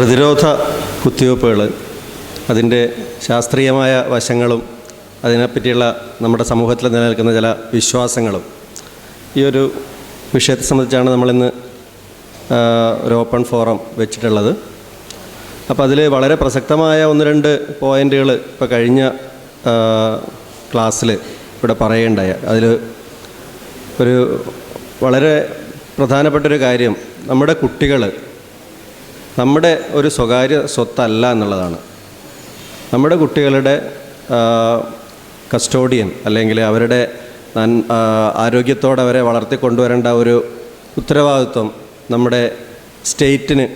പ്രതിരോധ കുത്തിവയ്പ്പുകൾ, അതിൻ്റെ ശാസ്ത്രീയമായ വശങ്ങളും അതിനെപ്പറ്റിയുള്ള നമ്മുടെ സമൂഹത്തിൽ നിലനിൽക്കുന്ന ചില വിശ്വാസങ്ങളും ഈ ഒരു വിഷയത്തെ സംബന്ധിച്ചാണ് നമ്മളിന്ന് ഒരു ഓപ്പൺ ഫോറം വെച്ചിട്ടുള്ളത്. അപ്പോൾ അതിൽ വളരെ പ്രസക്തമായ ഒന്ന് രണ്ട് പോയിൻ്റുകൾ ഇപ്പോൾ കഴിഞ്ഞ ക്ലാസ്സിൽ ഇവിടെ പറയുകയുണ്ടായി. അതിൽ ഒരു വളരെ പ്രധാനപ്പെട്ടൊരു കാര്യം, നമ്മുടെ കുട്ടികൾ നമ്മുടെ ഒരു സ്വകാര്യ സ്വത്തല്ല എന്നുള്ളതാണ്. നമ്മുടെ കുട്ടികളുടെ കസ്റ്റോഡിയൻ അല്ലെങ്കിൽ അവരുടെ ആരോഗ്യത്തോടെ അവരെ വളർത്തിക്കൊണ്ടുവരേണ്ട ഒരു ഉത്തരവാദിത്വം നമ്മുടെ സ്റ്റേറ്റിന്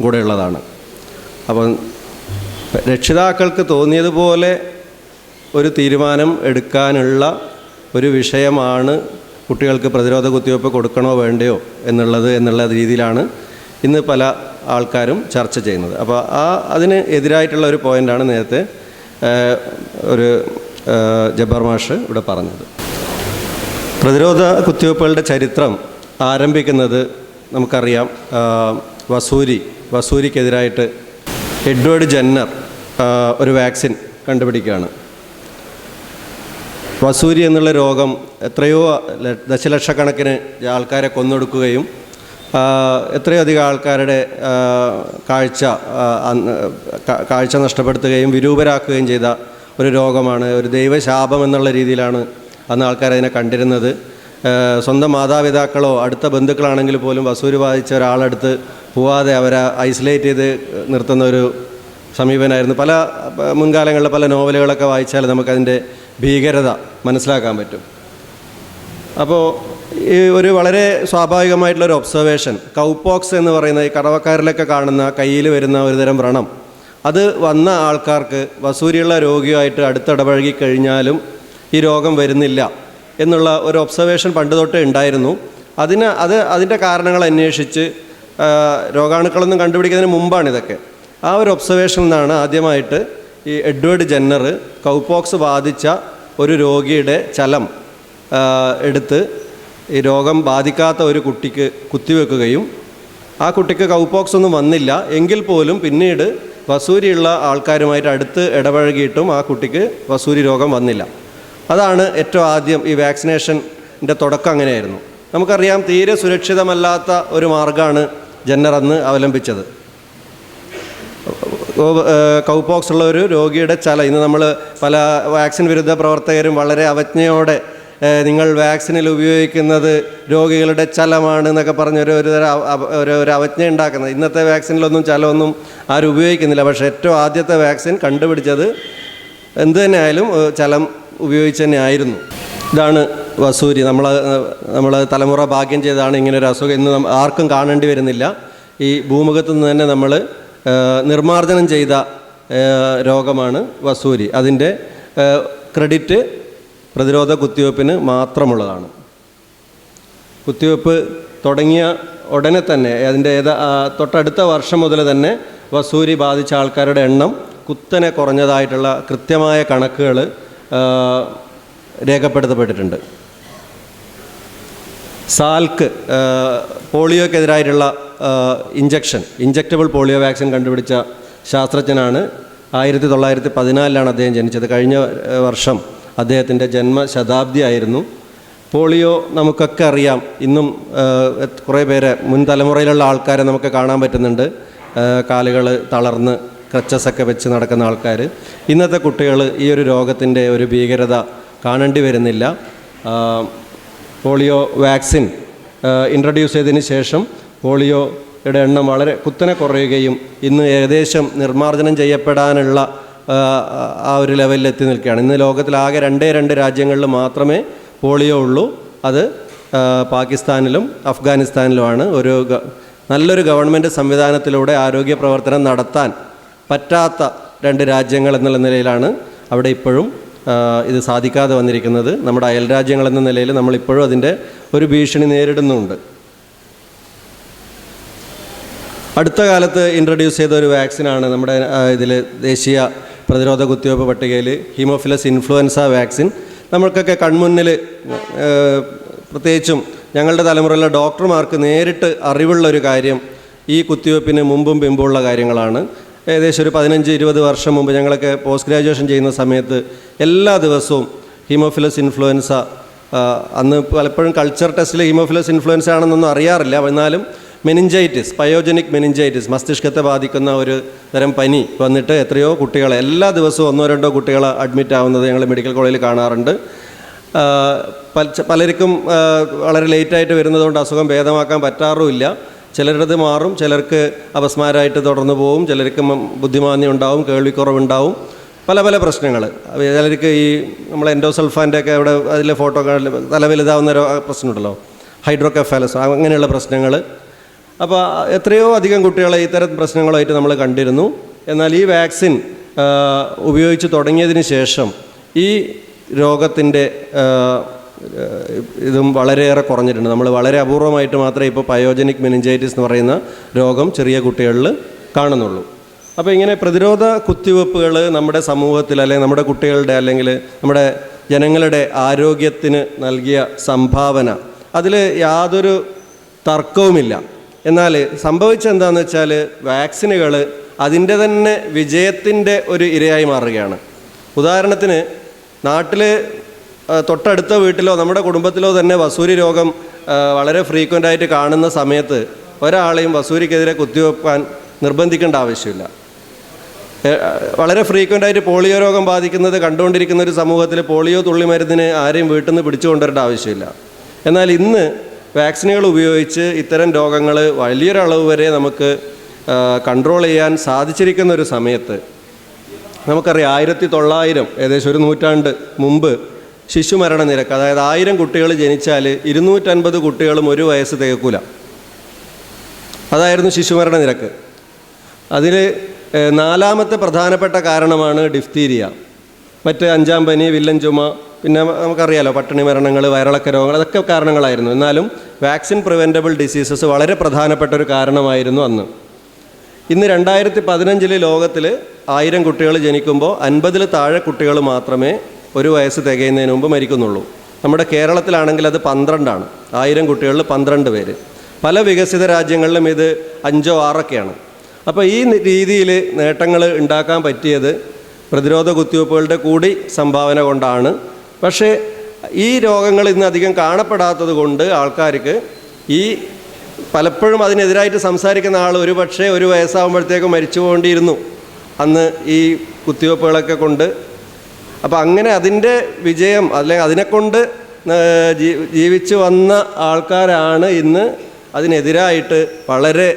കൂടെ ഉള്ളതാണ്. അപ്പം രക്ഷിതാക്കൾക്ക് തോന്നിയതുപോലെ ഒരു തീരുമാനം എടുക്കാനുള്ള ഒരു വിഷയമാണ് കുട്ടികൾക്ക് പ്രതിരോധ കുത്തിവയ്പ്പ് കൊടുക്കണോ വേണ്ടയോ എന്നുള്ള രീതിയിലാണ് ഇന്ന് പല ആൾക്കാരും ചർച്ച ചെയ്യുന്നത്. അപ്പോൾ അതിന് എതിരായിട്ടുള്ള ഒരു പോയിൻ്റാണ് നേരത്തെ ഒരു ജബ്ബാർ മാഷ് ഇവിടെ പറഞ്ഞത്. പ്രതിരോധ കുത്തിവയ്പ്പുകളുടെ ചരിത്രം ആരംഭിക്കുന്നത് നമുക്കറിയാം. വസൂരിക്കെതിരായിട്ട് എഡ്വേർഡ് ജെന്നർ ഒരു വാക്സിൻ കണ്ടുപിടിക്കുകയാണ്. വസൂരി എന്നുള്ള രോഗം എത്രയോ ദശലക്ഷക്കണക്കിന് ആൾക്കാരെ കൊന്നൊടുക്കുകയും എത്രയോ അധികം ആൾക്കാരുടെ കാഴ്ച നഷ്ടപ്പെടുത്തുകയും വിരൂപരാക്കുകയും ചെയ്ത ഒരു രോഗമാണ്. ഒരു ദൈവശാപം എന്നുള്ള രീതിയിലാണ് അന്ന് ആൾക്കാരതിനെ കണ്ടിരുന്നത്. സ്വന്തം മാതാപിതാക്കളോ അടുത്ത ബന്ധുക്കളാണെങ്കിൽ പോലും വസൂരി ബാധിച്ച ഒരാളടുത്ത് പോവാതെ അവരെ ഐസൊലേറ്റ് ചെയ്ത് നിർത്തുന്ന ഒരു സമീപനമായിരുന്നു. പല മുൻകാലങ്ങളിലെ പല നോവലുകളൊക്കെ വായിച്ചാൽ നമുക്കതിൻ്റെ ഭീകരത മനസ്സിലാക്കാൻ പറ്റും. അപ്പോൾ ഈ ഒരു വളരെ സ്വാഭാവികമായിട്ടുള്ളൊരു ഒബ്സർവേഷൻ, കൗപോക്സ് എന്ന് പറയുന്ന ഈ കടവക്കാരിലൊക്കെ കാണുന്ന കയ്യിൽ വരുന്ന ഒരുതരം വ്രണം, അത് വന്ന ആൾക്കാർക്ക് വസൂരിയുള്ള രോഗിയുമായിട്ട് അടുത്തിടപഴകി കഴിഞ്ഞാലും ഈ രോഗം വരുന്നില്ല എന്നുള്ള ഒരു ഒബ്സർവേഷൻ പണ്ട് തൊട്ടേ ഉണ്ടായിരുന്നു. അതിൻ്റെ കാരണങ്ങൾ അന്വേഷിച്ച് രോഗാണുക്കളൊന്നും കണ്ടുപിടിക്കുന്നതിന് മുമ്പാണിതൊക്കെ. ആ ഒരു ഒബ്സർവേഷനിൽ നിന്നാണ് ആദ്യമായിട്ട് ഈ എഡ്വേർഡ് ജെന്നർ കൗപോക്സ് ബാധിച്ച ഒരു രോഗിയുടെ ചലം എടുത്ത് ഈ രോഗം ബാധിക്കാത്ത ഒരു കുട്ടിക്ക് കുത്തിവെക്കുകയും ആ കുട്ടിക്ക് കൗപോക്സ് ഒന്നും വന്നില്ല എങ്കിൽ പോലും പിന്നീട് വസൂരിയുള്ള ആൾക്കാരുമായിട്ട് അടുത്ത് ഇടപഴകിയിട്ടും ആ കുട്ടിക്ക് വസൂരി രോഗം വന്നില്ല. അതാണ് ഏറ്റവും ആദ്യം ഈ വാക്സിനേഷൻ്റെ തുടക്കം. അങ്ങനെയായിരുന്നു. നമുക്കറിയാം, തീരെ സുരക്ഷിതമല്ലാത്ത ഒരു മാർഗ്ഗമാണ് ജെന്നർ അന്ന് അവലംബിച്ചത്. കൗപോക്സ് ഉള്ള ഒരു രോഗിയുടെ ഇന്ന് നമ്മൾ പല വാക്സിൻ വിരുദ്ധ പ്രവർത്തകരും വളരെ അവജ്ഞയോടെ നിങ്ങൾ വാക്സിനിൽ ഉപയോഗിക്കുന്നത് രോഗികളുടെ ചലമാണ് എന്നൊക്കെ പറഞ്ഞൊരു അവജ്ഞ ഉണ്ടാക്കുന്നത്. ഇന്നത്തെ വാക്സിനിലൊന്നും ചലമൊന്നും ആരും ഉപയോഗിക്കുന്നില്ല. പക്ഷേ ഏറ്റവും ആദ്യത്തെ വാക്സിൻ കണ്ടുപിടിച്ചത് എന്തു തന്നെ ആയാലും ചലം ഉപയോഗിച്ച് തന്നെ ആയിരുന്നു. ഇതാണ് വസൂരി. നമ്മൾ തലമുറ ഭാഗ്യം ചെയ്താണ് ഇങ്ങനൊരു അസുഖം ഇന്ന് ആർക്കും കാണേണ്ടി വരുന്നില്ല. ഈ ഭൂമുഖത്തു നിന്ന് തന്നെ നമ്മൾ നിർമ്മാർജ്ജനം ചെയ്ത രോഗമാണ് വസൂരി. അതിൻ്റെ ക്രെഡിറ്റ് പ്രതിരോധ കുത്തിവയ്പ്പിന് മാത്രമുള്ളതാണ്. കുത്തിവയ്പ്പ് തുടങ്ങിയ ഉടനെ തന്നെ അതിൻ്റെ തൊട്ടടുത്ത വർഷം മുതൽ തന്നെ വസൂരി ബാധിച്ച ആൾക്കാരുടെ എണ്ണം കുത്തനെ കുറഞ്ഞതായിട്ടുള്ള കൃത്യമായ കണക്കുകൾ രേഖപ്പെടുത്തപ്പെട്ടിട്ടുണ്ട്. സാൽക്ക് പോളിയോക്കെതിരായിട്ടുള്ള ഇഞ്ചക്റ്റബിൾ പോളിയോ വാക്സിൻ കണ്ടുപിടിച്ച ശാസ്ത്രജ്ഞനാണ്. 1914 അദ്ദേഹം ജനിച്ചത്. കഴിഞ്ഞ വർഷം അദ്ദേഹത്തിൻ്റെ ജന്മശതാബ്ദി ആയിരുന്നു. പോളിയോ നമുക്കൊക്കെ അറിയാം. ഇന്നും കുറേ പേരെ മുൻ തലമുറയിലുള്ള ആൾക്കാരെ നമുക്ക് കാണാൻ പറ്റുന്നുണ്ട്. കാലുകൾ തളർന്ന് ക്രച്ചസൊക്കെ വെച്ച് നടക്കുന്ന ആൾക്കാർ. ഇന്നത്തെ കുട്ടികൾ ഈ ഒരു രോഗത്തിൻ്റെ ഒരു ഭീകരത കാണേണ്ടി വരുന്നില്ല. പോളിയോ വാക്സിൻ ഇൻട്രൊഡ്യൂസ് ചെയ്തതിന് ശേഷം പോളിയോയുടെ എണ്ണം വളരെ കുത്തനെ കുറയുകയും ഇന്ന് ഏകദേശം നിർമ്മാർജ്ജനം ചെയ്യപ്പെടാനുള്ള ആ ഒരു ലെവലിൽ എത്തി നിൽക്കുകയാണ്. ഇന്ന് ലോകത്തിലാകെ 2 രാജ്യങ്ങളിൽ മാത്രമേ പോളിയോ ഉള്ളൂ. അത് പാകിസ്ഥാനിലും അഫ്ഗാനിസ്ഥാനിലുമാണ്. നല്ലൊരു ഗവൺമെൻറ് സംവിധാനത്തിലൂടെ ആരോഗ്യ പ്രവർത്തനം നടത്താൻ പറ്റാത്ത 2 രാജ്യങ്ങൾ എന്നുള്ള നിലയിലാണ് അവിടെ ഇപ്പോഴും ഇത് സാധിക്കാതെ വന്നിരിക്കുന്നത്. നമ്മുടെ അയൽ രാജ്യങ്ങളെന്ന നിലയിൽ നമ്മളിപ്പോഴും അതിൻ്റെ ഒരു ഭീഷണി നേരിടുന്നുണ്ട്. അടുത്ത കാലത്ത് ഇൻട്രൊഡ്യൂസ് ചെയ്ത ഒരു വാക്സിനാണ് നമ്മുടെ ഇതിൽ ദേശീയ പ്രതിരോധ കുത്തിവയ്പ്പ് പട്ടികയിൽ ഹീമോഫിലസ് ഇൻഫ്ലുവൻസ വാക്സിൻ. നമ്മൾക്കൊക്കെ കൺമുന്നിൽ, പ്രത്യേകിച്ചും ഞങ്ങളുടെ തലമുറയിലെ ഡോക്ടർമാർക്ക് നേരിട്ട് അറിവുള്ളൊരു കാര്യം ഈ കുത്തിവയ്പ്പിന് മുമ്പും പിമ്പുമുള്ള കാര്യങ്ങളാണ്. ഏകദേശം ഒരു 15-20 വർഷം മുമ്പ് ഞങ്ങളൊക്കെ പോസ്റ്റ് ഗ്രാജുവേഷൻ ചെയ്യുന്ന സമയത്ത് എല്ലാ ദിവസവും ഹീമോഫിലസ് ഇൻഫ്ലുവൻസ, അന്ന് പലപ്പോഴും കൾച്ചർ ടെസ്റ്റിൽ ഹീമോഫിലസ് ഇൻഫ്ലുവൻസ ആണെന്നൊന്നും അറിയാറില്ല, എന്നാലും മെനിഞ്ചൈറ്റിസ്, പയോജനിക് മെനിഞ്ചൈറ്റിസ്, മസ്തിഷ്കത്തെ ബാധിക്കുന്ന ഒരു തരം പനി വന്നിട്ട് എത്രയോ കുട്ടികളെ എല്ലാ ദിവസവും 1-2 കുട്ടികൾ അഡ്മിറ്റ് ആവുന്നത് ഞങ്ങൾ മെഡിക്കൽ കോളേജിൽ കാണാറുണ്ട്. പലർക്കും വളരെ ലേറ്റായിട്ട് വരുന്നതുകൊണ്ട് അസുഖം ഭേദമാക്കാൻ പറ്റാറുമില്ല. ചിലരത് മാറും, ചിലർക്ക് അപസ്മാരമായിട്ട് തുടർന്ന് പോവും, ചിലർക്ക് ബുദ്ധിമാന്യം ഉണ്ടാവും, കേൾവിക്കുറവുണ്ടാവും, പല പല പ്രശ്നങ്ങൾ. ചിലർക്ക് ഈ നമ്മളെ എൻഡോസൾഫാൻ്റെ ഒക്കെ അവിടെ അതിലെ ഫോട്ടോ തല വലുതാവുന്ന പ്രശ്നമുണ്ടല്ലോ, ഹൈഡ്രോകെഫാലസ്, അങ്ങനെയുള്ള പ്രശ്നങ്ങൾ. അപ്പോൾ എത്രയോ അധികം കുട്ടികളെ ഇത്തരം പ്രശ്നങ്ങളായിട്ട് നമ്മൾ കണ്ടിരുന്നു. എന്നാൽ ഈ വാക്സിൻ ഉപയോഗിച്ച് തുടങ്ങിയതിന് ശേഷം ഈ രോഗത്തിൻ്റെ ഇതും വളരെയേറെ കുറഞ്ഞിട്ടുണ്ട്. നമ്മൾ വളരെ അപൂർവമായിട്ട് മാത്രമേ ഇപ്പോൾ പയോജനിക് മെനിഞ്ചൈറ്റിസ് എന്ന് പറയുന്ന രോഗം ചെറിയ കുട്ടികളിൽ കാണുന്നുള്ളൂ. അപ്പോൾ ഇങ്ങനെ പ്രതിരോധ കുത്തിവെപ്പുകൾ നമ്മുടെ സമൂഹത്തിൽ, അല്ലെങ്കിൽ നമ്മുടെ കുട്ടികളുടെ, അല്ലെങ്കിൽ നമ്മുടെ ജനങ്ങളുടെ ആരോഗ്യത്തിന് നൽകിയ സംഭാവന, അതിൽ യാതൊരു തർക്കവുമില്ല. എന്നാൽ സംഭവിച്ചെന്താണെന്ന് വെച്ചാൽ വാക്സിനുകൾ അതിൻ്റെ തന്നെ വിജയത്തിൻ്റെ ഒരു ഇരയായി മാറുകയാണ്. ഉദാഹരണത്തിന് നാട്ടിൽ തൊട്ടടുത്ത വീട്ടിലോ നമ്മുടെ കുടുംബത്തിലോ തന്നെ വസൂരി രോഗം വളരെ ഫ്രീക്വൻ്റായിട്ട് കാണുന്ന സമയത്ത് ഒരാളെയും വസൂരിക്കെതിരെ കുത്തിവെപ്പാൻ നിർബന്ധിക്കേണ്ട ആവശ്യമില്ല. വളരെ ഫ്രീക്വൻ്റായിട്ട് പോളിയോ രോഗം ബാധിക്കുന്നത് കണ്ടുകൊണ്ടിരിക്കുന്ന ഒരു സമൂഹത്തിൽ പോളിയോ തുള്ളിമരുന്നിന് ആരെയും വീട്ടിൽ നിന്ന് പിടിച്ചു കൊണ്ടുവരേണ്ട ആവശ്യമില്ല. എന്നാൽ ഇന്ന് വാക്സിനുകൾ ഉപയോഗിച്ച് ഇത്തരം രോഗങ്ങൾ വലിയൊരളവ് വരെ നമുക്ക് കൺട്രോൾ ചെയ്യാൻ സാധിച്ചിരിക്കുന്ന ഒരു സമയത്ത് നമുക്കറിയാം 1900 ഏകദേശം ഒരു നൂറ്റാണ്ട് മുമ്പ് ശിശുമരണ നിരക്ക്, അതായത് 1000 കുട്ടികൾ ജനിച്ചാൽ 250 കുട്ടികളും 1 വയസ്സ് തികക്കൂല. അതായിരുന്നു ശിശുമരണ നിരക്ക്. അതിൽ 4ാമത്തെ പ്രധാനപ്പെട്ട കാരണമാണ് ഡിഫ്തീരിയ, മറ്റ് 5ാം പനി, വില്ലൻ ചുമ, പിന്നെ നമുക്കറിയാലോ പട്ടിണി മരണങ്ങൾ, വയറിളക്ക രോഗങ്ങൾ, അതൊക്കെ കാരണങ്ങളായിരുന്നു. എന്നാലും വാക്സിൻ പ്രിവെൻറ്റബിൾ ഡിസീസസ് വളരെ പ്രധാനപ്പെട്ട ഒരു കാരണമായിരുന്നു അന്ന്. ഇന്ന് 2015 ലോകത്തിൽ 1000 കുട്ടികൾ ജനിക്കുമ്പോൾ 50-ൽ താഴെ കുട്ടികൾ മാത്രമേ 1 വയസ്സ് തികയുന്നതിന് മുമ്പ് മരിക്കുന്നുള്ളൂ. നമ്മുടെ കേരളത്തിലാണെങ്കിൽ അത് 12ആണ്. 1000 കുട്ടികളിൽ 12 പേര്. പല വികസിത രാജ്യങ്ങളിലും ഇത് 5 or 6ഒക്കെയാണ്. അപ്പോൾ ഈ രീതിയിൽ നേട്ടങ്ങൾ ഉണ്ടാക്കാൻ പറ്റിയത് പ്രതിരോധ കുത്തിവയ്പ്പുകളുടെ കൂടി സംഭാവന കൊണ്ടാണ്. പക്ഷേ ഈ രോഗങ്ങൾ ഇന്ന് അധികം കാണപ്പെടാത്തത് കൊണ്ട് ആൾക്കാർക്ക് ഈ പലപ്പോഴും അതിനെതിരായിട്ട് സംസാരിക്കുന്ന ആൾ ഒരു പക്ഷേ 1 വയസ്സാകുമ്പോഴത്തേക്കും മരിച്ചു പോകേണ്ടിയിരുന്നു അന്ന് ഈ കുത്തിവയ്പ്പുകളൊക്കെ കൊണ്ട്. അപ്പോൾ അങ്ങനെ അതിൻ്റെ വിജയം, അല്ലെങ്കിൽ അതിനെക്കൊണ്ട് ജീവിച്ചു വന്ന ആൾക്കാരാണ് ഇന്ന് അതിനെതിരായിട്ട് വളരെ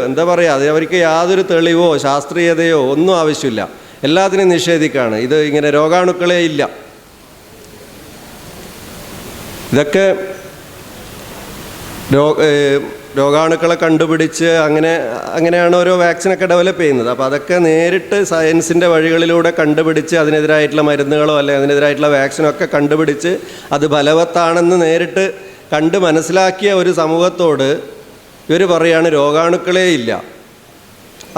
എന്താ പറയുക, അത് അവർക്ക് യാതൊരു തെളിവോ ശാസ്ത്രീയതയോ ഒന്നും ആവശ്യമില്ല, എല്ലാത്തിനും നിഷേധിക്കുകയാണ്. ഇത് ഇങ്ങനെ രോഗാണുക്കളേ ഇല്ല. ഇതൊക്കെ രോഗാണുക്കളെ കണ്ടുപിടിച്ച് അങ്ങനെയാണ് ഓരോ വാക്സിനൊക്കെ ഡെവലപ്പ് ചെയ്യുന്നത്. അപ്പോൾ അതൊക്കെ നേരിട്ട് സയൻസിൻ്റെ വഴികളിലൂടെ കണ്ടുപിടിച്ച് അതിനെതിരായിട്ടുള്ള മരുന്നുകളോ അല്ലെങ്കിൽ അതിനെതിരായിട്ടുള്ള വാക്സിനൊക്കെ കണ്ടുപിടിച്ച് അത് ഫലവത്താണെന്ന് നേരിട്ട് കണ്ട് മനസ്സിലാക്കിയ ഒരു സമൂഹത്തോട് ഇവർ പറയുകയാണ് രോഗാണുക്കളേ ഇല്ല.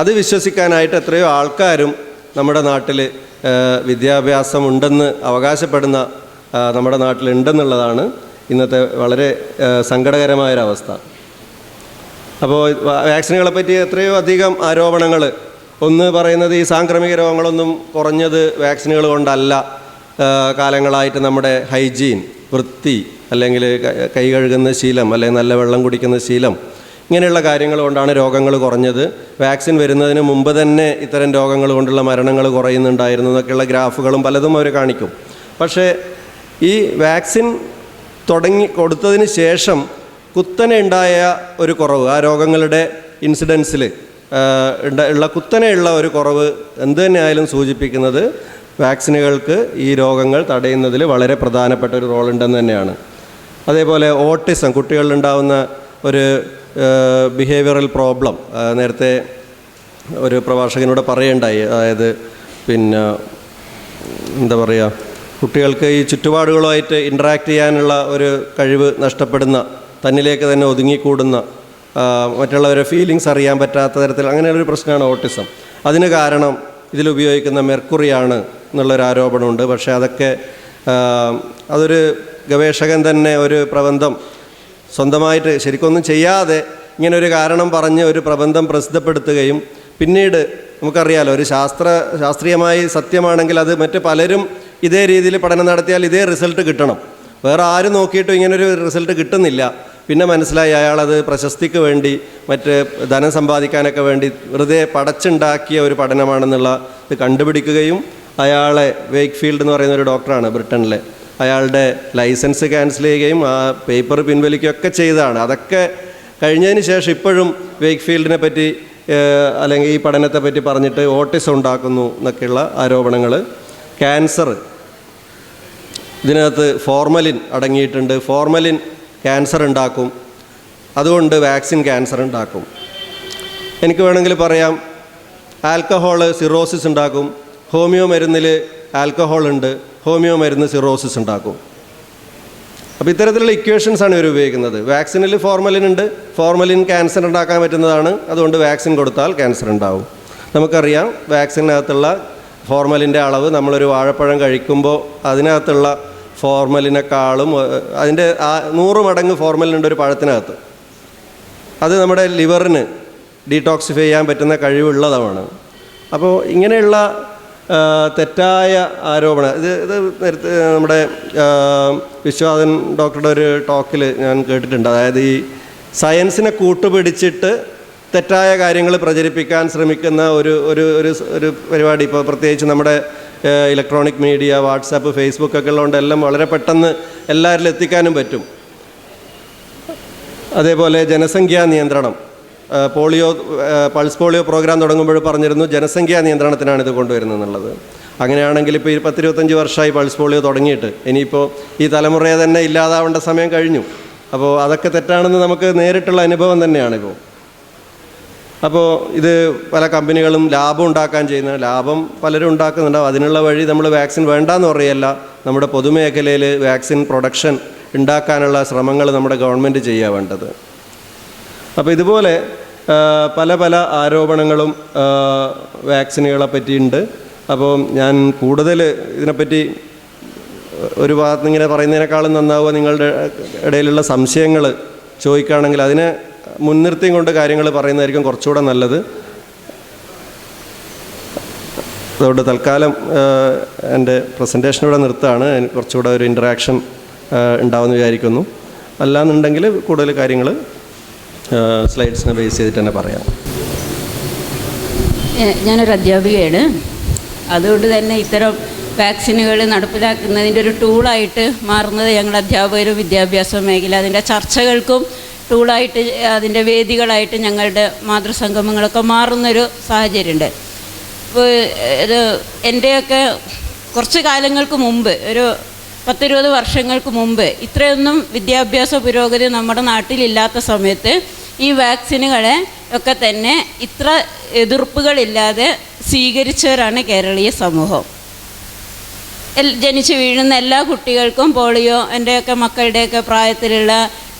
അത് വിശ്വസിക്കാനായിട്ട് എത്രയോ ആൾക്കാരും നമ്മുടെ നാട്ടിൽ വിദ്യാഭ്യാസം ഉണ്ടെന്ന് അവകാശപ്പെടുന്ന നമ്മുടെ നാട്ടിലുണ്ടെന്നുള്ളതാണ് ഇന്നത്തെ വളരെ സങ്കടകരമായൊരവസ്ഥ. അപ്പോൾ വാക്സിനുകളെ പറ്റി എത്രയോ അധികം ആരോപണങ്ങൾ. ഒന്ന് പറയുന്നത് ഈ സാംക്രമിക രോഗങ്ങളൊന്നും കുറഞ്ഞത് വാക്സിനുകൾ കൊണ്ടല്ല, കാലങ്ങളായിട്ട് നമ്മുടെ ഹൈജീൻ, വൃത്തി, അല്ലെങ്കിൽ കൈ കഴുകുന്ന ശീലം, അല്ലെങ്കിൽ നല്ല വെള്ളം കുടിക്കുന്ന ശീലം, ഇങ്ങനെയുള്ള കാര്യങ്ങൾ കൊണ്ടാണ് രോഗങ്ങൾ കുറഞ്ഞത്. വാക്സിൻ വരുന്നതിന് മുമ്പ് തന്നെ ഇത്തരം രോഗങ്ങൾ കൊണ്ടുള്ള മരണങ്ങൾ കുറയുന്നുണ്ടായിരുന്നു എന്നൊക്കെയുള്ള ഗ്രാഫുകളും പലതും അവർ കാണിക്കും. പക്ഷേ ഈ വാക്സിൻ കൊടുത്തതിന് ശേഷം കുത്തനെ ഉണ്ടായ ഒരു കുറവ്, ആ രോഗങ്ങളുടെ ഇൻസിഡൻസിൽ ഉള്ള കുത്തനെയുള്ള ഒരു കുറവ് എന്ത് തന്നെയായാലും സൂചിപ്പിക്കുന്നത് വാക്സിനുകൾക്ക് ഈ രോഗങ്ങൾ തടയുന്നതിൽ വളരെ പ്രധാനപ്പെട്ട ഒരു റോളുണ്ടെന്ന് തന്നെയാണ്. അതേപോലെ ഓട്ടിസം, കുട്ടികളിലുണ്ടാകുന്ന ഒരു ബിഹേവിയറൽ പ്രോബ്ലം നേരത്തെ ഒരു പ്രഭാഷകനോട് പറയുണ്ടായി. അതായത് പിന്നെ എന്താ പറയുക, കുട്ടികൾക്ക് ഈ ചുറ്റുപാടുകളുമായിട്ട് ഇൻട്രാക്ട് ചെയ്യാനുള്ള ഒരു കഴിവ് നഷ്ടപ്പെടുന്ന, തന്നിലേക്ക് തന്നെ ഒതുങ്ങിക്കൂടുന്ന, മറ്റുള്ളവരെ ഫീലിങ്സ് അറിയാൻ പറ്റാത്ത തരത്തിൽ അങ്ങനെയുള്ളൊരു പ്രശ്നമാണ് ഓട്ടിസം. അതിന് കാരണം ഇതിലുപയോഗിക്കുന്ന മെർക്കുറിയാണ് എന്നുള്ളൊരു ആരോപണമുണ്ട്. പക്ഷേ അതൊരു ഗവേഷകൻ തന്നെ ഒരു പ്രബന്ധം സ്വന്തമായിട്ട് ശരിക്കൊന്നും ചെയ്യാതെ ഇങ്ങനൊരു കാരണം പറഞ്ഞ് ഒരു പ്രബന്ധം പ്രസിദ്ധപ്പെടുത്തുകയും പിന്നീട് നമുക്കറിയാലോ ഒരു ശാസ്ത്രീയമായി സത്യമാണെങ്കിൽ അത് മറ്റ് പലരും ഇതേ രീതിയിൽ പഠനം നടത്തിയാൽ ഇതേ റിസൾട്ട് കിട്ടണം. വേറെ ആരും നോക്കിയിട്ടും ഇങ്ങനൊരു റിസൾട്ട് കിട്ടുന്നില്ല. പിന്നെ മനസ്സിലായി അയാളത് പ്രശസ്തിക്ക് വേണ്ടി മറ്റ് ധനം സമ്പാദിക്കാനൊക്കെ വേണ്ടി വെറുതെ പടച്ചുണ്ടാക്കിയ ഒരു പഠനമാണെന്നുള്ള ഇത് കണ്ടുപിടിക്കുകയും അയാളെ വേക്ക്ഫീൽഡ് എന്ന് പറയുന്ന ഒരു ഡോക്ടറാണ് ബ്രിട്ടനിലെ, അയാളുടെ ലൈസൻസ് ക്യാൻസൽ ചെയ്യുകയും ആ പേപ്പർ പിൻവലിക്കുകയൊക്കെ ചെയ്തതാണ്. അതൊക്കെ കഴിഞ്ഞതിന് ശേഷം ഇപ്പോഴും വേക്ക്ഫീൽഡിനെ പറ്റി അല്ലെങ്കിൽ ഈ പഠനത്തെ പറ്റി പറഞ്ഞിട്ട് ഓട്ടിസം ഉണ്ടാക്കുന്നു എന്നൊക്കെയുള്ള ആരോപണങ്ങൾ. ക്യാൻസർ, ഇതിനകത്ത് ഫോർമലിൻ അടങ്ങിയിട്ടുണ്ട്. ഫോർമലിൻ ക്യാൻസർ ഉണ്ടാക്കും, അതുകൊണ്ട് വാക്സിൻ ക്യാൻസർ ഉണ്ടാക്കും. എനിക്ക് വേണമെങ്കിൽ പറയാം ആൽക്കഹോള് സിറോസിസ് ഉണ്ടാക്കും. ഹോമിയോ മരുന്നിൽ ആൽക്കഹോൾ ഉണ്ട്, ഹോമിയോ മരുന്ന് സിറോസിസ് ഉണ്ടാക്കും. അപ്പോൾ ഇത്തരത്തിലുള്ള ഇക്വേഷൻസാണ് ഇവർ ഉപയോഗിക്കുന്നത്. വാക്സിനിൽ ഫോർമലിൻ ഉണ്ട്, ഫോർമലിൻ ക്യാൻസർ ഉണ്ടാക്കാൻ പറ്റുന്നതാണ്, അതുകൊണ്ട് വാക്സിൻ കൊടുത്താൽ ക്യാൻസർ ഉണ്ടാവും. നമുക്കറിയാം വാക്സിനകത്തുള്ള ഫോർമലിൻ്റെ അളവ് നമ്മളൊരു വാഴപ്പഴം കഴിക്കുമ്പോൾ അതിനകത്തുള്ള ഫോർമലിനേക്കാളും അതിൻ്റെ 100 മടങ്ങ് ഫോർമലിനുണ്ട് ഒരു പഴത്തിനകത്ത്. അത് നമ്മുടെ ലിവറിന് ഡീടോക്സിഫൈ ചെയ്യാൻ പറ്റുന്ന കഴിവുള്ളതാണ്. അപ്പോൾ ഇങ്ങനെയുള്ള തെറ്റായ ആരോപണം ഇത് നേരത്തെ നമ്മുടെ വിശ്വനാഥൻ ഡോക്ടറുടെ ഒരു ടോക്കിൽ ഞാൻ കേട്ടിട്ടുണ്ട്. അതായത് ഈ സയൻസിനെ കൂട്ടുപിടിച്ചിട്ട് തെറ്റായ കാര്യങ്ങൾ പ്രചരിപ്പിക്കാൻ ശ്രമിക്കുന്ന ഒരു ഒരു ഒരു പരിപാടി ഇപ്പോൾ പ്രത്യേകിച്ച് നമ്മുടെ ഇലക്ട്രോണിക് മീഡിയ, വാട്സാപ്പ്, ഫേസ്ബുക്ക് ഒക്കെ ഉള്ളതുകൊണ്ട് എല്ലാം വളരെ പെട്ടെന്ന് എല്ലാവരിലും എത്തിക്കാനും പറ്റും. അതേപോലെ ജനസംഖ്യാ നിയന്ത്രണം, പൾസ് പോളിയോ പ്രോഗ്രാം തുടങ്ങുമ്പോൾ പറഞ്ഞിരുന്നു ജനസംഖ്യാ നിയന്ത്രണത്തിനാണ് ഇത് കൊണ്ടുവരുന്നത് എന്നുള്ളത്. അങ്ങനെയാണെങ്കിൽ ഇപ്പോൾ 10-25 വർഷമായി പൾസ് പോളിയോ തുടങ്ങിയിട്ട്, ഇനിയിപ്പോൾ ഈ തലമുറയെ തന്നെ ഇല്ലാതാവേണ്ട സമയം കഴിഞ്ഞു. അപ്പോൾ അതൊക്കെ തെറ്റാണെന്ന് നമുക്ക് നേരിട്ടുള്ള അനുഭവം തന്നെയാണിപ്പോൾ. അപ്പോൾ ഇത് പല കമ്പനികളും ലാഭം ഉണ്ടാക്കാൻ ചെയ്യുന്ന, ലാഭം പലരും ഉണ്ടാക്കുന്നുണ്ടാവും. അതിനുള്ള വഴി നമ്മൾ വാക്സിൻ വേണ്ടാന്ന് പറയല്ല, നമ്മുടെ പൊതുമേഖലയിൽ വാക്സിൻ പ്രൊഡക്ഷൻ ഉണ്ടാക്കാനുള്ള ശ്രമങ്ങൾ നമ്മുടെ ഗവൺമെൻറ് ചെയ്യുക വേണ്ടത്. അപ്പോൾ ഇതുപോലെ പല പല ആരോപണങ്ങളും വാക്സിനുകളെ പറ്റിയുണ്ട്. അപ്പോൾ ഞാൻ കൂടുതൽ ഇതിനെപ്പറ്റി ഒരു ഭാഗത്ത് ഇങ്ങനെ പറയുന്നതിനേക്കാളും നന്നാവുക നിങ്ങളുടെ ഇടയിലുള്ള സംശയങ്ങൾ ചോദിക്കുകയാണെങ്കിൽ അതിനെ മുൻനിർത്തിയും കൊണ്ട് കാര്യങ്ങൾ പറയുന്നതായിരിക്കും കുറച്ചുകൂടെ നല്ലത്. അതുകൊണ്ട് തൽക്കാലം എൻ്റെ പ്രസൻറ്റേഷൻ ഇവിടെ നിർത്താണ്. കുറച്ചുകൂടെ ഒരു ഇൻറ്ററാക്ഷൻ ഉണ്ടാവുമെന്ന് വിചാരിക്കുന്നു. അല്ലാന്നുണ്ടെങ്കിൽ കൂടുതൽ കാര്യങ്ങൾ സ്ലൈഡ്സിനെ ബേസ് ചെയ്തിട്ട് തന്നെ പറയാം. ഞാനൊരു അധ്യാപികയാണ്. അതുകൊണ്ട് തന്നെ ഇത്തരം വാക്സിനുകൾ നടപ്പിലാക്കുന്നതിൻ്റെ ഒരു ടൂളായിട്ട് മാറുന്നത് ഞങ്ങൾ അധ്യാപകരും വിദ്യാഭ്യാസ മേഖല അതിൻ്റെ ചർച്ചകൾക്കും ടൂളായിട്ട് അതിൻ്റെ വേദികളായിട്ട് ഞങ്ങളുടെ മാതൃസംഗമങ്ങളൊക്കെ മാറുന്നൊരു സാഹചര്യമുണ്ട്. ഇപ്പോൾ ഇത് എൻ്റെയൊക്കെ കുറച്ച് കാലങ്ങൾക്ക് മുമ്പ്, ഒരു 10-20 വർഷങ്ങൾക്ക് മുമ്പ് ഇത്രയൊന്നും വിദ്യാഭ്യാസ പുരോഗതി നമ്മുടെ നാട്ടിലില്ലാത്ത സമയത്ത് ഈ വാക്സിനുകളെ ഒക്കെ തന്നെ ഇത്ര എതിർപ്പുകളില്ലാതെ സ്വീകരിച്ചവരാണ് കേരളീയ സമൂഹം. ജനിച്ചു വീഴുന്ന എല്ലാ കുട്ടികൾക്കും പോളിയോ, എൻ്റെയൊക്കെ മക്കളുടെയൊക്കെ പ്രായത്തിലുള്ള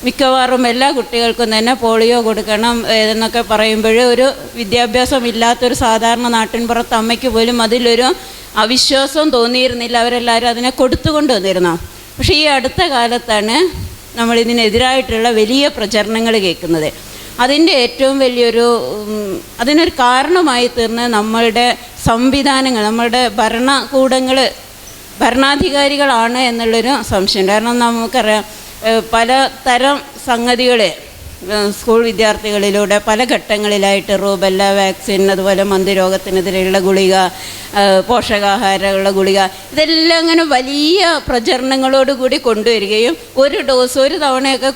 മിക്കവാറും എല്ലാ കുട്ടികൾക്കും തന്നെ പോളിയോ കൊടുക്കണം എന്നൊക്കെ പറയുമ്പോൾ ഒരു വിദ്യാഭ്യാസം ഇല്ലാത്തൊരു സാധാരണ നാട്ടിൻപുറത്ത് അമ്മയ്ക്ക് പോലും അതിലൊരു അവിശ്വാസം തോന്നിയിരുന്നില്ല. അവരെല്ലാവരും അതിനെ കൊടുത്തുകൊണ്ട് വന്നിരുന്നു. പക്ഷേ ഈ അടുത്ത കാലത്താണ് നമ്മളിതിനെതിരായിട്ടുള്ള വലിയ പ്രചരണങ്ങൾ കേൾക്കുന്നത്. അതിൻ്റെ ഏറ്റവും വലിയൊരു അതിനൊരു കാരണമായി തീർന്ന് നമ്മളുടെ സംവിധാനങ്ങൾ, നമ്മളുടെ ഭരണകൂടങ്ങൾ, ഭരണാധികാരികളാണ് എന്നുള്ളൊരു സംശയമുണ്ട്. കാരണം നമുക്കറിയാം പലതരം സംഗതികൾ സ്കൂൾ വിദ്യാർത്ഥികളിലൂടെ പല ഘട്ടങ്ങളിലായിട്ട് റൂബെല്ല വാക്സിൻ, അതുപോലെ മന്ദരോഗത്തിനെതിരെയുള്ള ഗുളിക, പോഷകാഹാരമുള്ള ഗുളിക, ഇതെല്ലാം അങ്ങനെ വലിയ പ്രചരണങ്ങളോടുകൂടി കൊണ്ടുവരികയും ഒരു ഡോസ് ഒരു തവണയൊക്കെ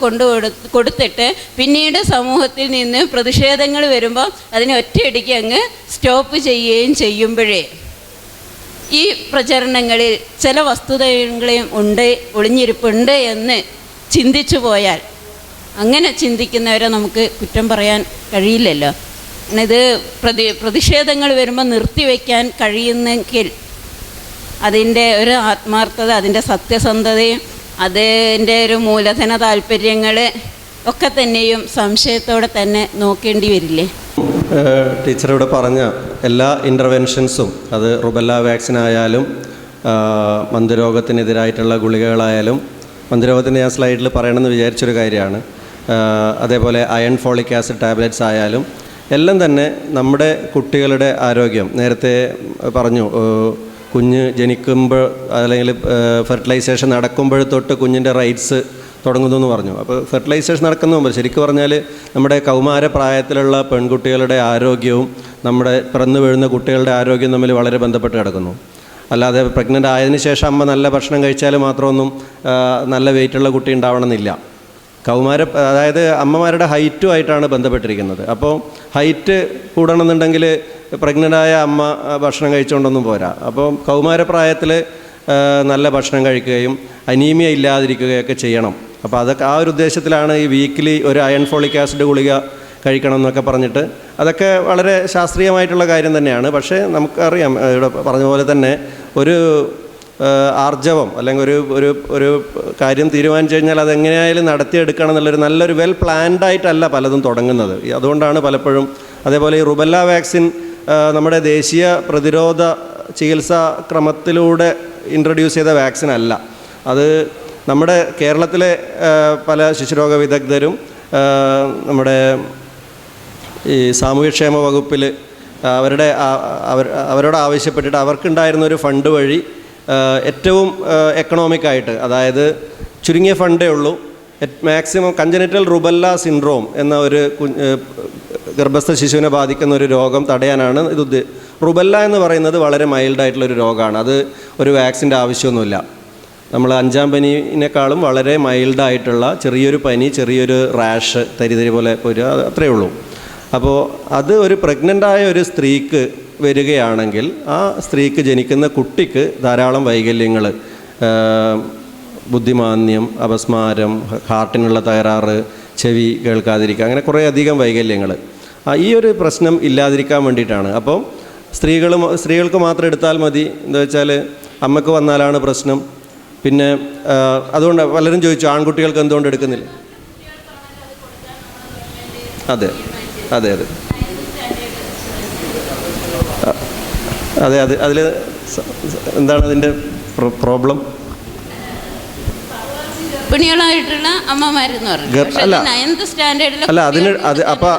കൊടുത്തിട്ട് പിന്നീട് സമൂഹത്തിൽ നിന്ന് പ്രതിഷേധങ്ങൾ വരുമ്പോൾ അതിനെ ഒറ്റയടിക്ക് അങ്ങ് സ്റ്റോപ്പ് ചെയ്യുകയും ചെയ്യുമ്പോഴേ ഈ പ്രചരണങ്ങളിൽ ചില വസ്തുതകളെയും ഒളിഞ്ഞിരിപ്പുണ്ട് എന്ന് ചിന്തിച്ചു പോയാൽ, അങ്ങനെ ചിന്തിക്കുന്നവരെ നമുക്ക് കുറ്റം പറയാൻ കഴിയില്ലല്ലോ. ഇത് പ്രതിഷേധങ്ങൾ വരുമ്പോൾ നിർത്തിവെക്കാൻ കഴിയുന്നെങ്കിൽ അതിൻ്റെ ഒരു ആത്മാർത്ഥത, അതിൻ്റെ സത്യസന്ധതയും അതിൻ്റെ ഒരു മൂലധന താല്പര്യങ്ങൾ ഒക്കെ തന്നെയും സംശയത്തോടെ തന്നെ നോക്കേണ്ടി വരില്ലേ? ടീച്ചർ ഇവിടെ പറഞ്ഞ എല്ലാ ഇൻ്റർവെൻഷൻസും, അത് റുബെല്ല വാക്സിൻ ആയാലും മന്ദരോഗത്തിനെതിരായിട്ടുള്ള ഗുളികകളായാലും, മന്ദരോഗത്തിൻ്റെ ഞാൻ സ്ലൈഡിൽ പറയണമെന്ന് വിചാരിച്ചൊരു കാര്യമാണ്. അതേപോലെ അയൺ ഫോളിക് ആസിഡ് ടാബ്ലറ്റ്സ് ആയാലും എല്ലാം തന്നെ നമ്മുടെ കുട്ടികളുടെ ആരോഗ്യം, നേരത്തെ പറഞ്ഞു കുഞ്ഞ് ജനിക്കുമ്പോൾ അല്ലെങ്കിൽ ഫെർട്ടിലൈസേഷൻ നടക്കുമ്പോൾ തൊട്ട് കുഞ്ഞിൻ്റെ റൈറ്റ്സ് തുടങ്ങുന്നു എന്ന് പറഞ്ഞു. അപ്പോൾ ഫെർട്ടിലൈസേഷൻ നടക്കുന്ന മുമ്പ് ശരിക്കും പറഞ്ഞാൽ നമ്മുടെ കൗമാര പ്രായത്തിലുള്ള പെൺകുട്ടികളുടെ ആരോഗ്യവും നമ്മുടെ പിറന്നു വീഴുന്ന കുട്ടികളുടെ ആരോഗ്യം തമ്മിൽ വളരെ ബന്ധപ്പെട്ട് കിടക്കുന്നു. അല്ലാതെ പ്രഗ്നൻ്റ് ആയതിനു ശേഷം അമ്മ നല്ല ഭക്ഷണം കഴിച്ചാൽ മാത്രമൊന്നും നല്ല വെയിറ്റുള്ള കുട്ടി ഉണ്ടാവണമെന്നില്ല. അതായത് അമ്മമാരുടെ ഹൈറ്റുമായിട്ടാണ് ബന്ധപ്പെട്ടിരിക്കുന്നത്. അപ്പോൾ ഹൈറ്റ് കൂടണമെന്നുണ്ടെങ്കിൽ പ്രഗ്നൻ്റായ അമ്മ ഭക്ഷണം കഴിച്ചുകൊണ്ടൊന്നും പോരാ. അപ്പോൾ കൗമാരപ്രായത്തിൽ നല്ല ഭക്ഷണം കഴിക്കുകയും അനീമിയ ഇല്ലാതിരിക്കുകയൊക്കെ ചെയ്യണം. അപ്പോൾ അതൊക്കെ ആ ഒരു ഉദ്ദേശത്തിലാണ് ഈ വീക്കിലി ഒരു അയൺ ഫോളിക് ആസിഡ് ഗുളിക കഴിക്കണം എന്നൊക്കെ പറഞ്ഞിട്ട്, അതൊക്കെ വളരെ ശാസ്ത്രീയമായിട്ടുള്ള കാര്യം തന്നെയാണ്. പക്ഷേ നമുക്കറിയാം, ഇവിടെ പറഞ്ഞ പോലെ തന്നെ ഒരു ആർജവം അല്ലെങ്കിൽ ഒരു കാര്യം തീരുമാനിച്ചു കഴിഞ്ഞാൽ അതെങ്ങനെയായാലും നടത്തിയെടുക്കണം എന്നുള്ളൊരു നല്ലൊരു വെൽ പ്ലാൻഡായിട്ടല്ല പലതും തുടങ്ങുന്നത്. അതുകൊണ്ടാണ് പലപ്പോഴും. അതേപോലെ ഈ റുബെല്ല വാക്സിൻ നമ്മുടെ ദേശീയ പ്രതിരോധ ചികിത്സാ ക്രമത്തിലൂടെ ഇൻട്രൊഡ്യൂസ് ചെയ്ത വാക്സിൻ അല്ല. അത് നമ്മുടെ കേരളത്തിലെ പല ശിശുരോഗ വിദഗ്ധരും നമ്മുടെ ഈ സാമൂഹ്യക്ഷേമ വകുപ്പിൽ അവരോട് ആവശ്യപ്പെട്ടിട്ട് അവർക്കുണ്ടായിരുന്ന ഒരു ഫണ്ട് വഴി ഏറ്റവും എക്കണോമിക്കായിട്ട്, അതായത് ചുരുങ്ങിയ ഫണ്ടേ ഉള്ളൂ, മാക്സിമം കഞ്ചനിറ്റൽ റുബെല്ല സിൻഡ്രോം എന്ന ഒരു ഗർഭസ്ഥ ശിശുവിനെ ബാധിക്കുന്ന ഒരു രോഗം തടയാനാണ് ഇത്. റുബെല്ല എന്ന് പറയുന്നത് വളരെ മൈൽഡായിട്ടുള്ളൊരു രോഗമാണ്. അത് ഒരു വാക്സിൻ്റെ ആവശ്യമൊന്നുമില്ല. നമ്മൾ 5ാം പനിയേക്കാളും വളരെ മൈൽഡായിട്ടുള്ള ചെറിയൊരു പനി, ചെറിയൊരു റാഷ്, തരിതരി പോലെ വരിക, അത്രയേ ഉള്ളൂ. അപ്പോൾ അത് ഒരു പ്രഗ്നൻ്റായ ഒരു സ്ത്രീക്ക് വരികയാണെങ്കിൽ ആ സ്ത്രീക്ക് ജനിക്കുന്ന കുട്ടിക്ക് ധാരാളം വൈകല്യങ്ങൾ, ബുദ്ധിമാന്ദ്യം, അപസ്മാരം, ഹാർട്ടിനുള്ള തകരാറ്, ചെവി കേൾക്കാതിരിക്കുക, അങ്ങനെ കുറേ അധികം വൈകല്യങ്ങൾ. ഈ ഒരു പ്രശ്നം ഇല്ലാതിരിക്കാൻ വേണ്ടിയിട്ടാണ്. അപ്പോൾ സ്ത്രീകൾക്ക് മാത്രം എടുത്താൽ മതി. എന്താ വെച്ചാൽ അമ്മക്ക് വന്നാലാണ് പ്രശ്നം. പിന്നെ അതുകൊണ്ട് പലരും ചോദിച്ചു ആൺകുട്ടികൾക്ക് എന്തുകൊണ്ട് എടുക്കുന്നില്ല. അതെ അതെ അതെ അതെ അതെ അതിൽ എന്താണ് അതിൻ്റെ പ്രോബ്ലം? ഗർഭിണികളായിട്ടുള്ള അമ്മമാരെന്ന് പറഞ്ഞു. അല്ല അതിന് അപ്പോൾ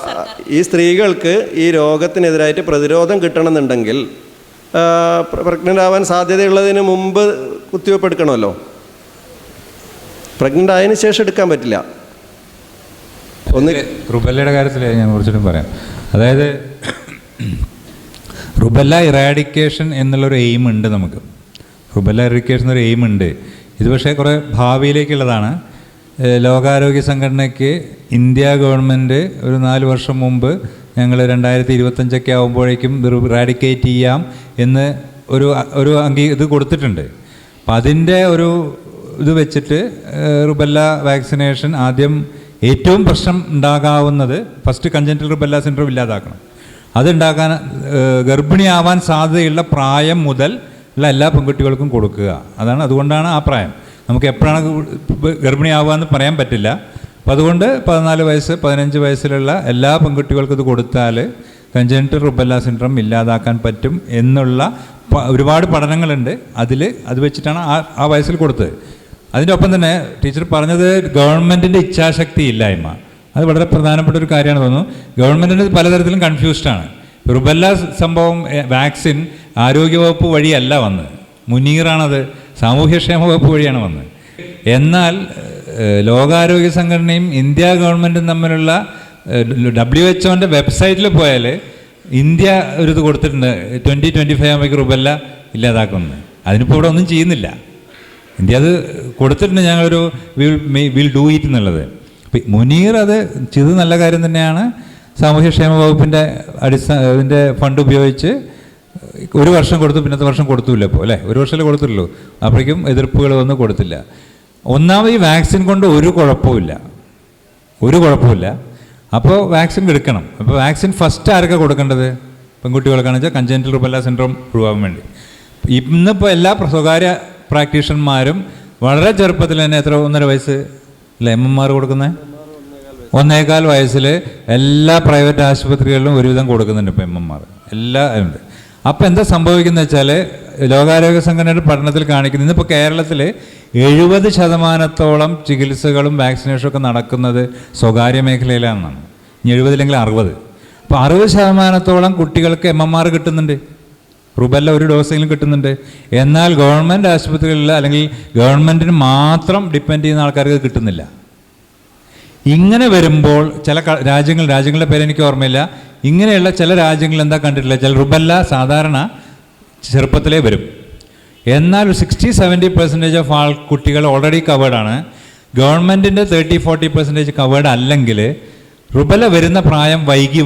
ഈ സ്ത്രീകൾക്ക് ഈ രോഗത്തിനെതിരായിട്ട് പ്രതിരോധം കിട്ടണമെന്നുണ്ടെങ്കിൽ പ്രഗ്നൻ്റ് ആവാൻ സാധ്യതയുള്ളതിന് മുമ്പ് കുത്തിവയ്പ്പ് എടുക്കണമല്ലോ. പ്രഗ്നൻ്റ് ആയതിനു ശേഷം എടുക്കാൻ പറ്റില്ല. റുബെല്ലയുടെ കാര്യത്തിൽ ഞാൻ കുറച്ചിട്ടും പറയാം. അതായത് റുബെല്ല ഇറാഡിക്കേഷൻ എന്നുള്ളൊരു എയിം ഉണ്ട് നമുക്ക്. റുബെല്ല ഇറാഡിക്കേഷൻ എന്നൊരു എയിം ഉണ്ട്. ഇത് പക്ഷേ കുറേ ഭാവിയിലേക്കുള്ളതാണ്. ലോകാരോഗ്യ സംഘടനയ്ക്ക് ഇന്ത്യ ഗവൺമെൻറ് ഒരു 4 വർഷം മുമ്പ് ഞങ്ങൾ 2025 ആകുമ്പോഴേക്കും ഇത് ഇറാഡിക്കേറ്റ് ചെയ്യാം എന്ന് ഒരു ഇത് കൊടുത്തിട്ടുണ്ട്. അപ്പം അതിൻ്റെ ഒരു ഇത് വെച്ചിട്ട് റുബെല്ല വാക്സിനേഷൻ ആദ്യം ഏറ്റവും പ്രശ്നം ഉണ്ടാകാവുന്നത് ഫസ്റ്റ് കഞ്ചനിറ്റൽ റുബെല്ല സിൻഡ്രോം ഇല്ലാതാക്കണം. അതുണ്ടാക്കാൻ ഗർഭിണിയാവാൻ സാധ്യതയുള്ള പ്രായം മുതൽ ഉള്ള എല്ലാ പെൺകുട്ടികൾക്കും കൊടുക്കുക. അതുകൊണ്ടാണ് ആ പ്രായം. നമുക്ക് എപ്പോഴാണ് ഗർഭിണിയാവുക എന്ന് പറയാൻ പറ്റില്ല. അപ്പോൾ അതുകൊണ്ട് 14 വയസ്സ് 15 വയസ്സിലുള്ള എല്ലാ പെൺകുട്ടികൾക്കും ഇത് കൊടുത്താൽ കഞ്ചനിറ്റൽ റുബെല്ല സിൻഡ്രോം ഇല്ലാതാക്കാൻ പറ്റും എന്നുള്ള ഒരുപാട് പഠനങ്ങളുണ്ട്. അത് വെച്ചിട്ടാണ് ആ വയസ്സിൽ കൊടുത്തത്. അതിൻ്റെ ഒപ്പം തന്നെ ടീച്ചർ പറഞ്ഞത് ഗവൺമെൻറ്റിൻ്റെ ഇച്ഛാശക്തി ഇല്ലായ്മ, അത് വളരെ പ്രധാനപ്പെട്ട ഒരു കാര്യമാണ് തോന്നുന്നു. ഗവൺമെൻറ്റിന് പലതരത്തിലും കൺഫ്യൂസ്ഡാണ്. റുബെല്ല സംഭവം വാക്സിൻ ആരോഗ്യവകുപ്പ് വഴിയല്ല വന്നത്, മുനീറാണത് സാമൂഹ്യക്ഷേമ വകുപ്പ് വഴിയാണ് വന്നത്. എന്നാൽ ലോകാരോഗ്യ സംഘടനയും ഇന്ത്യ ഗവൺമെൻറ്റും തമ്മിലുള്ള WHO വെബ്സൈറ്റിൽ പോയാൽ ഇന്ത്യ ഒരു ഇത് കൊടുത്തിട്ടുണ്ട്, 2025 ആകുമ്പോഴേക്ക് റുബെല്ല ഇല്ലാതാക്കുന്നത്. അതിനിപ്പോൾ ഇവിടെ ഒന്നും ചെയ്യുന്നില്ല. ഇന്ത്യ അത് കൊടുത്തിട്ടുണ്ട്, ഞങ്ങളൊരു വിൽ ഡൂ ഇറ്റ് എന്നുള്ളത്. മുനീർ അത് ചെയ്ത് നല്ല കാര്യം തന്നെയാണ്. സാമൂഹ്യക്ഷേമ വകുപ്പിൻ്റെ ഇതിൻ്റെ ഫണ്ട് ഉപയോഗിച്ച് 1 വർഷം കൊടുത്തു, പിന്നത്തെ വർഷം കൊടുത്തില്ല. ഇപ്പോൾ അല്ലേ, 1 വർഷമല്ലേ കൊടുത്തുള്ളൂ. അപ്പോഴേക്കും എതിർപ്പുകൾ ഒന്നും കൊടുത്തില്ല. ഒന്നാമത് ഈ വാക്സിൻ കൊണ്ട് ഒരു കുഴപ്പമില്ല. അപ്പോൾ വാക്സിൻ എടുക്കണം. അപ്പോൾ വാക്സിൻ ഫസ്റ്റ് ആരൊക്കെ കൊടുക്കേണ്ടത്? പെൺകുട്ടികൾക്കാണെന്ന് വെച്ചാൽ കഞ്ചനിറ്റൽ റുബെല്ല സിൻഡ്രോം ഒഴിവാകാൻ വേണ്ടി. ഇന്നിപ്പോൾ എല്ലാ സ്വകാര്യ പ്രാക്ടീഷന്മാരും വളരെ ചെറുപ്പത്തിൽ തന്നെ, എത്ര 1.5 വയസ്സ് അല്ലേ MMR കൊടുക്കുന്നത്? 1.25 വയസ്സിൽ എല്ലാ പ്രൈവറ്റ് ആശുപത്രികളിലും ഒരുവിധം കൊടുക്കുന്നുണ്ട് ഇപ്പോൾ MMR. എല്ലാം ഉണ്ട്. അപ്പോൾ എന്താ സംഭവിക്കുന്നത് വെച്ചാൽ ലോകാരോഗ്യ സംഘടനയുടെ പഠനത്തിൽ കാണിക്കുന്നത്, ഇന്നിപ്പോൾ കേരളത്തിൽ 70% ചികിത്സകളും വാക്സിനേഷനും ഒക്കെ നടക്കുന്നത് സ്വകാര്യ മേഖലയിലാണ്. ഇനി 70 60. അപ്പോൾ 60% കുട്ടികൾക്ക് MMR കിട്ടുന്നുണ്ട്, റുബെല്ല ഒരു ഡോസെങ്കിലും കിട്ടുന്നുണ്ട്. എന്നാൽ ഗവൺമെൻറ് ആശുപത്രികളിൽ അല്ലെങ്കിൽ ഗവൺമെൻറ്റിന് മാത്രം ഡിപ്പെൻഡ് ചെയ്യുന്ന ആൾക്കാർക്ക് കിട്ടുന്നില്ല. ഇങ്ങനെ വരുമ്പോൾ ചില രാജ്യങ്ങളുടെ പേര് എനിക്ക് ഓർമ്മയില്ല, ഇങ്ങനെയുള്ള ചില രാജ്യങ്ങളിൽ എന്താ കണ്ടിട്ടില്ല, ചില റുബെല്ല സാധാരണ ചെറുപ്പത്തിലേ വരും. എന്നാൽ 60-70% ഓഫ് കുട്ടികൾ ഓൾറെഡി കവേർഡാണ്. ഗവൺമെൻറ്റിൻ്റെ 30-40% കവേർഡ് അല്ലെങ്കിൽ റുബെല്ല വരുന്ന പ്രായം വൈകി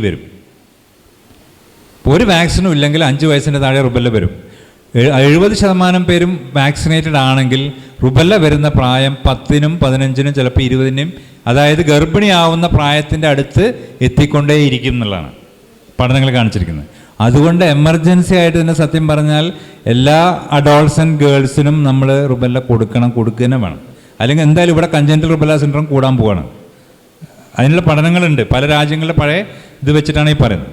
വരും. ഒരു വാക്സിനും ഇല്ലെങ്കിൽ 5 വയസ്സിൻ്റെ താഴെ റുബെല്ല വരും. 70% പേരും വാക്സിനേറ്റഡ് ആണെങ്കിൽ റുബെല്ല വരുന്ന പ്രായം 10-നും 15-നും ചിലപ്പോൾ 20-നും, അതായത് ഗർഭിണിയാവുന്ന പ്രായത്തിൻ്റെ അടുത്ത് എത്തിക്കൊണ്ടേയിരിക്കും എന്നുള്ളതാണ് പഠനങ്ങൾ കാണിച്ചിരിക്കുന്നത്. അതുകൊണ്ട് എമർജൻസി ആയിട്ട് തന്നെ സത്യം പറഞ്ഞാൽ എല്ലാ അഡോൾസൻറ്റ് ഗേൾസിനും നമ്മൾ റുബെല്ല കൊടുക്കുക തന്നെ വേണം. അല്ലെങ്കിൽ എന്തായാലും ഇവിടെ കൺജന്റൽ റുബെല്ല സിൻഡ്രോം കൂടാൻ പോവാണ്. അതിനുള്ള പഠനങ്ങളുണ്ട്, പല രാജ്യങ്ങളിലെ പഴയ ഇത് വെച്ചിട്ടാണ് ഈ പറയുന്നത്.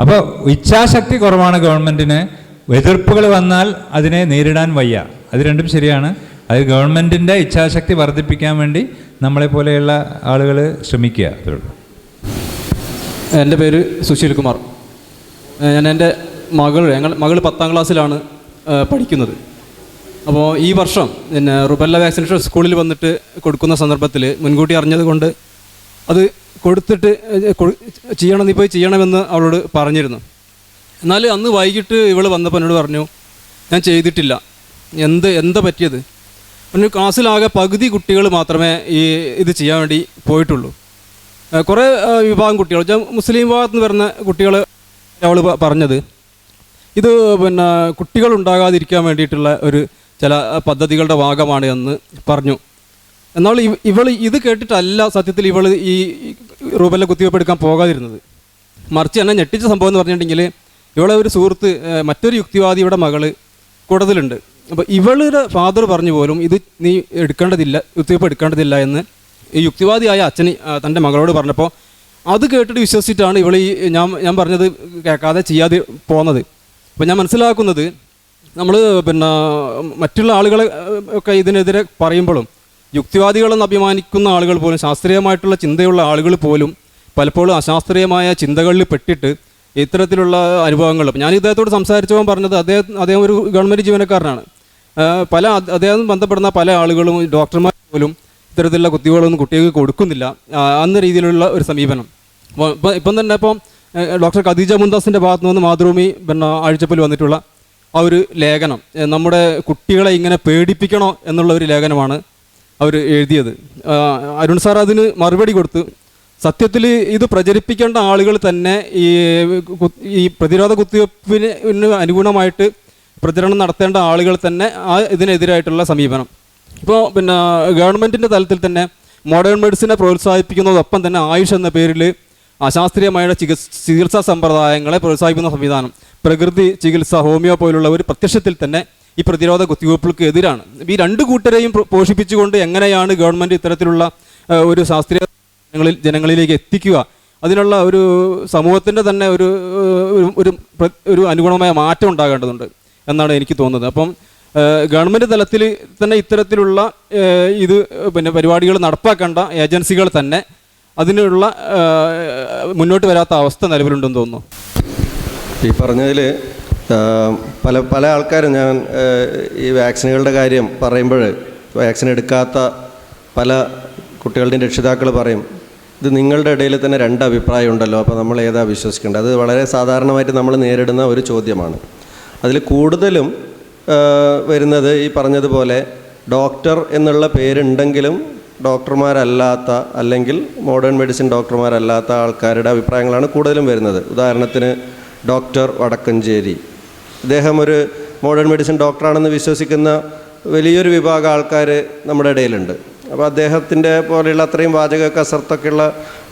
അപ്പോൾ ഇച്ഛാശക്തി കുറവാണ് ഗവൺമെൻറ്റിന്. എതിർപ്പുകൾ വന്നാൽ അതിനെ നേരിടാൻ വയ്യ. അത് രണ്ടും ശരിയാണ്. അത് ഗവൺമെൻറ്റിൻ്റെ ഇച്ഛാശക്തി വർദ്ധിപ്പിക്കാൻ വേണ്ടി നമ്മളെപ്പോലെയുള്ള ആളുകൾ ശ്രമിക്കുക. എൻ്റെ പേര് സുശീൽ കുമാർ. ഞാൻ എൻ്റെ മകൾ 10ാം ക്ലാസ്സിലാണ് പഠിക്കുന്നത്. അപ്പോൾ ഈ വർഷം പിന്നെ റുബെല്ല വാക്സിനേഷൻ സ്കൂളിൽ വന്നിട്ട് കൊടുക്കുന്ന സന്ദർഭത്തിൽ മുൻകൂട്ടി അറിഞ്ഞത് കൊണ്ട് അത് കൊടുത്തിട്ട് നീ പോയി ചെയ്യണമെന്ന് അവളോട് പറഞ്ഞിരുന്നു. എന്നാൽ അന്ന് വൈകിട്ട് ഇവൾ വന്നപ്പോൾ എന്നോട് പറഞ്ഞു, ഞാൻ ചെയ്തിട്ടില്ല. എന്താ പറ്റിയത്? പറഞ്ഞു, ക്ലാസ്സിലാകെ പകുതി കുട്ടികൾ മാത്രമേ ഇത് ചെയ്യാൻ വേണ്ടി പോയിട്ടുള്ളൂ. കുറേ വിഭാഗം കുട്ടികൾ, മുസ്ലിം വിഭാഗത്തിൽ നിന്ന് വരുന്ന കുട്ടികൾ അവൾ പറഞ്ഞത് ഇത് പിന്നെ കുട്ടികളുണ്ടാകാതിരിക്കാൻ വേണ്ടിയിട്ടുള്ള ഒരു ചില പദ്ധതികളുടെ ഭാഗമാണ് എന്ന് പറഞ്ഞു. എന്നാൽ ഇവൾ ഇത് കേട്ടിട്ടല്ല സത്യത്തിൽ ഇവൾ ഈ റുബെല്ല കുത്തിവയ്പ്പ് എടുക്കാൻ പോകാതിരുന്നത്. മറിച്ച് എന്നെ ഞെട്ടിച്ച സംഭവം എന്ന് പറഞ്ഞിട്ടുണ്ടെങ്കിൽ, ഇവളെ ഒരു സുഹൃത്ത്, മറ്റൊരു യുക്തിവാദിയുടെ മകള് കൂടുതലുണ്ട്. അപ്പോൾ ഇവളുടെ ഫാദർ പറഞ്ഞു പോലും ഇത് നീ കുത്തിവയ്പ്പ് എടുക്കേണ്ടതില്ല എന്ന് ഈ യുക്തിവാദിയായ അച്ഛന് തൻ്റെ മകളോട് പറഞ്ഞപ്പോൾ അത് കേട്ടിട്ട് വിശ്വസിച്ചിട്ടാണ് ഇവൾ ഞാൻ പറഞ്ഞത് കേൾക്കാതെ ചെയ്യാതെ പോകുന്നത്. അപ്പോൾ ഞാൻ മനസ്സിലാക്കുന്നത്, നമ്മൾ പിന്നെ മറ്റുള്ള ആളുകളെ ഒക്കെ ഇതിനെതിരെ പറയുമ്പോഴും യുക്തിവാദികളെന്ന് അഭിമാനിക്കുന്ന ആളുകൾ പോലും, ശാസ്ത്രീയമായിട്ടുള്ള ചിന്തയുള്ള ആളുകൾ പോലും പലപ്പോഴും അശാസ്ത്രീയമായ ചിന്തകളിൽ പെട്ടിട്ട് ഇത്തരത്തിലുള്ള അനുഭവങ്ങൾ. ഞാൻ ഇദ്ദേഹത്തോട് സംസാരിച്ചപ്പോൾ പറഞ്ഞത് അദ്ദേഹം ഒരു ഗവൺമെൻറ് ജീവനക്കാരനാണ്. അദ്ദേഹം ബന്ധപ്പെടുന്ന പല ആളുകളും ഡോക്ടർമാർ പോലും ഇത്തരത്തിലുള്ള കുത്തിവെകളൊന്നും കുട്ടികൾക്ക് കൊടുക്കുന്നില്ല എന്ന രീതിയിലുള്ള ഒരു സമീപനം. ഇപ്പം തന്നെ ഡോക്ടർ ഖദീജ മുംതാസിൻ്റെ ഭാഗത്തു നിന്ന് മാതൃഭൂമി ആഴ്ചപ്പതിൽ വന്നിട്ടുള്ള ആ ഒരു ലേഖനം, നമ്മുടെ കുട്ടികളെ ഇങ്ങനെ പേടിപ്പിക്കണോ എന്നുള്ള ഒരു ലേഖനമാണ് അവർ എഴുതിയത്. അരുൺ സാർ അതിന് മറുപടി കൊടുത്തു. സത്യത്തിൽ ഇത് പ്രചരിപ്പിക്കേണ്ട ആളുകൾ തന്നെ ഈ പ്രതിരോധ കുത്തിവയ്പ്പിന് അനുഗുണമായിട്ട് പ്രചരണം നടത്തേണ്ട ആളുകൾ തന്നെ ഇതിനെതിരായിട്ടുള്ള സമീപനം. ഇപ്പോൾ ഗവൺമെൻറ്റിൻ്റെ തലത്തിൽ തന്നെ മോഡേൺ മെഡിസിനെ പ്രോത്സാഹിപ്പിക്കുന്നതോടൊപ്പം തന്നെ ആയുഷ് എന്ന പേരിൽ അശാസ്ത്രീയമായ ചികിത്സാ സമ്പ്രദായങ്ങളെ പ്രോത്സാഹിപ്പിക്കുന്ന സംവിധാനം, പ്രകൃതി ചികിത്സ, ഹോമിയോ പോലുള്ള ഒരു പ്രത്യക്ഷത്തിൽ തന്നെ ഈ പ്രതിരോധ കുത്തിവയ്പ്പുകൾക്ക് എതിരാണ്. ഈ രണ്ട് കൂട്ടരെയും പോഷിപ്പിച്ചുകൊണ്ട് എങ്ങനെയാണ് ഗവൺമെൻറ് ഇത്തരത്തിലുള്ള ഒരു ശാസ്ത്രീയ ജനങ്ങളിലേക്ക് എത്തിക്കുക, അതിനുള്ള ഒരു സമൂഹത്തിൻ്റെ തന്നെ ഒരു അനുഗുണമായ മാറ്റം ഉണ്ടാകേണ്ടതുണ്ട് എന്നാണ് എനിക്ക് തോന്നുന്നത്. അപ്പം ഗവൺമെൻറ് തലത്തിൽ തന്നെ ഇത്തരത്തിലുള്ള പരിപാടികൾ നടപ്പാക്കേണ്ട ഏജൻസികൾ തന്നെ അതിനുള്ള മുന്നോട്ട് വരാത്ത അവസ്ഥ നിലവിലുണ്ടെന്ന് തോന്നുന്നു. ഈ പറഞ്ഞതിൽ പല ആൾക്കാരും, ഞാൻ ഈ വാക്സിനുകളുടെ കാര്യം പറയുമ്പോൾ വാക്സിൻ എടുക്കാത്ത പല കുട്ടികളുടെയും രക്ഷിതാക്കൾ പറയും, ഇത് നിങ്ങളുടെ ഇടയിൽ തന്നെ രണ്ട് അഭിപ്രായം ഉണ്ടല്ലോ, അപ്പോൾ നമ്മൾ ഏതാ വിശ്വസിക്കേണ്ടത്? അത് വളരെ സാധാരണമായിട്ട് നമ്മൾ നേരിടുന്ന ഒരു ചോദ്യമാണ്. അതിൽ കൂടുതലും വരുന്നത് ഈ പറഞ്ഞതുപോലെ ഡോക്ടർ എന്നുള്ള പേരുണ്ടെങ്കിലും ഡോക്ടർമാരല്ലാത്ത, അല്ലെങ്കിൽ മോഡേൺ മെഡിസിൻ ഡോക്ടർമാരല്ലാത്ത ആൾക്കാരുടെ അഭിപ്രായങ്ങളാണ് കൂടുതലും വരുന്നത്. ഉദാഹരണത്തിന് ഡോക്ടർ വടക്കഞ്ചേരി, ഇദ്ദേഹം ഒരു മോഡേൺ മെഡിസിൻ ഡോക്ടറാണെന്ന് വിശ്വസിക്കുന്ന വലിയൊരു വിഭാഗം ആൾക്കാർ നമ്മുടെ ഇടയിലുണ്ട്. അപ്പോൾ അദ്ദേഹത്തിൻ്റെ പോലെയുള്ള അത്രയും വാചക കസർത്തൊക്കെയുള്ള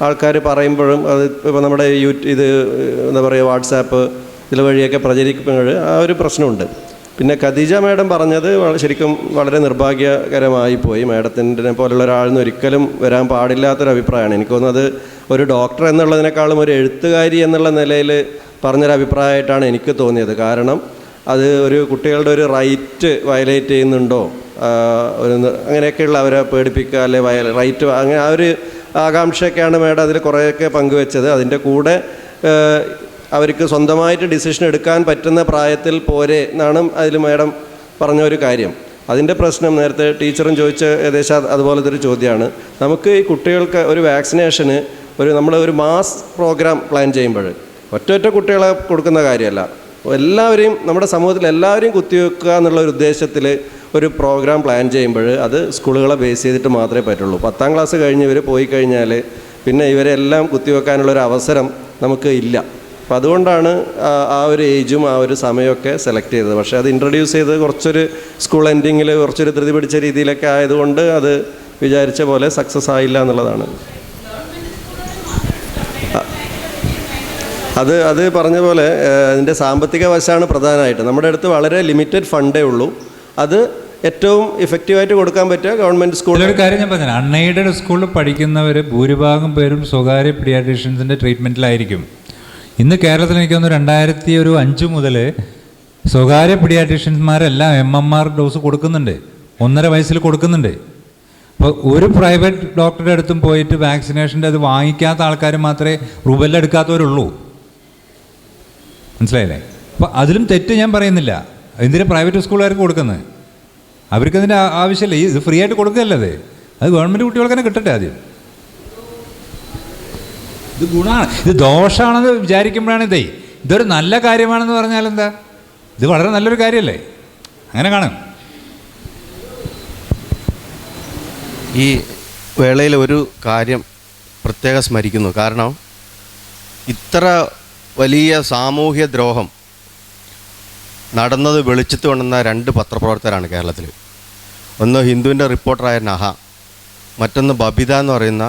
ആൾക്കാർ പറയുമ്പോഴും അത് ഇപ്പോൾ നമ്മുടെ എന്താ പറയുക, വാട്സാപ്പ് ഇതിൽ വഴിയൊക്കെ പ്രചരിക്കുമ്പോൾ ആ ഒരു പ്രശ്നമുണ്ട്. പിന്നെ ഖദീജ മാഡം പറഞ്ഞത് ശരിക്കും വളരെ നിർഭാഗ്യകരമായി പോയി. മാഡത്തിൻ്റെ പോലുള്ള ഒരാളിന് ഒരിക്കലും വരാൻ പാടില്ലാത്തൊരു അഭിപ്രായമാണ്. എനിക്ക് തോന്നുന്നത് ഒരു ഡോക്ടർ എന്നുള്ളതിനേക്കാളും ഒരു എഴുത്തുകാരി എന്നുള്ള നിലയിൽ പറഞ്ഞൊരു അഭിപ്രായമായിട്ടാണ് എനിക്ക് തോന്നിയത്. കാരണം അത് ഒരു കുട്ടികളുടെ ഒരു റൈറ്റ് വയലേറ്റ് ചെയ്യുന്നുണ്ടോ, അങ്ങനെയൊക്കെയുള്ള അവരെ പേടിപ്പിക്കുക അല്ലെ റൈറ്റ്, അങ്ങനെ ആ ഒരു ആകാംക്ഷയൊക്കെയാണ് മേഡം അതിൽ കുറേയൊക്കെ പങ്കുവെച്ചത്. അതിൻ്റെ കൂടെ അവർക്ക് സ്വന്തമായിട്ട് ഡിസിഷൻ എടുക്കാൻ പറ്റുന്ന പ്രായത്തിൽ പോരെ എന്നാണ് അതിൽ മേഡം പറഞ്ഞ ഒരു കാര്യം. അതിൻ്റെ പ്രശ്നം നേരത്തെ ടീച്ചറും ചോദിച്ച ഏകദേശം അതുപോലത്തെ ഒരു ചോദ്യമാണ്. നമുക്ക് ഈ കുട്ടികൾക്ക് ഒരു വാക്സിനേഷന് നമ്മൾ ഒരു മാസ് പ്രോഗ്രാം പ്ലാൻ ചെയ്യുമ്പോൾ ഒറ്റ കുട്ടികളെ കൊടുക്കുന്ന കാര്യമല്ല, എല്ലാവരെയും നമ്മുടെ സമൂഹത്തിൽ എല്ലാവരെയും കുത്തിവെക്കുക എന്നുള്ള ഒരു ഉദ്ദേശത്തിൽ ഒരു പ്രോഗ്രാം പ്ലാൻ ചെയ്യുമ്പോൾ അത് സ്കൂളുകളെ ബേസ് ചെയ്തിട്ട് മാത്രമേ പറ്റുള്ളൂ. 10ാം ക്ലാസ് കഴിഞ്ഞ് ഇവർ പോയി കഴിഞ്ഞാൽ പിന്നെ ഇവരെല്ലാം കുത്തിവെക്കാനുള്ളൊരു അവസരം നമുക്ക് ഇല്ല. അപ്പോൾ അതുകൊണ്ടാണ് ആ ഒരു ഏജും ആ ഒരു സമയമൊക്കെ സെലക്ട് ചെയ്തത്. പക്ഷേ അത് ഇൻട്രൊഡ്യൂസ് ചെയ്ത് കുറച്ചൊരു സ്കൂൾ എൻഡിങ്ങിൽ കുറച്ചൊരു ധൃതി പിടിച്ച രീതിയിലൊക്കെ ആയതുകൊണ്ട് അത് വിചാരിച്ച പോലെ സക്സസ് ആയില്ല എന്നുള്ളതാണ്. അത് പറഞ്ഞ പോലെ അതിൻ്റെ സാമ്പത്തിക വശമാണ് പ്രധാനമായിട്ട്. നമ്മുടെ അടുത്ത് വളരെ ലിമിറ്റഡ് ഫണ്ടേ ഉള്ളൂ. അത് ഏറ്റവും ഇഫക്റ്റീവായിട്ട് കൊടുക്കാൻ പറ്റുക ഗവൺമെൻറ് സ്കൂളിൽ. ഒരു കാര്യം ഞാൻ പറഞ്ഞു, അൺഎയ്ഡഡ് സ്കൂളിൽ പഠിക്കുന്നവർ ഭൂരിഭാഗം പേരും സ്വകാര്യ പീഡിയാട്രീഷ്യൻസിൻ്റെ ട്രീറ്റ്മെൻറ്റിലായിരിക്കും. ഇന്ന് കേരളത്തിൽ എനിക്ക് തോന്നുന്നു 2005 മുതൽ സ്വകാര്യ പീഡിയാട്രീഷ്യന്മാരെല്ലാം MMR ഡോസ് കൊടുക്കുന്നുണ്ട്, 1.5 വയസ്സിൽ കൊടുക്കുന്നുണ്ട്. അപ്പോൾ ഒരു പ്രൈവറ്റ് ഡോക്ടറുടെ അടുത്തും പോയിട്ട് വാക്സിനേഷൻ്റെ അത് വാങ്ങിക്കാത്ത ആൾക്കാർ മാത്രമേ റുബെല്ല എടുക്കാത്തവരുള്ളൂ. മനസ്സിലായില്ലേ? അപ്പോൾ അതിലും തെറ്റ് ഞാൻ പറയുന്നില്ല. എന്തിനാ പ്രൈവറ്റ് സ്കൂളുകാർക്ക് കൊടുക്കുന്നത്? അവർക്കതിൻ്റെ ആവശ്യമില്ല. ഇത് ഫ്രീ ആയിട്ട് കൊടുക്കുകയല്ലേ, അത് ഗവൺമെൻറ് കുട്ടികൾക്ക് തന്നെ കിട്ടട്ടെ. ആദ്യം ഇത് ഗുണമാണ്, ഇത് ദോഷമാണെന്ന് വിചാരിക്കുമ്പോഴാണ് ഇതൊരു നല്ല കാര്യമാണെന്ന് പറഞ്ഞാൽ എന്താ, ഇത് വളരെ നല്ലൊരു കാര്യമല്ലേ? അങ്ങനെ കാണും. ഈ വേളയിൽ ഒരു കാര്യം പ്രത്യേകം സ്മരിക്കുന്നു. കാരണം ഇത്ര വലിയ സാമൂഹ്യ ദ്രോഹം നടന്നത് വെളിച്ചത്ത് കൊണ്ടുവന്ന 2 പത്രപ്രവർത്തകരാണ് കേരളത്തിൽ. ഒന്ന് ഹിന്ദുവിൻ്റെ റിപ്പോർട്ടറായ നഹ, മറ്റൊന്ന് ബബിത എന്ന് പറയുന്ന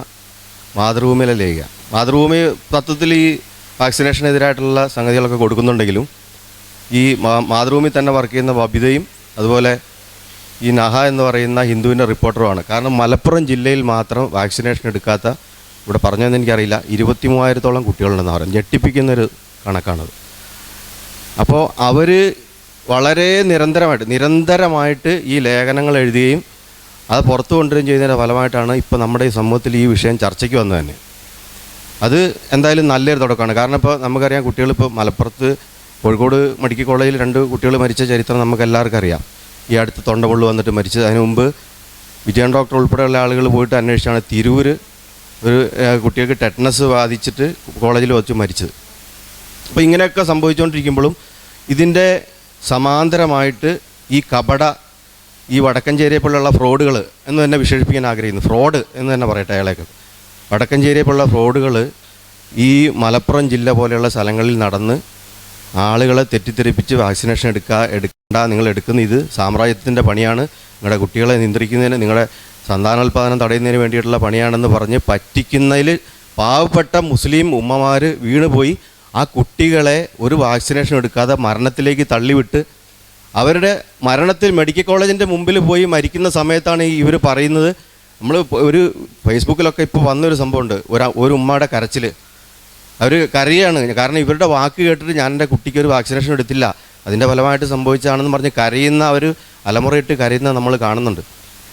മാതൃഭൂമിയിലെ ലേഖ. മാതൃഭൂമി തത്വത്തിൽ ഈ വാക്സിനേഷനെതിരായിട്ടുള്ള സംഗതികളൊക്കെ കൊടുക്കുന്നുണ്ടെങ്കിലും ഈ മാതൃഭൂമി തന്നെ വർക്ക് ചെയ്യുന്ന ബബിതയും അതുപോലെ ഈ നഹ എന്ന് പറയുന്ന ഹിന്ദുവിൻ്റെ റിപ്പോർട്ടറുമാണ്. കാരണം മലപ്പുറം ജില്ലയിൽ മാത്രം വാക്സിനേഷൻ എടുക്കാത്ത, ഇവിടെ പറഞ്ഞതെന്ന് എനിക്കറിയില്ല, 23,000-ഓളം കുട്ടികളുണ്ടെന്ന് പറയും. ഞെട്ടിപ്പിക്കുന്നൊരു കണക്കാണത്. അപ്പോൾ അവർ വളരെ നിരന്തരമായിട്ട് ഈ ലേഖനങ്ങൾ എഴുതുകയും അത് പുറത്തു കൊണ്ടുവരികയും ചെയ്യുന്നതിൻ്റെ ഫലമായിട്ടാണ് ഇപ്പോൾ നമ്മുടെ ഈ സമൂഹത്തിൽ ഈ വിഷയം ചർച്ചയ്ക്ക് വന്നത് തന്നെ. അത് എന്തായാലും നല്ലൊരു തുടക്കമാണ്. കാരണം ഇപ്പോൾ നമുക്കറിയാം, കുട്ടികളിപ്പോൾ മലപ്പുറത്ത് കോഴിക്കോട് മെഡിക്കൽ കോളേജിൽ 2 കുട്ടികൾ മരിച്ച ചരിത്രം നമുക്ക് എല്ലാവർക്കും അറിയാം. ഈ അടുത്ത് തൊണ്ടപൊള്ളു വന്നിട്ട് മരിച്ചത്. അതിന് മുമ്പ് വിജയൻ ഡോക്ടർ ഉൾപ്പെടെയുള്ള ആളുകൾ പോയിട്ട് അന്വേഷിച്ചാണ് തിരൂർ ഒരു കുട്ടികൾക്ക് ടെറ്റനസ് ബാധിച്ചിട്ട് കോളേജിൽ വെച്ച് മരിച്ചത്. അപ്പോൾ ഇങ്ങനെയൊക്കെ സംഭവിച്ചുകൊണ്ടിരിക്കുമ്പോഴും ഇതിൻ്റെ സമാന്തരമായിട്ട് ഈ വടക്കഞ്ചേരിയെ പോലുള്ള ഫ്രോഡുകൾ എന്ന് തന്നെ വിശേഷിപ്പിക്കാൻ ആഗ്രഹിക്കുന്നു. ഫ്രോഡ് എന്ന് തന്നെ പറയട്ടെ അയാളേക്ക്. വടക്കഞ്ചേരിയെ പോലുള്ള ഫ്രോഡുകൾ ഈ മലപ്പുറം ജില്ല പോലെയുള്ള സ്ഥലങ്ങളിൽ നടന്ന് ആളുകളെ തെറ്റിദ്ധരിപ്പിച്ച് വാക്സിനേഷൻ എടുക്കണ്ട, നിങ്ങൾ എടുക്കുന്ന ഇത് സാമ്രാജ്യത്തിൻ്റെ പണിയാണ്, നിങ്ങളുടെ കുട്ടികളെ നിയന്ത്രിക്കുന്നതിന്, നിങ്ങളുടെ സന്താനോൽപാദനം തടയുന്നതിന് വേണ്ടിയിട്ടുള്ള പണിയാണെന്ന് പറഞ്ഞ് പറ്റിക്കുന്നതിൽ പാവപ്പെട്ട മുസ്ലിം ഉമ്മമാർ വീണുപോയി ആ കുട്ടികളെ ഒരു വാക്സിനേഷൻ എടുക്കാതെ മരണത്തിലേക്ക് തള്ളിവിട്ട് അവരുടെ മരണത്തിൽ മെഡിക്കൽ കോളേജിൻ്റെ മുമ്പിൽ പോയി മരിക്കുന്ന സമയത്താണ് ഇവർ പറയുന്നത്. നമ്മൾ ഒരു ഫേസ്ബുക്കിലൊക്കെ ഇപ്പോൾ വന്നൊരു സംഭവമുണ്ട്, ഒരു ഉമ്മയുടെ കരച്ചിൽ. അവർ കരയാണ്. കാരണം ഇവരുടെ വാക്ക് കേട്ടിട്ട് ഞാൻ എൻ്റെ കുട്ടിക്ക് ഒരു വാക്സിനേഷൻ എടുത്തില്ല, അതിൻ്റെ ഫലമായിട്ട് സംഭവിച്ചതാണെന്ന് പറഞ്ഞ് കരയുന്ന ഒരു അലമുറയിട്ട് കരയുന്ന നമ്മൾ കാണുന്നുണ്ട്.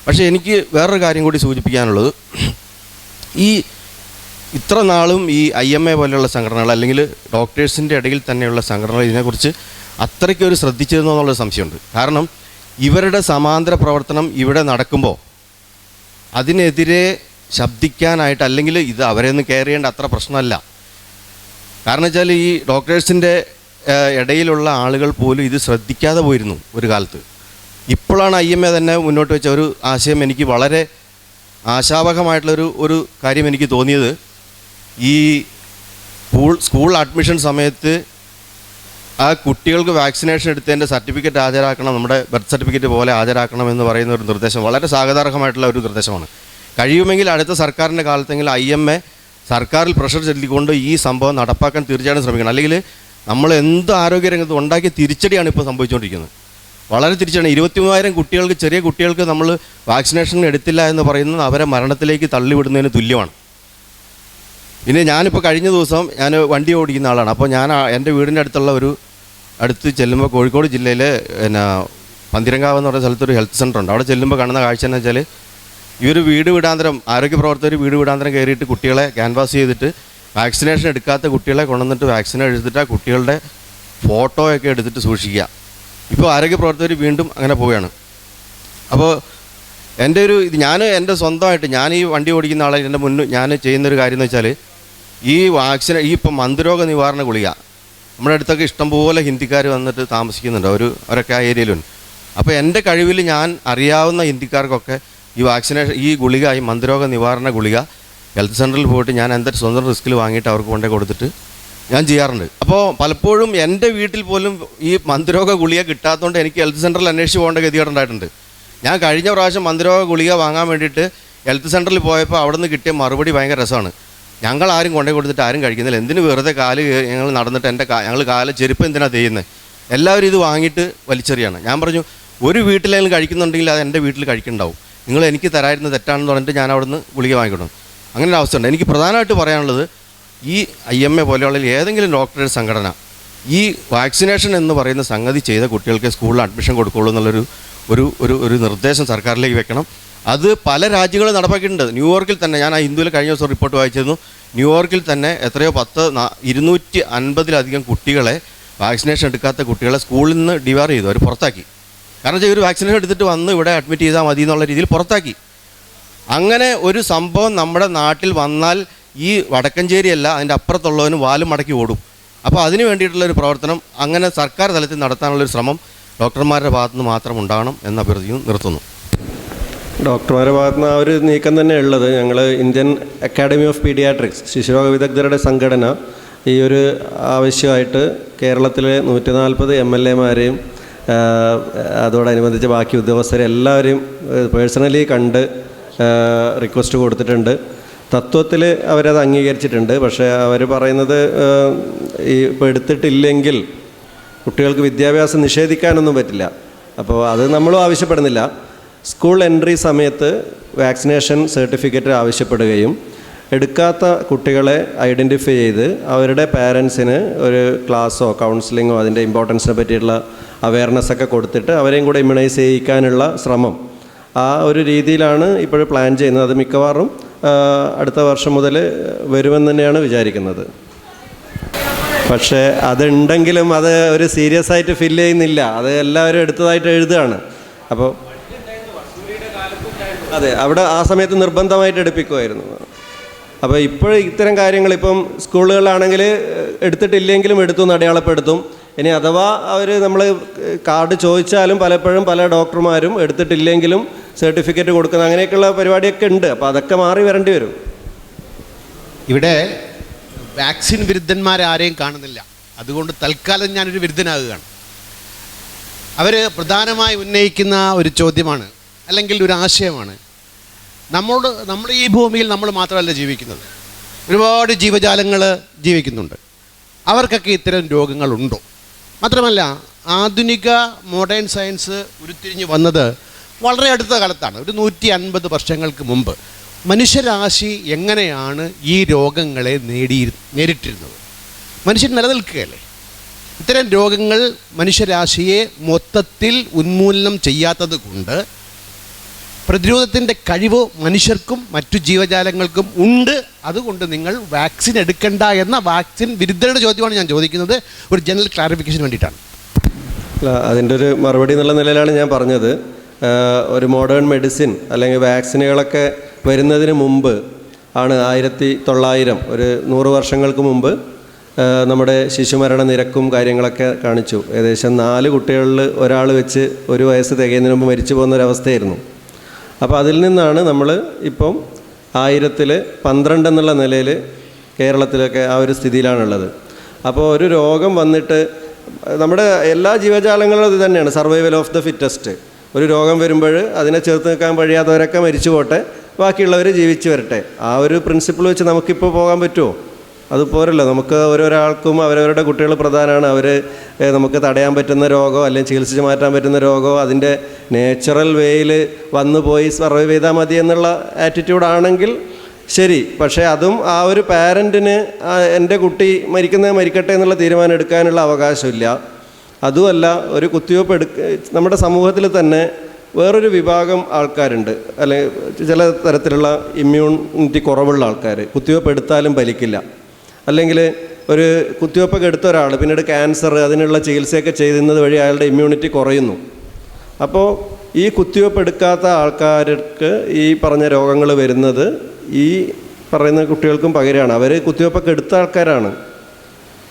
പക്ഷേ എനിക്ക് വേറൊരു കാര്യം കൂടി സൂചിപ്പിക്കാനുള്ളത്, ഇത്ര നാളും ഈ IMA പോലെയുള്ള സംഘടനകൾ അല്ലെങ്കിൽ ഡോക്ടേഴ്സിൻ്റെ ഇടയിൽ തന്നെയുള്ള സംഘടനകൾ ഇതിനെക്കുറിച്ച് അത്രയ്ക്കൊരു ശ്രദ്ധിച്ചിരുന്നു എന്നുള്ളൊരു സംശയമുണ്ട്. കാരണം ഇവരുടെ സമാന്തര പ്രവർത്തനം ഇവിടെ നടക്കുമ്പോൾ അതിനെതിരെ ശബ്ദിക്കാനായിട്ട്, അല്ലെങ്കിൽ ഇത് അവരെ ഒന്ന് കെയർ ചെയ്യേണ്ട അത്ര പ്രശ്നമല്ല. കാരണം വെച്ചാൽ ഈ ഡോക്ടേഴ്സിൻ്റെ ഇടയിലുള്ള ആളുകൾ പോലും ഇത് ശ്രദ്ധിക്കാതെ പോയിരുന്നു ഒരു കാലത്ത്. ഇപ്പോഴാണ് IMA തന്നെ മുന്നോട്ട് വെച്ച ഒരു ആശയം എനിക്ക് വളരെ ആശാവഹമായിട്ടുള്ളൊരു കാര്യം എനിക്ക് തോന്നിയത്. ഈ സ്കൂൾ അഡ്മിഷൻ സമയത്ത് ആ കുട്ടികൾക്ക് വാക്സിനേഷൻ എടുത്തതിൻ്റെ സർട്ടിഫിക്കറ്റ് ഹാജരാക്കണം, നമ്മുടെ ബർത്ത് സർട്ടിഫിക്കറ്റ് പോലെ ഹാജരാക്കണം എന്ന് പറയുന്ന ഒരു നിർദ്ദേശം വളരെ സ്വാഗതാർഹമായിട്ടുള്ള ഒരു നിർദ്ദേശമാണ്. കഴിയുമെങ്കിൽ അടുത്ത സർക്കാരിൻ്റെ കാലത്തെങ്കിൽ IMA സർക്കാരിൽ പ്രഷർ ചെലുത്തിക്കൊണ്ട് ഈ സംഭവം നടപ്പാക്കാൻ തീർച്ചയായിട്ടും ശ്രമിക്കണം. അല്ലെങ്കിൽ നമ്മൾ എന്ത് ആരോഗ്യരംഗത്ത് ഉണ്ടാക്കിയ തിരിച്ചടിയാണ് ഇപ്പോൾ സംഭവിച്ചുകൊണ്ടിരിക്കുന്നത്. വളരെ തിരിച്ചടി. 23,000 കുട്ടികൾക്ക്, ചെറിയ കുട്ടികൾക്ക് നമ്മൾ വാക്സിനേഷൻ എടുത്തില്ല എന്ന് പറയുന്നത് അവരെ മരണത്തിലേക്ക് തള്ളിവിടുന്നതിന് തുല്യമാണ്. പിന്നെ ഞാനിപ്പോൾ കഴിഞ്ഞ ദിവസം ഞാൻ വണ്ടി ഓടിക്കുന്ന ആളാണ്. അപ്പോൾ ഞാൻ എൻ്റെ വീടിൻ്റെ അടുത്തുള്ള ഒരു അടുത്ത് ചെല്ലുമ്പോൾ കോഴിക്കോട് ജില്ലയിലെ പിന്നെ പന്തിരങ്കാവ് എന്ന് പറയുന്ന സ്ഥലത്തൊരു ഹെൽത്ത് സെൻ്റർ ഉണ്ട്. അവിടെ ചെല്ലുമ്പോൾ കാണുന്ന കാഴ്ച എന്ന് വെച്ചാൽ ഇവർ വീട് വീടാന്തരം ആരോഗ്യ പ്രവർത്തകർ വീട് വീടാന്തരം കയറിയിട്ട് കുട്ടികളെ ക്യാൻവാസ് ചെയ്തിട്ട് വാക്സിനേഷൻ എടുക്കാത്ത കുട്ടികളെ കൊണ്ടുവന്നിട്ട് വാക്സിൻ എടുത്തിട്ട് ആ കുട്ടികളുടെ ഫോട്ടോയൊക്കെ എടുത്തിട്ട് സൂക്ഷിക്കുക. ഇപ്പോൾ ആരോഗ്യ പ്രവർത്തകർ വീണ്ടും അങ്ങനെ പോവുകയാണ്. അപ്പോൾ എൻ്റെ ഒരു ഞാൻ എൻ്റെ സ്വന്തമായിട്ട് ഞാൻ ഈ വണ്ടി ഓടിക്കുന്ന ആളെ എൻ്റെ മുന്നിൽ ഞാൻ ചെയ്യുന്നൊരു കാര്യം എന്ന് വെച്ചാൽ ഈ ഈ ഇപ്പം മന്ദരോഗ നിവാരണ ഗുളിക നമ്മുടെ അടുത്തൊക്കെ ഇഷ്ടംപോലെ ഹിന്ദിക്കാർ വന്നിട്ട് താമസിക്കുന്നുണ്ട്, അവരൊക്കെ ആ ഏരിയയിലുണ്ട്. അപ്പോൾ എൻ്റെ കഴിവിൽ ഞാൻ അറിയാവുന്ന ഹിന്ദിക്കാർക്കൊക്കെ ഈ വാക്സിനേഷൻ ഈ ഗുളിക ഈ മന്ദരോഗ നിവാരണ ഗുളിക ഹെൽത്ത് സെൻ്ററിൽ പോയിട്ട് ഞാൻ എൻ്റെ സ്വന്തം റിസ്കിൽ വാങ്ങിയിട്ട് അവർക്ക് കൊണ്ടേ കൊടുത്തിട്ട് ഞാൻ ചെയ്യാറുണ്ട്. അപ്പോൾ പലപ്പോഴും എൻ്റെ വീട്ടിൽ പോലും ഈ മന്ദരോഗ ഗുളിക കിട്ടാത്തതുകൊണ്ട് എനിക്ക് ഹെൽത്ത് സെൻ്ററിൽ അന്വേഷിച്ച് പോകേണ്ട ഗതികേടുണ്ടായിട്ടുണ്ട്. ഞാൻ കഴിഞ്ഞ പ്രാവശ്യം മന്ദരോഗ ഗുളിക വാങ്ങാൻ വേണ്ടിയിട്ട് ഹെൽത്ത് സെൻ്ററിൽ പോയപ്പോൾ അവിടെ നിന്ന് കിട്ടിയ മറുപടി ഭയങ്കര രസമാണ്. ഞങ്ങൾ ആരും കൊണ്ടേ കൊടുത്തിട്ട് ആരും കഴിക്കുന്നില്ല, എന്തിന് വെറുതെ ഞങ്ങൾ നടന്നിട്ട് ഞങ്ങൾ കാല് ചെരുപ്പ് എന്തിനാണ് ചെയ്യുന്നത്, എല്ലാവരും ഇത് വാങ്ങിയിട്ട് വലിച്ചെറിയാണ്. ഞാൻ പറഞ്ഞു ഒരു വീട്ടിലെങ്കിലും കഴിക്കുന്നുണ്ടെങ്കിൽ അത് എൻ്റെ വീട്ടിൽ കഴിക്കുന്നുണ്ടാവും, നിങ്ങൾ എനിക്ക് തരായിരുന്നത് തെറ്റാണെന്ന് പറഞ്ഞിട്ട് ഞാൻ അവിടെ നിന്ന് ഗുളിക വാങ്ങിക്കൊണ്ടു. അങ്ങനെ ഒരു അവസ്ഥ ഉണ്ട്. എനിക്ക് പ്രധാനമായിട്ട് പറയാനുള്ളത് ഈ IMA പോലെയുള്ള ഏതെങ്കിലും ഡോക്ടറുടെ സംഘടന ഈ വാക്സിനേഷൻ എന്ന് പറയുന്ന സംഗതി ചെയ്ത കുട്ടികൾക്ക് സ്കൂളിൽ അഡ്മിഷൻ കൊടുക്കുള്ളൂ എന്നുള്ളൊരു ഒരു നിർദ്ദേശം സർക്കാരിലേക്ക് വെക്കണം. അത് പല രാജ്യങ്ങളും നടപ്പാക്കിയിട്ടുണ്ട്. ന്യൂയോർക്കിൽ തന്നെ ഞാൻ ആ ഹിന്ദുവിൽ കഴിഞ്ഞ ദിവസം റിപ്പോർട്ട് വായിച്ചിരുന്നു. ന്യൂയോർക്കിൽ തന്നെ എത്രയോ 250-ലധികം കുട്ടികളെ വാക്സിനേഷൻ എടുക്കാത്ത കുട്ടികളെ സ്കൂളിൽ നിന്ന് ഡിവാർ ചെയ്തു, അവർ പുറത്താക്കി. കാരണം വെച്ചാൽ ഒരു വാക്സിനേഷൻ എടുത്തിട്ട് വന്ന് ഇവിടെ അഡ്മിറ്റ് ചെയ്താൽ മതി എന്നുള്ള രീതിയിൽ പുറത്താക്കി. അങ്ങനെ ഒരു സംഭവം നമ്മുടെ നാട്ടിൽ വന്നാൽ ഈ വടക്കഞ്ചേരിയല്ല അതിൻ്റെ അപ്പുറത്തുള്ളവന് വാലും മടക്കി ഓടും. അപ്പോൾ അതിന് വേണ്ടിയിട്ടുള്ളൊരു പ്രവർത്തനം അങ്ങനെ സർക്കാർ തലത്തിൽ നടത്താനുള്ളൊരു ശ്രമം ഡോക്ടർമാരുടെ ഭാഗത്തുനിന്ന് മാത്രം ഉണ്ടാകണം എന്ന അഭ്യർത്ഥിയും നിർത്തുന്നു. ഡോക്ടർമാരുടെ ഭാഗത്തുനിന്ന് ആ ഒരു നീക്കം തന്നെ ഉള്ളത്. ഞങ്ങൾ ഇന്ത്യൻ അക്കാഡമി ഓഫ് പീഡിയാട്രിക്സ് ശിശുരോഗ വിദഗ്ധരുടെ സംഘടന ഈ ഒരു ആവശ്യമായിട്ട് കേരളത്തിലെ 140 MLA-മാരെയും അതോടനുബന്ധിച്ച് ബാക്കി ഉദ്യോഗസ്ഥരെ എല്ലാവരെയും പേഴ്സണലി കണ്ട് റിക്വസ്റ്റ് കൊടുത്തിട്ടുണ്ട്. തത്വത്തിൽ അവരത് അംഗീകരിച്ചിട്ടുണ്ട്. പക്ഷേ അവർ പറയുന്നത് ഇപ്പോൾ എടുത്തിട്ടില്ലെങ്കിൽ കുട്ടികൾക്ക് വിദ്യാഭ്യാസം നിഷേധിക്കാനൊന്നും പറ്റില്ല. അപ്പോൾ അത് നമ്മളും ആവശ്യപ്പെടുന്നില്ല. സ്കൂൾ എൻട്രി സമയത്ത് വാക്സിനേഷൻ സർട്ടിഫിക്കറ്റ് ആവശ്യപ്പെടുകയും എടുക്കാത്ത കുട്ടികളെ ഐഡൻറ്റിഫൈ ചെയ്ത് അവരുടെ പാരൻസിന് ഒരു ക്ലാസ്സോ കൗൺസിലിങ്ങോ അതിൻ്റെ ഇമ്പോർട്ടൻസിനെ പറ്റിയിട്ടുള്ള അവയർനെസ്സൊക്കെ കൊടുത്തിട്ട് അവരെയും കൂടെ ഇമ്മ്യൂണൈസ് ചെയ്യിക്കാനുള്ള ശ്രമം ആ ഒരു രീതിയിലാണ് ഇപ്പോഴും പ്ലാൻ ചെയ്യുന്നത്. അത് മിക്കവാറും അടുത്ത വർഷം മുതൽ വരുമെന്ന് തന്നെയാണ് വിചാരിക്കുന്നത്. പക്ഷേ അതുണ്ടെങ്കിലും അത് ഒരു സീരിയസ് ആയിട്ട് ഫില്ല് ചെയ്യുന്നില്ല. അത് എല്ലാവരും എടുത്തതായിട്ട് എഴുതുകയാണ്. അപ്പോൾ അതെ, അവിടെ ആ സമയത്ത് നിർബന്ധമായിട്ട് എടുപ്പിക്കുമായിരുന്നു. അപ്പോൾ ഇപ്പോൾ ഇത്തരം കാര്യങ്ങൾ ഇപ്പം സ്കൂളുകളിലാണെങ്കിൽ എടുത്തിട്ടില്ലെങ്കിലും എടുത്തു അടയാളപ്പെടുത്തും. ഇനി അഥവാ നമ്മൾ കാർഡ് ചോദിച്ചാലും പലപ്പോഴും പല ഡോക്ടർമാരും എടുത്തിട്ടില്ലെങ്കിലും സർട്ടിഫിക്കറ്റ് കൊടുക്കുന്ന അങ്ങനെയൊക്കെയുള്ള പരിപാടിയൊക്കെ ഉണ്ട്. അപ്പോൾ അതൊക്കെ മാറി വരേണ്ടി വരും. ഇവിടെ വാക്സിൻ വിരുദ്ധന്മാരാരെയും കാണുന്നില്ല. അതുകൊണ്ട് തൽക്കാലം ഞാനൊരു വിരുദ്ധനാകുകയാണ്. അവർ പ്രധാനമായി ഉന്നയിക്കുന്ന ഒരു ചോദ്യമാണ്, അല്ലെങ്കിൽ ഒരു ആശയമാണ്. നമ്മൾ ഈ ഭൂമിയിൽ നമ്മൾ മാത്രമല്ല ജീവിക്കുന്നത്, ഒരുപാട് ജീവജാലങ്ങൾ ജീവിക്കുന്നുണ്ട്. അവർക്കൊക്കെ ഇത്തരം രോഗങ്ങളുണ്ടോ? മാത്രമല്ല ആധുനിക മോഡേൺ സയൻസ് ഉരുത്തിരിഞ്ഞ് വന്നത് വളരെ അടുത്ത കാലത്താണ്. ഒരു 150 വർഷങ്ങൾക്ക് മുമ്പ് മനുഷ്യരാശി എങ്ങനെയാണ് ഈ രോഗങ്ങളെ നേരിട്ടിരുന്നത്? മനുഷ്യൻ നിലനിൽക്കുകയല്ലേ. ഇത്തരം രോഗങ്ങൾ മനുഷ്യരാശിയെ മൊത്തത്തിൽ ഉന്മൂലനം ചെയ്യാത്തത് കൊണ്ട് പ്രതിരോധത്തിൻ്റെ കഴിവ് മനുഷ്യർക്കും മറ്റു ജീവജാലങ്ങൾക്കും ഉണ്ട്. അതുകൊണ്ട് നിങ്ങൾ വാക്സിൻ എടുക്കണ്ട എന്ന വാക്സിൻ വിരുദ്ധരുടെ ചോദ്യമാണ് ഞാൻ ചോദിക്കുന്നത്, ഒരു ജനറൽ ക്ലാരിഫിക്കേഷൻ വേണ്ടിയിട്ടാണ്. അല്ല, അതിൻ്റെ ഒരു മറുപടി എന്നുള്ള നിലയിലാണ് ഞാൻ പറഞ്ഞത്. ഒരു മോഡേൺ മെഡിസിൻ അല്ലെങ്കിൽ വാക്സിനുകളൊക്കെ വരുന്നതിന് മുമ്പ് ആണ് 1900 ഒരു 100 വർഷങ്ങൾക്ക് മുമ്പ് നമ്മുടെ ശിശുമരണ നിരക്കും കാര്യങ്ങളൊക്കെ കാണിച്ചു. ഏകദേശം 4 കുട്ടികളിൽ ഒരാൾ വെച്ച് 1 വയസ്സ് തികയുന്നതിന് മുമ്പ് മരിച്ചു പോകുന്നൊരവസ്ഥയായിരുന്നു. അപ്പോൾ അതിൽ നിന്നാണ് നമ്മൾ ഇപ്പം 1000-ൽ 12 എന്നുള്ള നിലയിൽ കേരളത്തിലൊക്കെ ആ ഒരു സ്ഥിതിയിലാണുള്ളത്. അപ്പോൾ ഒരു രോഗം വന്നിട്ട് നമ്മുടെ എല്ലാ ജീവജാലങ്ങളും ഇത് തന്നെയാണ്, സർവൈവൽ ഓഫ് ദ ഫിറ്റസ്റ്റ്. ഒരു രോഗം വരുമ്പോൾ അതിനെ ചേർത്ത് നിൽക്കാൻ കഴിയാത്തവരൊക്കെ മരിച്ചു പോട്ടെ, ബാക്കിയുള്ളവർ ജീവിച്ചു വരട്ടെ. ആ ഒരു പ്രിൻസിപ്പിൾ വെച്ച് നമുക്കിപ്പോൾ പോകാൻ പറ്റുമോ? അത് പോരല്ലോ. നമുക്ക് ഓരോരാൾക്കും അവരവരുടെ കുട്ടികൾ പ്രധാനമാണ്. അവർ നമുക്ക് തടയാൻ പറ്റുന്ന രോഗമോ അല്ലെങ്കിൽ ചികിത്സിച്ച് മാറ്റാൻ പറ്റുന്ന രോഗമോ അതിൻ്റെ നേച്ചുറൽ വേയിൽ വന്നു പോയി സർവൈവ് ചെയ്താൽ മതി എന്നുള്ള ആറ്റിറ്റ്യൂഡാണെങ്കിൽ ശരി. പക്ഷേ അതും ആ ഒരു പാരൻറ്റിന് എൻ്റെ കുട്ടി മരിക്കട്ടെ എന്നുള്ള തീരുമാനം എടുക്കാനുള്ള അവകാശമില്ല. അതുമല്ല, ഒരു കുത്തിവയ്പ്പ് നമ്മുടെ സമൂഹത്തിൽ തന്നെ വേറൊരു വിഭാഗം ആൾക്കാരുണ്ട്, അല്ലെങ്കിൽ ചില തരത്തിലുള്ള ഇമ്മ്യൂണിറ്റി കുറവുള്ള ആൾക്കാർ. കുത്തിവയ്പ്പ് എടുത്താലും ഫലിക്കില്ല. അല്ലെങ്കിൽ ഒരു കുത്തിവയ്പ്പൊക്കെ എടുത്ത ഒരാൾ പിന്നീട് ക്യാൻസർ അതിനുള്ള ചികിത്സയൊക്കെ ചെയ്യുന്നത് വഴി അയാളുടെ ഇമ്മ്യൂണിറ്റി കുറയുന്നു. അപ്പോൾ ഈ കുത്തിവയ്പ്പ് എടുക്കാത്ത ആൾക്കാർക്ക് ഈ പറഞ്ഞ രോഗങ്ങൾ വരുന്നത് ഈ പറയുന്ന കുട്ടികൾക്കും പകരമാണ്. അവർ കുത്തിവയ്പ്പൊക്കെ എടുത്ത ആൾക്കാരാണ്.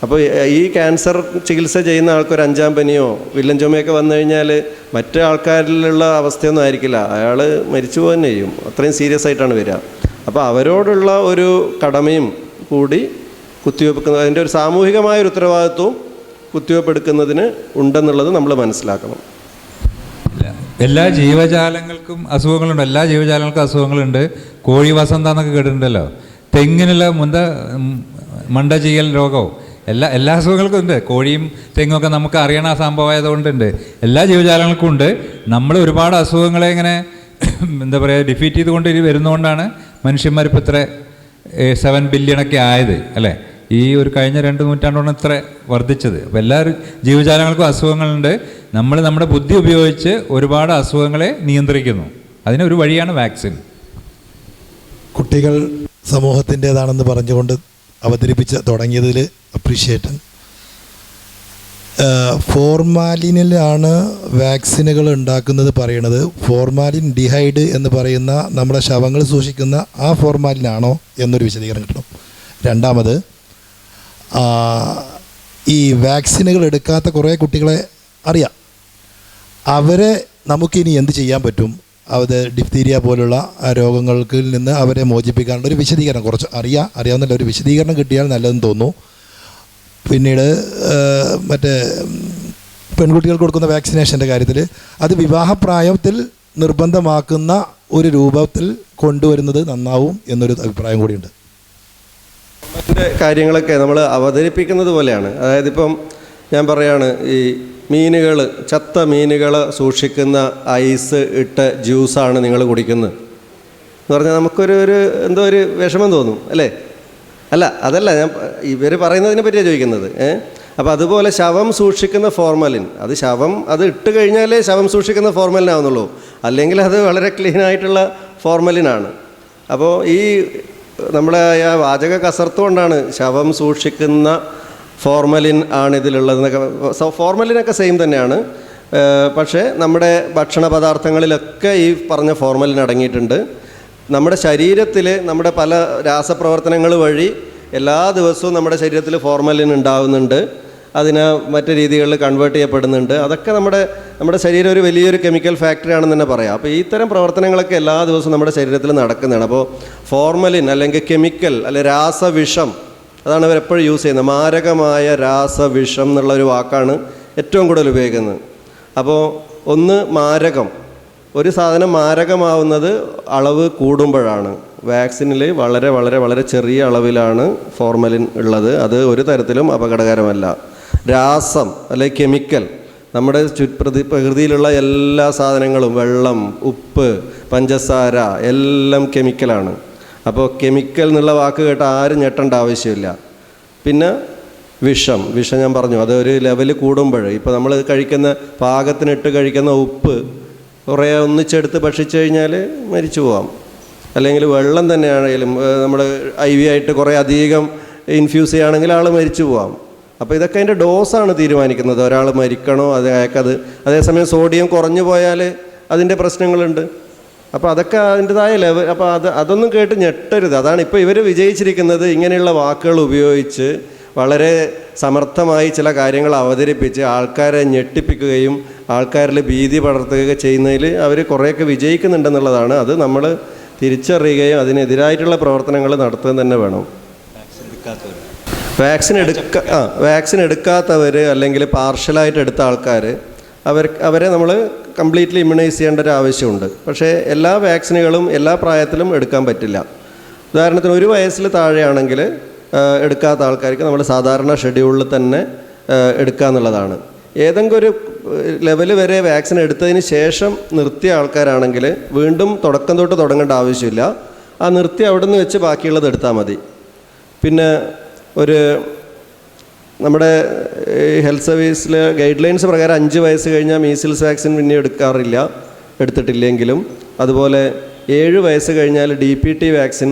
അപ്പോൾ ഈ ക്യാൻസർ ചികിത്സ ചെയ്യുന്ന ആൾക്കൊരു 5-ാം പനിയോ വില്ലൻ ചുമയൊക്കെ വന്നു കഴിഞ്ഞാൽ മറ്റു ആൾക്കാരിലുള്ള അവസ്ഥയൊന്നും ആയിരിക്കില്ല, അയാൾ മരിച്ചു പോകുക ചെയ്യും. അത്രയും സീരിയസ് ആയിട്ടാണ് വരിക. അപ്പോൾ അവരോടുള്ള ഒരു കടമയും കൂടി കുത്തിവയ്പ്പ്, അതിൻ്റെ ഒരു സാമൂഹികമായൊരു ഉത്തരവാദിത്വവും കുത്തിവയ്പ്പ് എടുക്കുന്നതിന് ഉണ്ടെന്നുള്ളത് നമ്മൾ മനസ്സിലാക്കണം. എല്ലാ ജീവജാലങ്ങൾക്കും അസുഖങ്ങളുണ്ട്, എല്ലാ ജീവജാലങ്ങൾക്കും അസുഖങ്ങളുണ്ട്. കോഴി വസന്ത എന്നൊക്കെ കേട്ടിട്ടുണ്ടല്ലോ. തെങ്ങിനുള്ള മണ്ട ചെയ്യൽ രോഗവും എല്ലാ അസുഖങ്ങൾക്കും ഉണ്ട്. കോഴിയും തെങ്ങുമൊക്കെ നമുക്ക് അറിയണ സംഭവമായതുകൊണ്ടുണ്ട്. എല്ലാ ജീവജാലങ്ങൾക്കും ഉണ്ട്. നമ്മൾ ഒരുപാട് അസുഖങ്ങളെ ഇങ്ങനെ എന്താ പറയുക ഡിഫീറ്റ് ചെയ്തുകൊണ്ട് വരുന്നതുകൊണ്ടാണ് മനുഷ്യന്മാരിപ്പോൾ ഇത്ര 7 ബില്യണൊക്കെ ആയത് അല്ലേ. ഈ ഒരു കഴിഞ്ഞ 2 നൂറ്റാണ്ടോളം ഇത്ര വർദ്ധിച്ചത്. അപ്പോൾ എല്ലാ ജീവജാലങ്ങൾക്കും അസുഖങ്ങളുണ്ട്. നമ്മൾ നമ്മുടെ ബുദ്ധി ഉപയോഗിച്ച് ഒരുപാട് അസുഖങ്ങളെ നിയന്ത്രിക്കുന്നു. അതിനൊരു വഴിയാണ് വാക്സിൻ. കുട്ടികൾ സമൂഹത്തിൻ്റേതാണെന്ന് പറഞ്ഞുകൊണ്ട് അവതരിപ്പിച്ച് തുടങ്ങിയതിൽ അപ്രീഷിയേറ്റ്. ഫോർമാലിനിലാണ് വാക്സിനുകൾ ഉണ്ടാക്കുന്നത് പറയണത്. ഫോർമാലിൻ ഡിഹൈഡ് എന്ന് പറയുന്ന നമ്മുടെ ശവങ്ങൾ സൂക്ഷിക്കുന്ന ആ ഫോർമാലിനാണോ എന്നൊരു വിശദീകരണം കിട്ടണം. രണ്ടാമത്, ഈ വാക്സിനുകൾ എടുക്കാത്ത കുറേ കുട്ടികളെ അറിയാം. അവരെ നമുക്കിനി എന്ത് ചെയ്യാൻ പറ്റും? അത് ഡിഫ്തീരിയ പോലുള്ള രോഗങ്ങൾക്ക് നിന്ന് അവരെ മോചിപ്പിക്കാനുള്ള ഒരു വിശദീകരണം, കുറച്ച് അറിയാവുന്ന ഒരു വിശദീകരണം കിട്ടിയാൽ നല്ലതെന്ന് തോന്നുന്നു. പിന്നീട് മറ്റേ പെൺകുട്ടികൾക്ക് കൊടുക്കുന്ന വാക്സിനേഷൻ്റെ കാര്യത്തിൽ അത് വിവാഹപ്രായത്തിൽ നിർബന്ധമാക്കുന്ന ഒരു രൂപത്തിൽ കൊണ്ടുവരുന്നത് നന്നാവും എന്നൊരു അഭിപ്രായം കൂടിയുണ്ട്. അതിൻ്റെ കാര്യങ്ങളൊക്കെ നമ്മൾ അവതരിപ്പിക്കുന്നത് പോലെയാണ്. അതായത് ഇപ്പം ഞാൻ പറയുകയാണ്, ഈ മീനുകൾ, ചത്ത മീനുകൾ സൂക്ഷിക്കുന്ന ഐസ് ഇട്ട ജ്യൂസാണ് നിങ്ങൾ കുടിക്കുന്നത് എന്ന് പറഞ്ഞാൽ നമുക്കൊരു എന്തോ ഒരു വിഷമം തോന്നും അല്ലേ? അതല്ല ഞാൻ ഇവർ പറയുന്നതിനെ പറ്റിയാണ് ചോദിക്കുന്നത്. അപ്പോൾ അതുപോലെ ശവം സൂക്ഷിക്കുന്ന ഫോർമലിൻ, അത് ഇട്ട് കഴിഞ്ഞാലേ ശവം സൂക്ഷിക്കുന്ന ഫോർമലിൻ ആവുന്നുള്ളൂ, അല്ലെങ്കിൽ അത് വളരെ ക്ലീനായിട്ടുള്ള ഫോർമലിനാണ്. അപ്പോൾ ഈ നമ്മുടെ ആ വാചക കസർത്ത് കൊണ്ടാണ് ശവം സൂക്ഷിക്കുന്ന ഫോർമലിൻ ആണ് ഇതിലുള്ളതെന്നൊക്കെ. ഫോർമലിനൊക്കെ സെയിം തന്നെയാണ്, പക്ഷേ നമ്മുടെ ഭക്ഷണ പദാർത്ഥങ്ങളിലൊക്കെ ഈ പറഞ്ഞ ഫോർമലിൻ അടങ്ങിയിട്ടുണ്ട്. നമ്മുടെ ശരീരത്തിൽ നമ്മുടെ പല രാസപ്രവർത്തനങ്ങൾ വഴി എല്ലാ ദിവസവും നമ്മുടെ ശരീരത്തിൽ ഫോർമലിൻ ഉണ്ടാവുന്നുണ്ട്. അതിനെ മറ്റ് രീതികളിൽ കൺവേർട്ട് ചെയ്യപ്പെടുന്നുണ്ട്. അതൊക്കെ നമ്മുടെ ശരീരം ഒരു വലിയൊരു കെമിക്കൽ ഫാക്ടറി ആണെന്ന് തന്നെ പറയാം. അപ്പോൾ ഇത്തരം പ്രവർത്തനങ്ങളൊക്കെ എല്ലാ ദിവസവും നമ്മുടെ ശരീരത്തിൽ നടക്കുന്നതാണ്. അപ്പോൾ ഫോർമലിൻ അല്ലെങ്കിൽ കെമിക്കൽ അല്ലെങ്കിൽ രാസവിഷം, അതാണ് അവരെപ്പോഴും യൂസ് ചെയ്യുന്നത്. മാരകമായ രാസവിഷം എന്നുള്ളൊരു വാക്കാണ് ഏറ്റവും കൂടുതൽ ഉപയോഗിക്കുന്നത്. അപ്പോൾ ഒന്ന് മാരകം, ഒരു സാധനം മാരകമാവുന്നത് അളവ് കൂടുമ്പോഴാണ്. വാക്സിനിൽ വളരെ വളരെ വളരെ ചെറിയ അളവിലാണ് ഫോർമലിൻ ഉള്ളത്. അത് ഒരു തരത്തിലും അപകടകരമല്ല. രാസം അല്ലെങ്കിൽ കെമിക്കൽ, നമ്മുടെ പ്രകൃതിയിലുള്ള എല്ലാ സാധനങ്ങളും, വെള്ളം, ഉപ്പ്, പഞ്ചസാര എല്ലാം കെമിക്കലാണ്. അപ്പോൾ കെമിക്കൽ എന്നുള്ള വാക്ക് കേട്ട് ആരും ഞെട്ടേണ്ട ആവശ്യമില്ല. പിന്നെ വിഷം ഞാൻ പറഞ്ഞു, അത് ഒരു ലെവൽ കൂടുമ്പോൾ, ഇപ്പോൾ നമ്മൾ കഴിക്കുന്ന പാകത്തിനിട്ട് കഴിക്കുന്ന ഉപ്പ് കുറേ ഒന്നിച്ചെടുത്ത് ഭക്ഷിച്ചു കഴിഞ്ഞാൽ മരിച്ചു പോകാം. അല്ലെങ്കിൽ വെള്ളം തന്നെയാണെങ്കിലും നമ്മൾ IV ആയിട്ട് കുറേ അധികം ഇൻഫ്യൂസ് ചെയ്യുകയാണെങ്കിൽ ആൾ മരിച്ചു പോകാം. അപ്പോൾ ഇതൊക്കെ അതിൻ്റെ ഡോസാണ് തീരുമാനിക്കുന്നത്, ഒരാൾ മരിക്കണോ അയാൾക്കത്. അതേസമയം സോഡിയം കുറഞ്ഞു പോയാൽ അതിൻ്റെ പ്രശ്നങ്ങളുണ്ട്. അപ്പോൾ അതൊക്കെ അതിൻ്റെതായ ലെവൽ. അപ്പോൾ അതൊന്നും കേട്ട് ഞെട്ടരുത്. അതാണ് ഇപ്പോൾ ഇവർ വിജയിച്ചിരിക്കുന്നത്. ഇങ്ങനെയുള്ള വാക്കുകൾ ഉപയോഗിച്ച് വളരെ സമർത്ഥമായി ചില കാര്യങ്ങൾ അവതരിപ്പിച്ച് ആൾക്കാരെ ഞെട്ടിപ്പിക്കുകയും ആൾക്കാരിൽ ഭീതി പടർത്തുകയൊക്കെ ചെയ്യുന്നതിൽ അവർ കുറേയൊക്കെ വിജയിക്കുന്നുണ്ടെന്നുള്ളതാണ്. അത് നമ്മൾ തിരിച്ചറിയുകയും അതിനെതിരായിട്ടുള്ള പ്രവർത്തനങ്ങൾ നടത്തുക തന്നെ വേണം. വാക്സിൻ എടുക്കാത്തവർ അല്ലെങ്കിൽ പാർഷ്യലായിട്ട് എടുത്ത ആൾക്കാർ, അവരെ നമ്മൾ കംപ്ലീറ്റ്ലി ഇമ്മ്യൂണൈസ് ചെയ്യേണ്ട ഒരു ആവശ്യമുണ്ട്. പക്ഷേ എല്ലാ വാക്സിനുകളും എല്ലാ പ്രായത്തിലും എടുക്കാൻ പറ്റില്ല. ഉദാഹരണത്തിന് 1 വയസ്സിൽ താഴെയാണെങ്കിൽ എടുക്കാത്ത ആൾക്കാർക്ക് നമ്മൾ സാധാരണ ഷെഡ്യൂളിൽ തന്നെ എടുക്കുക എന്നുള്ളതാണ്. ഏതെങ്കിലും ഒരു ലെവൽ വരെ വാക്സിൻ എടുത്തതിന് ശേഷം നിർത്തിയ ആൾക്കാരാണെങ്കിൽ വീണ്ടും തുടക്കം തൊട്ട് തുടങ്ങേണ്ട ആവശ്യമില്ല. ആ നിർത്തി അവിടെ നിന്ന് വെച്ച് ബാക്കിയുള്ളത് എടുത്താൽ മതി. പിന്നെ ഒരു നമ്മുടെ ഹെൽത്ത് സർവീസിലെ ഗൈഡ് ലൈൻസ് പ്രകാരം 5 വയസ്സ് കഴിഞ്ഞാൽ മീസിൽസ് വാക്സിൻ പിന്നെ എടുത്തിട്ടില്ലെങ്കിലും അതുപോലെ 7 വയസ്സ് കഴിഞ്ഞാൽ DPT വാക്സിൻ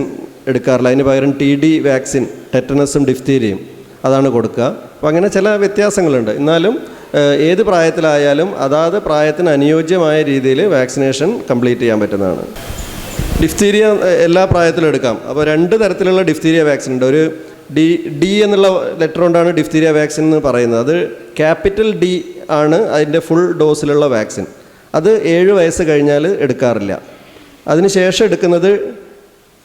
എടുക്കാറില്ല. അതിന് പകരം TD വാക്സിൻ, ടെറ്റനസും ഡിഫ്തീരിയയും അതാണ് കൊടുക്കുക. അപ്പോൾ അങ്ങനെ ചില വ്യത്യാസങ്ങളുണ്ട്. എന്നാലും ഏത് പ്രായത്തിലായാലും അതാത് പ്രായത്തിന് അനുയോജ്യമായ രീതിയിൽ വാക്സിനേഷൻ കംപ്ലീറ്റ് ചെയ്യാൻ പറ്റുന്നതാണ്. ഡിഫ്തീരിയ എല്ലാ പ്രായത്തിലും എടുക്കാം. അപ്പോൾ 2 തരത്തിലുള്ള ഡിഫ്തീരിയ വാക്സിൻ ഉണ്ട്. ഒരു D എന്നുള്ള ലെറ്റർ കൊണ്ടാണ് ഡിഫ്തീരിയ വാക്സിൻ എന്ന് പറയുന്നത്. അത് ക്യാപിറ്റൽ D ആണ് അതിൻ്റെ ഫുൾ ഡോസിലുള്ള വാക്സിൻ. അത് 7 വയസ്സ് കഴിഞ്ഞാൽ എടുക്കാറില്ല. അതിനുശേഷം എടുക്കുന്നത്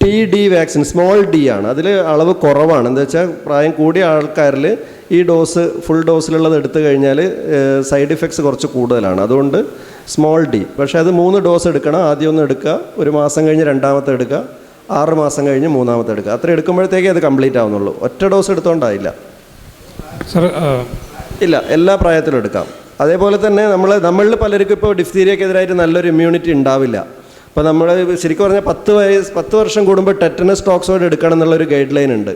TD വാക്സിൻ, സ്മോൾ d ആണ്. അതിൽ അളവ് കുറവാണ്. എന്താ വെച്ചാൽ പ്രായം കൂടിയ ആൾക്കാരിൽ ഈ ഡോസ് ഫുൾ ഡോസിലുള്ളത് എടുത്തു കഴിഞ്ഞാൽ സൈഡ് ഇഫക്ട്സ് കുറച്ച് കൂടുതലാണ്. അതുകൊണ്ട് സ്മോൾ d. പക്ഷേ അത് 3 ഡോസ് എടുക്കണം. ആദ്യം ഒന്ന് എടുക്കുക, 1 മാസം കഴിഞ്ഞ് രണ്ടാമത്തെ എടുക്കുക, 6 മാസം കഴിഞ്ഞ് മൂന്നാമത്തെ എടുക്കുക. അത്ര എടുക്കുമ്പോഴത്തേക്കേ അത് കംപ്ലീറ്റ് ആവുന്നുള്ളൂ. ഒറ്റ ഡോസ് എടുത്തോണ്ടായില്ല. ഇല്ല, എല്ലാ പ്രായത്തിലും എടുക്കാം. അതേപോലെ തന്നെ നമ്മളിൽ പലർക്കും ഇപ്പോൾ ഡിഫ്തീരിയക്കെതിരായിട്ട് നല്ലൊരു ഇമ്മ്യൂണിറ്റി ഉണ്ടാവില്ല. അപ്പോൾ നമ്മൾ ശരിക്കും പറഞ്ഞാൽ 10 വർഷം കൂടുമ്പോൾ ടെറ്റനസ് ടോക്സോയിഡ് എടുക്കണം എന്നുള്ളൊരു ഗൈഡ് ലൈൻ ഉണ്ട്.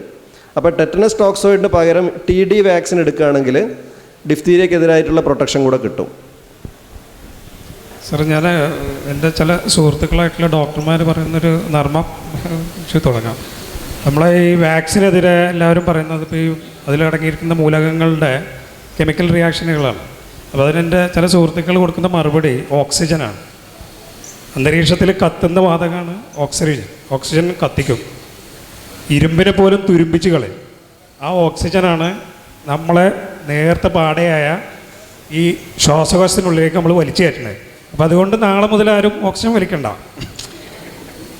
അപ്പോൾ ടെറ്റനസ് ടോക്സോയിഡിന് പകരം TD വാക്സിൻ എടുക്കുകയാണെങ്കിൽ ഡിഫ്തീരിയക്കെതിരായിട്ടുള്ള പ്രൊട്ടക്ഷൻ കൂടെ കിട്ടും. സാർ, ഞാൻ എൻ്റെ ചില സുഹൃത്തുക്കളായിട്ടുള്ള ഡോക്ടർമാർ പറയുന്നൊരു നർമ്മം തുടങ്ങാം. നമ്മളെ ഈ വാക്സിനെതിരെ എല്ലാവരും പറയുന്നത് ഇപ്പോൾ ഈ അതിലടങ്ങിയിരിക്കുന്ന മൂലകങ്ങളുടെ കെമിക്കൽ റിയാക്ഷനുകളാണ്. അപ്പോൾ അതിനെൻ്റെ ചില സുഹൃത്തുക്കൾ കൊടുക്കുന്ന മറുപടി ഓക്സിജനാണ്. അന്തരീക്ഷത്തിൽ കത്തുന്ന വാതകമാണ് ഓക്സിജൻ കത്തിക്കും, ഇരുമ്പിനെ പോലും തുരുമ്പിച്ച് കളയും. ആ ഓക്സിജനാണ് നമ്മളെ നേരത്തെ പാടയായ ഈ ശ്വാസകോശത്തിനുള്ളിലേക്ക് നമ്മൾ വലിച്ചു കയറ്റുന്നത്. അപ്പോൾ അതുകൊണ്ട് നാളെ മുതൽ ആരും ഓക്സിജൻ വലിക്കണ്ട.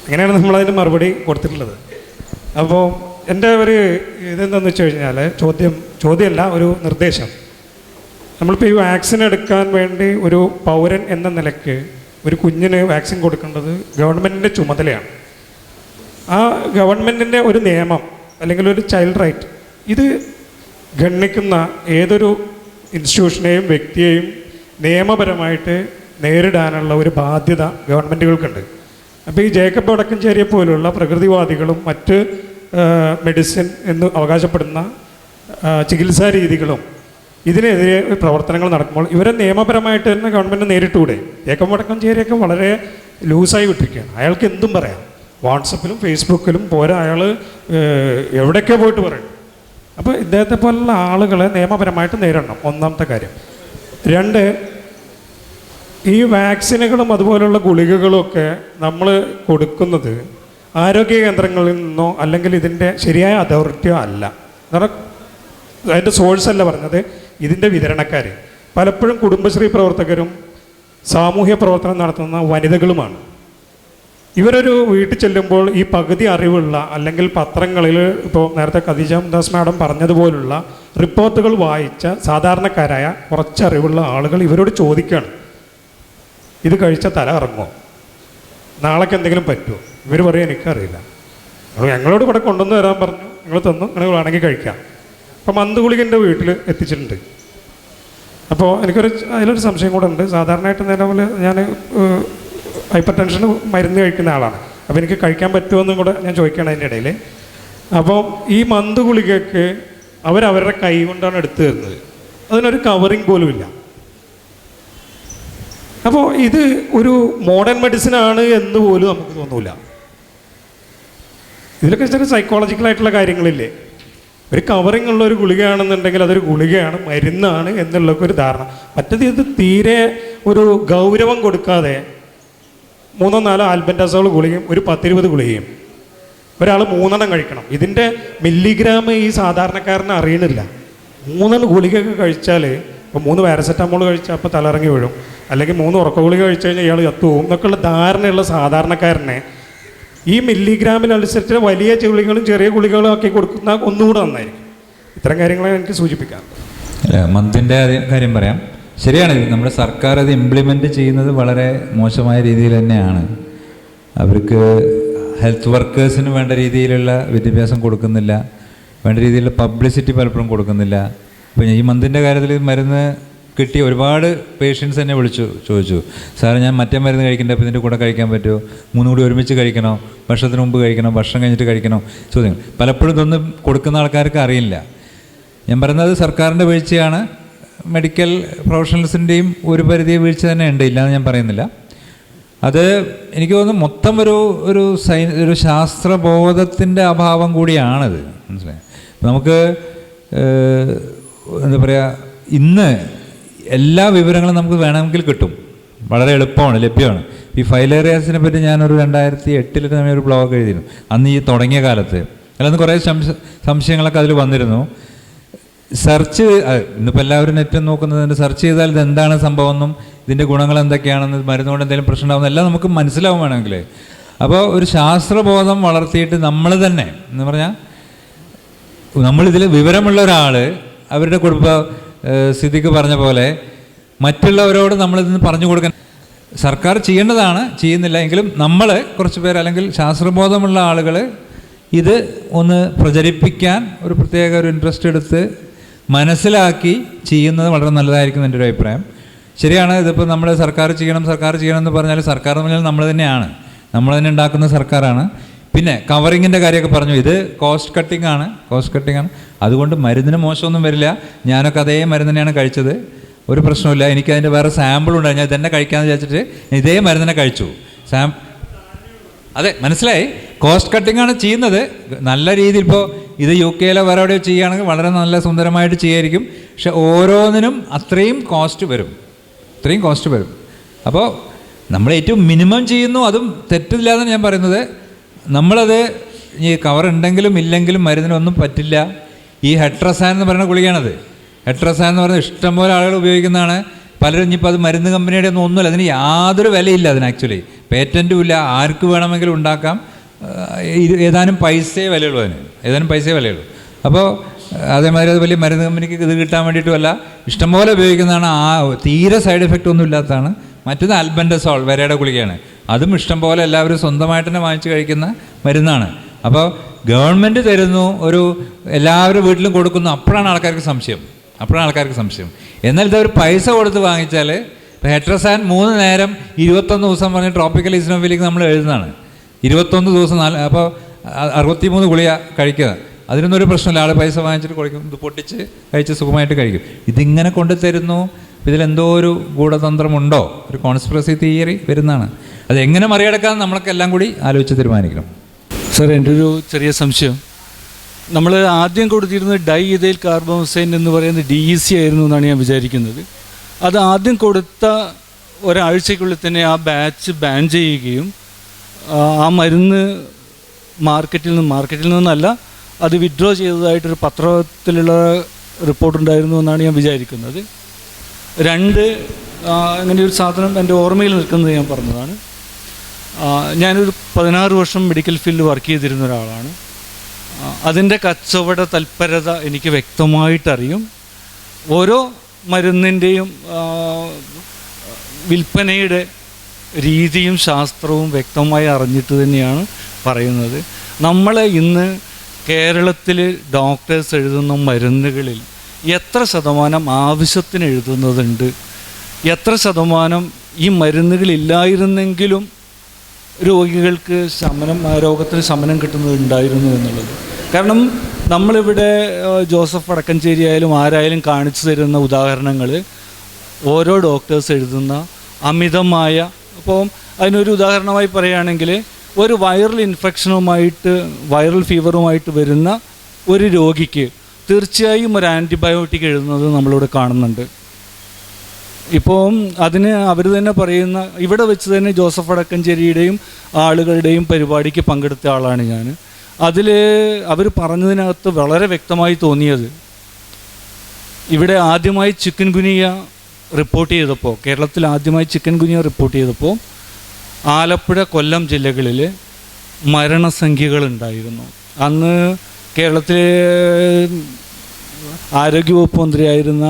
അങ്ങനെയാണ് നമ്മളതിന് മറുപടി കൊടുത്തിട്ടുള്ളത്. അപ്പോൾ എൻ്റെ ഒരു ഇതെന്താണെന്ന് വെച്ച് കഴിഞ്ഞാൽ ചോദ്യമല്ല, ഒരു നിർദ്ദേശം. നമ്മളിപ്പോൾ ഈ വാക്സിൻ എടുക്കാൻ വേണ്ടി ഒരു പൗരൻ എന്ന നിലയ്ക്ക് ഒരു കുഞ്ഞിന് വാക്സിൻ കൊടുക്കേണ്ടത് ഗവൺമെൻറ്റിൻ്റെ ചുമതലയാണ്. ആ ഗവൺമെൻറ്റിൻ്റെ ഒരു നിയമം അല്ലെങ്കിൽ ഒരു ചൈൽഡ് റൈറ്റ് ഇത് ഗണ്ണിക്കുന്ന ഏതൊരു ഇൻസ്റ്റിറ്റ്യൂഷനെയും വ്യക്തിയെയും നിയമപരമായിട്ട് നേരിടാനുള്ള ഒരു ബാധ്യത ഗവൺമെൻറ്റുകൾക്കുണ്ട്. അപ്പോൾ ഈ ജേക്കബ് വടക്കഞ്ചേരിയെ പോലുള്ള പ്രകൃതിവാദികളും മറ്റ് മെഡിസിൻ എന്ന് അവകാശപ്പെടുന്ന ചികിത്സാ രീതികളും ഇതിനെതിരെ പ്രവർത്തനങ്ങൾ നടക്കുമ്പോൾ ഇവരെ നിയമപരമായിട്ട് തന്നെ ഗവൺമെൻറ് നേരിട്ടൂടെ? ജേക്കബ് വടക്കഞ്ചേരിയൊക്കെ വളരെ ലൂസായി വിട്ടിരിക്കുകയാണ്. അയാൾക്ക് എന്തും പറയാം. വാട്സപ്പിലും ഫേസ്ബുക്കിലും പോരാ, അയാൾ എവിടെയൊക്കെ പോയിട്ട് പറയും. അപ്പോൾ ഇദ്ദേഹത്തെ പോലുള്ള ആളുകളെ നിയമപരമായിട്ട് നേരിടണം, ഒന്നാമത്തെ കാര്യം. 2, ഈ വാക്സിനുകളും അതുപോലുള്ള ഗുളികകളുമൊക്കെ നമ്മൾ കൊടുക്കുന്നത് ആരോഗ്യ കേന്ദ്രങ്ങളിൽ നിന്നോ അല്ലെങ്കിൽ ഇതിൻ്റെ ശരിയായ അതോറിറ്റിയോ അല്ല. കാരണം അതിൻ്റെ സോഴ്സ് അല്ല പറഞ്ഞത്, ഇതിൻ്റെ വിതരണക്കാർ പലപ്പോഴും കുടുംബശ്രീ പ്രവർത്തകരും സാമൂഹ്യ പ്രവർത്തനം നടത്തുന്ന വനിതകളുമാണ്. ഇവരൊരു വീട്ടിൽ ചെല്ലുമ്പോൾ ഈ പകുതി അറിവുള്ള അല്ലെങ്കിൽ പത്രങ്ങളിൽ ഇപ്പോൾ നേരത്തെ ഖദീജ മുംതാസ് മാഡം പറഞ്ഞതുപോലുള്ള റിപ്പോർട്ടുകൾ വായിച്ച സാധാരണക്കാരായ കുറച്ചറിവുള്ള ആളുകൾ ഇവരോട് ചോദിക്കുകയാണ്, ഇത് കഴിച്ചാൽ തല ഇറങ്ങുമോ, നാളേക്ക് എന്തെങ്കിലും പറ്റുമോ? ഇവർ പറയും എനിക്കറിയില്ല. ഞങ്ങളോട് ഇവിടെ കൊണ്ടുവന്ന് തരാൻ പറഞ്ഞു, നിങ്ങൾ തന്നു, നിങ്ങൾ വേണമെങ്കിൽ കഴിക്കാം. അപ്പോൾ മന്തുഗുളികൻ്റെ വീട്ടിൽ എത്തിച്ചിട്ടുണ്ട്. അപ്പോൾ അതിലൊരു സംശയം കൂടെ ഉണ്ട്. സാധാരണയായിട്ട് നിലവിൽ ഞാൻ ഹൈപ്പർ ടെൻഷന് മരുന്ന് കഴിക്കുന്ന ആളാണ്. അപ്പോൾ എനിക്ക് കഴിക്കാൻ പറ്റുമെന്നും കൂടെ ഞാൻ ചോദിക്കണം അതിൻ്റെ ഇടയിൽ. അപ്പോൾ ഈ മന്തുഗുളികയ്ക്ക് അവരവരുടെ കൈ കൊണ്ടാണ് എടുത്തു തരുന്നത്. അതിനൊരു കവറിങ് പോലും ഇല്ല. അപ്പോൾ ഇത് ഒരു മോഡേൺ മെഡിസിനാണ് എന്ന് പോലും നമുക്ക് തോന്നൂല. ഇതിലൊക്കെ ചില സൈക്കോളജിക്കലായിട്ടുള്ള കാര്യങ്ങളില്ലേ? ഒരു കവറിങ് ഉള്ള ഒരു ഗുളികയാണെന്നുണ്ടെങ്കിൽ അതൊരു ഗുളികയാണ്, മരുന്നാണ് എന്നുള്ളൊക്കെ ഒരു ധാരണ. മറ്റത് ഇത് തീരെ ഒരു ഗൗരവം കൊടുക്കാതെ 3-4 ആൽബൻഡാസോൾ ഗുളികയും ഒരു 10-20 ഗുളികയും ഒരാൾ 3 കഴിക്കണം. ഇതിൻ്റെ മില്ലിഗ്രാം ഈ സാധാരണക്കാരനെ അറിയണില്ല. 3 ഗുളികയൊക്കെ കഴിച്ചാൽ, ഇപ്പോൾ 3 പാരസെറ്റാമോൾ കഴിച്ചാൽ അപ്പോൾ തലയിറങ്ങി വീഴും, അല്ലെങ്കിൽ 3 ഉറക്ക ഗുളിക കഴിച്ചു കഴിഞ്ഞാൽ ഇയാൾ ചത്തുപോകും എന്നൊക്കെയുള്ള ധാരണയുള്ള സാധാരണക്കാരനെ ഈ മില്ലിഗ്രാമിനനുസരിച്ച് വലിയ ഗുളികളും ചെറിയ ഗുളികളും ആക്കി കൊടുക്കുന്ന ഒന്നുകൂടെ നന്നായിരിക്കും. ഇത്തരം കാര്യങ്ങളെ എനിക്ക് സൂചിപ്പിക്കാം. മന്തിൻ്റെ കാര്യം പറയാം. ശരിയാണ്, നമ്മുടെ സർക്കാർ അത് ഇംപ്ലിമെൻ്റ് ചെയ്യുന്നത് വളരെ മോശമായ രീതിയിൽ തന്നെയാണ്. അവർക്ക് ഹെൽത്ത് വർക്കേഴ്സിന് വേണ്ട രീതിയിലുള്ള വിദ്യാഭ്യാസം കൊടുക്കുന്നില്ല, വേണ്ട രീതിയിലുള്ള പബ്ലിസിറ്റി പലപ്പോഴും കൊടുക്കുന്നില്ല. അപ്പോൾ ഈ മന്തിൻ്റെ കാര്യത്തിൽ മരുന്ന് കിട്ടിയ ഒരുപാട് പേഷ്യൻസ് എന്നെ ചോദിച്ചു, സാറേ ഞാൻ മറ്റേ മരുന്ന് കഴിക്കണ്ടേ, അപ്പോൾ ഇതിൻ്റെ കൂടെ കഴിക്കാൻ പറ്റുമോ, 3 കൂടി ഒരുമിച്ച് കഴിക്കണോ, ഭക്ഷണത്തിന് മുമ്പ് കഴിക്കണോ, ഭക്ഷണം കഴിഞ്ഞിട്ട് കഴിക്കണോ, ചോദ്യങ്ങൾ. പലപ്പോഴും ഇതൊന്നും കൊടുക്കുന്ന ആൾക്കാർക്ക് അറിയില്ല. ഞാൻ പറയുന്നത് സർക്കാരിൻ്റെ വീഴ്ചയാണ്, മെഡിക്കൽ പ്രൊഫഷണൽസിൻ്റെയും ഒരു പരിധി വീഴ്ച തന്നെ ഉണ്ട്, ഇല്ലയെന്ന് ഞാൻ പറയുന്നില്ല. അത് എനിക്ക് തോന്നുന്നു മൊത്തം ഒരു ശാസ്ത്രബോധത്തിൻ്റെ അഭാവം കൂടിയാണത്, മനസ്സിലായി. നമുക്ക് എന്താ പറയുക, ഇന്ന് എല്ലാ വിവരങ്ങളും നമുക്ക് വേണമെങ്കിൽ കിട്ടും, വളരെ എളുപ്പമാണ്, ലഭ്യമാണ്. ഈ ഫൈലേറിയാസിനെ പറ്റി ഞാനൊരു 2008 ഒരു ബ്ലോഗ് എഴുതിയിരുന്നു, അന്ന് ഈ തുടങ്ങിയ കാലത്ത്. അതിലന്ന് കുറേ സംശയങ്ങളൊക്കെ അതിൽ വന്നിരുന്നു. സെർച്ച് ഇന്നിപ്പോൾ എല്ലാവരും നെറ്റ് നോക്കുന്നതിന് സെർച്ച് ചെയ്താൽ ഇത് എന്താണ് സംഭവം എന്നും ഇതിൻ്റെ ഗുണങ്ങൾ എന്തൊക്കെയാണെന്ന്, മരുന്നുകൊണ്ട് എന്തെങ്കിലും പ്രശ്നം ഉണ്ടാകുന്ന എല്ലാം നമുക്ക് മനസ്സിലാവും വേണമെങ്കിൽ. അപ്പോൾ ഒരു ശാസ്ത്രബോധം വളർത്തിയിട്ട് നമ്മൾ തന്നെ എന്ന് പറഞ്ഞാൽ നമ്മളിതിൽ വിവരമുള്ള ഒരാൾ അവരുടെ കുടുംബ സ്ഥിതിക്ക് പറഞ്ഞ പോലെ മറ്റുള്ളവരോട് നമ്മളിതിന് പറഞ്ഞു കൊടുക്കാൻ സർക്കാർ ചെയ്യേണ്ടതാണ്, ചെയ്യുന്നില്ല എങ്കിലും നമ്മൾ കുറച്ച് പേർ അല്ലെങ്കിൽ ശാസ്ത്രബോധമുള്ള ആളുകൾ ഇത് ഒന്ന് പ്രചരിപ്പിക്കാൻ ഒരു പ്രത്യേക ഒരു ഇൻട്രസ്റ്റ് എടുത്ത് മനസ്സിലാക്കി ചെയ്യുന്നത് വളരെ നല്ലതായിരിക്കും എൻ്റെ ഒരു അഭിപ്രായം. ശരിയാണ്, ഇതിപ്പോൾ നമ്മൾ സർക്കാർ ചെയ്യണം എന്ന് പറഞ്ഞാൽ സർക്കാർ എന്ന് പറഞ്ഞാൽ നമ്മൾ തന്നെയാണ്, നമ്മൾ തന്നെ ഉണ്ടാക്കുന്ന സർക്കാരാണ്. പിന്നെ കവറിങ്ങിൻ്റെ കാര്യമൊക്കെ പറഞ്ഞു, ഇത് കോസ്റ്റ് കട്ടിംഗ് ആണ്. അതുകൊണ്ട് മരുന്നിന് മോശമൊന്നും വരില്ല. ഞാനൊക്കെ അതേ മരുന്ന് തന്നെയാണ് കഴിച്ചത്, ഒരു പ്രശ്നമില്ല. എനിക്കതിൻ്റെ വേറെ സാമ്പിളുണ്ടായി, ഞാൻ ഇതന്നെ കഴിക്കാമെന്ന് വിചാരിച്ചിട്ട് ഇതേ മരുന്നിനെ കഴിച്ചു. അതെ, മനസ്സിലായി. കോസ്റ്റ് കട്ടിംഗ് ആണ് ചെയ്യുന്നത് നല്ല രീതിയിൽ. ഇപ്പോൾ ഇത് UK വേറെ എവിടെയോ ചെയ്യുകയാണെങ്കിൽ വളരെ നല്ല സുന്ദരമായിട്ട് ചെയ്യായിരിക്കും. പക്ഷെ ഓരോന്നിനും അത്രയും കോസ്റ്റ് വരും. അപ്പോൾ നമ്മൾ ഏറ്റവും മിനിമം ചെയ്യുന്നു, അതും തെറ്റില്ലാന്നാണ് ഞാൻ പറയുന്നത്. നമ്മളത് ഈ കവർ ഉണ്ടെങ്കിലും ഇല്ലെങ്കിലും മരുന്നിനൊന്നും പറ്റില്ല. ഈ ഹെട്രസാൻ എന്ന് പറയുന്ന ഗുളികയാണത്. ഹെട്രസാൻ എന്ന് പറയുന്നത് ഇഷ്ടംപോലെ ആളുകൾ ഉപയോഗിക്കുന്നതാണ്. പലരും ഇനിയിപ്പോൾ അത് മരുന്ന് കമ്പനിയുടെ ഒന്നുമില്ല, അതിന് യാതൊരു വിലയില്ല. അതിന് ആക്ച്വലി പേറ്റൻറ്റും ഇല്ല, ആർക്ക് വേണമെങ്കിലും ഉണ്ടാക്കാം. ഏതാനും പൈസയെ വിലയുള്ളൂ. അപ്പോൾ അതേമാതിരി അത് വലിയ മരുന്ന് കമ്പനിക്ക് ഇത് കിട്ടാൻ വേണ്ടിയിട്ടുമല്ല, ഇഷ്ടംപോലെ ഉപയോഗിക്കുന്നതാണ്. തീരെ സൈഡ് എഫക്റ്റ് ഒന്നും ഇല്ലാത്തതാണ്. മറ്റേത് ആൽബൻഡസോൾ വരയുടെ ഗുളികയാണ്, അതും ഇഷ്ടംപോലെ എല്ലാവരും സ്വന്തമായിട്ട് തന്നെ വാങ്ങിച്ച് കഴിക്കുന്ന മരുന്നാണ്. അപ്പോൾ ഗവൺമെൻറ് തരുന്നു, എല്ലാവരും വീട്ടിലും കൊടുക്കുന്നു, അപ്പോഴാണ് ആൾക്കാർക്ക് സംശയം. എന്നാൽ ഇതവർ പൈസ കൊടുത്ത് വാങ്ങിച്ചാൽ, ഇപ്പോൾ ഹെട്രസാൻ 3 നേരം 21 ദിവസം പറഞ്ഞ് ട്രോപ്പിക്കൽ ഈസിനോഫിലിക്ക് നമ്മൾ എഴുതുന്നതാണ്. 21 ദിവസം അപ്പോൾ 63 ഗുളിക കഴിക്കുക, അതിനൊന്നും ഒരു പ്രശ്നമില്ല. ആൾ പൈസ വാങ്ങിച്ചിട്ട് കഴിക്കും, ഇത് പൊട്ടിച്ച് കഴിച്ച് സുഖമായിട്ട് കഴിക്കും. ഇതിങ്ങനെ കൊണ്ടു തരുന്നു. ഇതിലെന്തോ ഒരു ഗൂഢതന്ത്രമുണ്ടോ, ഒരു കോൺസ്പിറസി തിയറി വരുന്നതാണ്. അതെങ്ങനെ മറികടക്കാൻ നമ്മളൊക്കെ കൂടി ആലോചിച്ച് തീരുമാനിക്കണം. സാർ, എൻ്റെ ഒരു ചെറിയ സംശയം, നമ്മൾ ആദ്യം കൊടുത്തിരുന്നത് ഡൈ ഇഥൈൽ കാർബോക്സൈൻ എന്ന് പറയുന്നത് DEC ആയിരുന്നു എന്നാണ് ഞാൻ വിചാരിക്കുന്നത്. അത് ആദ്യം കൊടുത്ത ഒരാഴ്ചയ്ക്കുള്ളിൽ തന്നെ ആ ബാച്ച് ബാൻ ചെയ്യുകയും ആ മരുന്ന് മാർക്കറ്റിൽ നിന്നല്ല അത് വിഡ്രോ ചെയ്തതായിട്ടൊരു പത്രത്തിലുള്ള റിപ്പോർട്ടുണ്ടായിരുന്നു എന്നാണ് ഞാൻ വിചാരിക്കുന്നത്. 2, അങ്ങനെ ഒരു സാധനം എൻ്റെ ഓർമ്മയിൽ നിൽക്കുന്നത് ഞാൻ പറഞ്ഞതാണ്. ഞാനൊരു 16 വർഷം മെഡിക്കൽ ഫീൽഡിൽ വർക്ക് ചെയ്തിരുന്ന ഒരാളാണ്. അതിൻ്റെ കച്ചവട തൽപരത എനിക്ക് വ്യക്തമായിട്ടറിയും. ഓരോ മരുന്നിൻ്റെയും വിൽപ്പനയുടെ രീതിയും ശാസ്ത്രവും വ്യക്തമായി അറിഞ്ഞിട്ട് തന്നെയാണ് പറയുന്നത്. നമ്മളെ ഇന്ന് കേരളത്തിൽ ഡോക്ടേഴ്സ് എഴുതുന്ന മരുന്നുകളിൽ എത്ര ശതമാനം ആവശ്യത്തിന് എഴുതുന്നതുണ്ട്, എത്ര ശതമാനം ഈ മരുന്നുകളില്ലായിരുന്നെങ്കിലും രോഗികൾക്ക് രോഗത്തിന് ശമനം കിട്ടുന്നതുണ്ടായിരുന്നു എന്നുള്ളത്. കാരണം നമ്മളിവിടെ ജോസഫ് വടക്കഞ്ചേരി ആയാലും ആരായാലും കാണിച്ചു തരുന്ന ഉദാഹരണങ്ങൾ ഓരോ ഡോക്ടേഴ്സ് എഴുതുന്ന അമിതമായ, അപ്പോൾ അതിനൊരു ഉദാഹരണമായി പറയുകയാണെങ്കിൽ ഒരു വൈറൽ ഫീവറുമായിട്ട് വരുന്ന ഒരു രോഗിക്ക് തീർച്ചയായും ഒരു ആൻറ്റിബയോട്ടിക് എഴുതുന്നത് നമ്മളിവിടെ കാണുന്നുണ്ട്. ഇപ്പോൾ അതിന് അവർ തന്നെ പറയുന്ന, ഇവിടെ വെച്ച് തന്നെ ജോസഫ് വടക്കഞ്ചേരിയുടെയും ആളുകളുടെയും പരിപാടിക്ക് പങ്കെടുത്ത ആളാണ് ഞാൻ. അതിൽ അവർ പറഞ്ഞതിനകത്ത് വളരെ വ്യക്തമായി തോന്നിയത്, ഇവിടെ ആദ്യമായി ചിക്കൻ ഗുനിയ റിപ്പോർട്ട് ചെയ്തപ്പോൾ, കേരളത്തിൽ ആദ്യമായി ചിക്കൻ ഗുനിയ റിപ്പോർട്ട് ചെയ്തപ്പോൾ ആലപ്പുഴ, കൊല്ലം ജില്ലകളിൽ മരണസംഖ്യകളുണ്ടായിരുന്നു. അന്ന് കേരളത്തിലെ ആരോഗ്യവകുപ്പ് മന്ത്രിയായിരുന്ന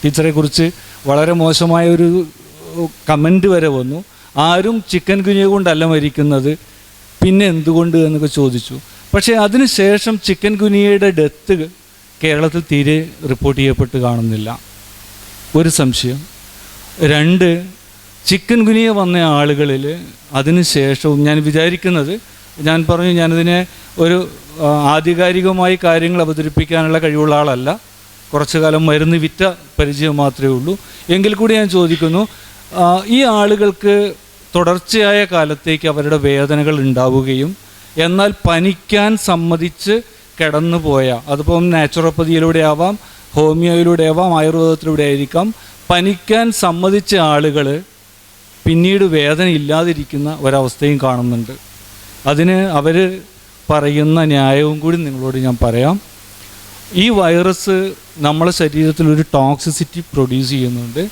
ടീച്ചറെക്കുറിച്ച് വളരെ മോശമായ ഒരു കമൻറ്റ് വരെ വന്നു. ആരും ചിക്കൻ ഗുനിയ കൊണ്ടല്ല മരിക്കുന്നത്, പിന്നെ എന്തുകൊണ്ട് എന്നൊക്കെ ചോദിച്ചു. പക്ഷേ അതിനുശേഷം ചിക്കൻ ഗുനിയയുടെ ഡെത്ത് കേരളത്തിൽ തീരെ റിപ്പോർട്ട് ചെയ്യപ്പെട്ട് കാണുന്നില്ല. ഒരു സംശയം. 2, ചിക്കൻ ഗുനിയ വന്ന ആളുകളിൽ അതിന് ശേഷവും ഞാൻ വിചാരിക്കുന്നത്, ഞാൻ പറഞ്ഞു ഞാനതിനെ ഒരു ആധികാരികമായി കാര്യങ്ങൾ അവതരിപ്പിക്കാനുള്ള കഴിവുള്ള ആളല്ല. കുറച്ചു കാലം മരുന്ന് വിറ്റ പരിചയം മാത്രമേ ഉള്ളൂ. എങ്കിൽ കൂടി ഞാൻ ചോദിക്കുന്നു, ഈ ആളുകൾക്ക് തുടർച്ചയായ കാലത്തേക്ക് അവരുടെ വേദനകൾ ഉണ്ടാവുകയും എന്നാൽ പനിക്കാൻ സമ്മതിച്ച് കിടന്നുപോയ, അതിപ്പം നാച്ചുറോപ്പതിയിലൂടെ ആവാം, ഹോമിയോയിലൂടെ ആവാം, ആയുർവേദത്തിലൂടെ ആയിരിക്കാം, പനിക്കാൻ സമ്മതിച്ച ആളുകൾ പിന്നീട് വേദന ഇല്ലാതിരിക്കുന്ന ഒരവസ്ഥയും കാണുന്നുണ്ട്. അതിന് അവർ പറയുന്ന ന്യായവും കൂടി നിങ്ങളോട് ഞാൻ പറയാം. ഈ വൈറസ് നമ്മുടെ ശരീരത്തിൽ ഒരു ടോക്സിസിറ്റി പ്രൊഡ്യൂസ് ചെയ്യുന്നുണ്ട്.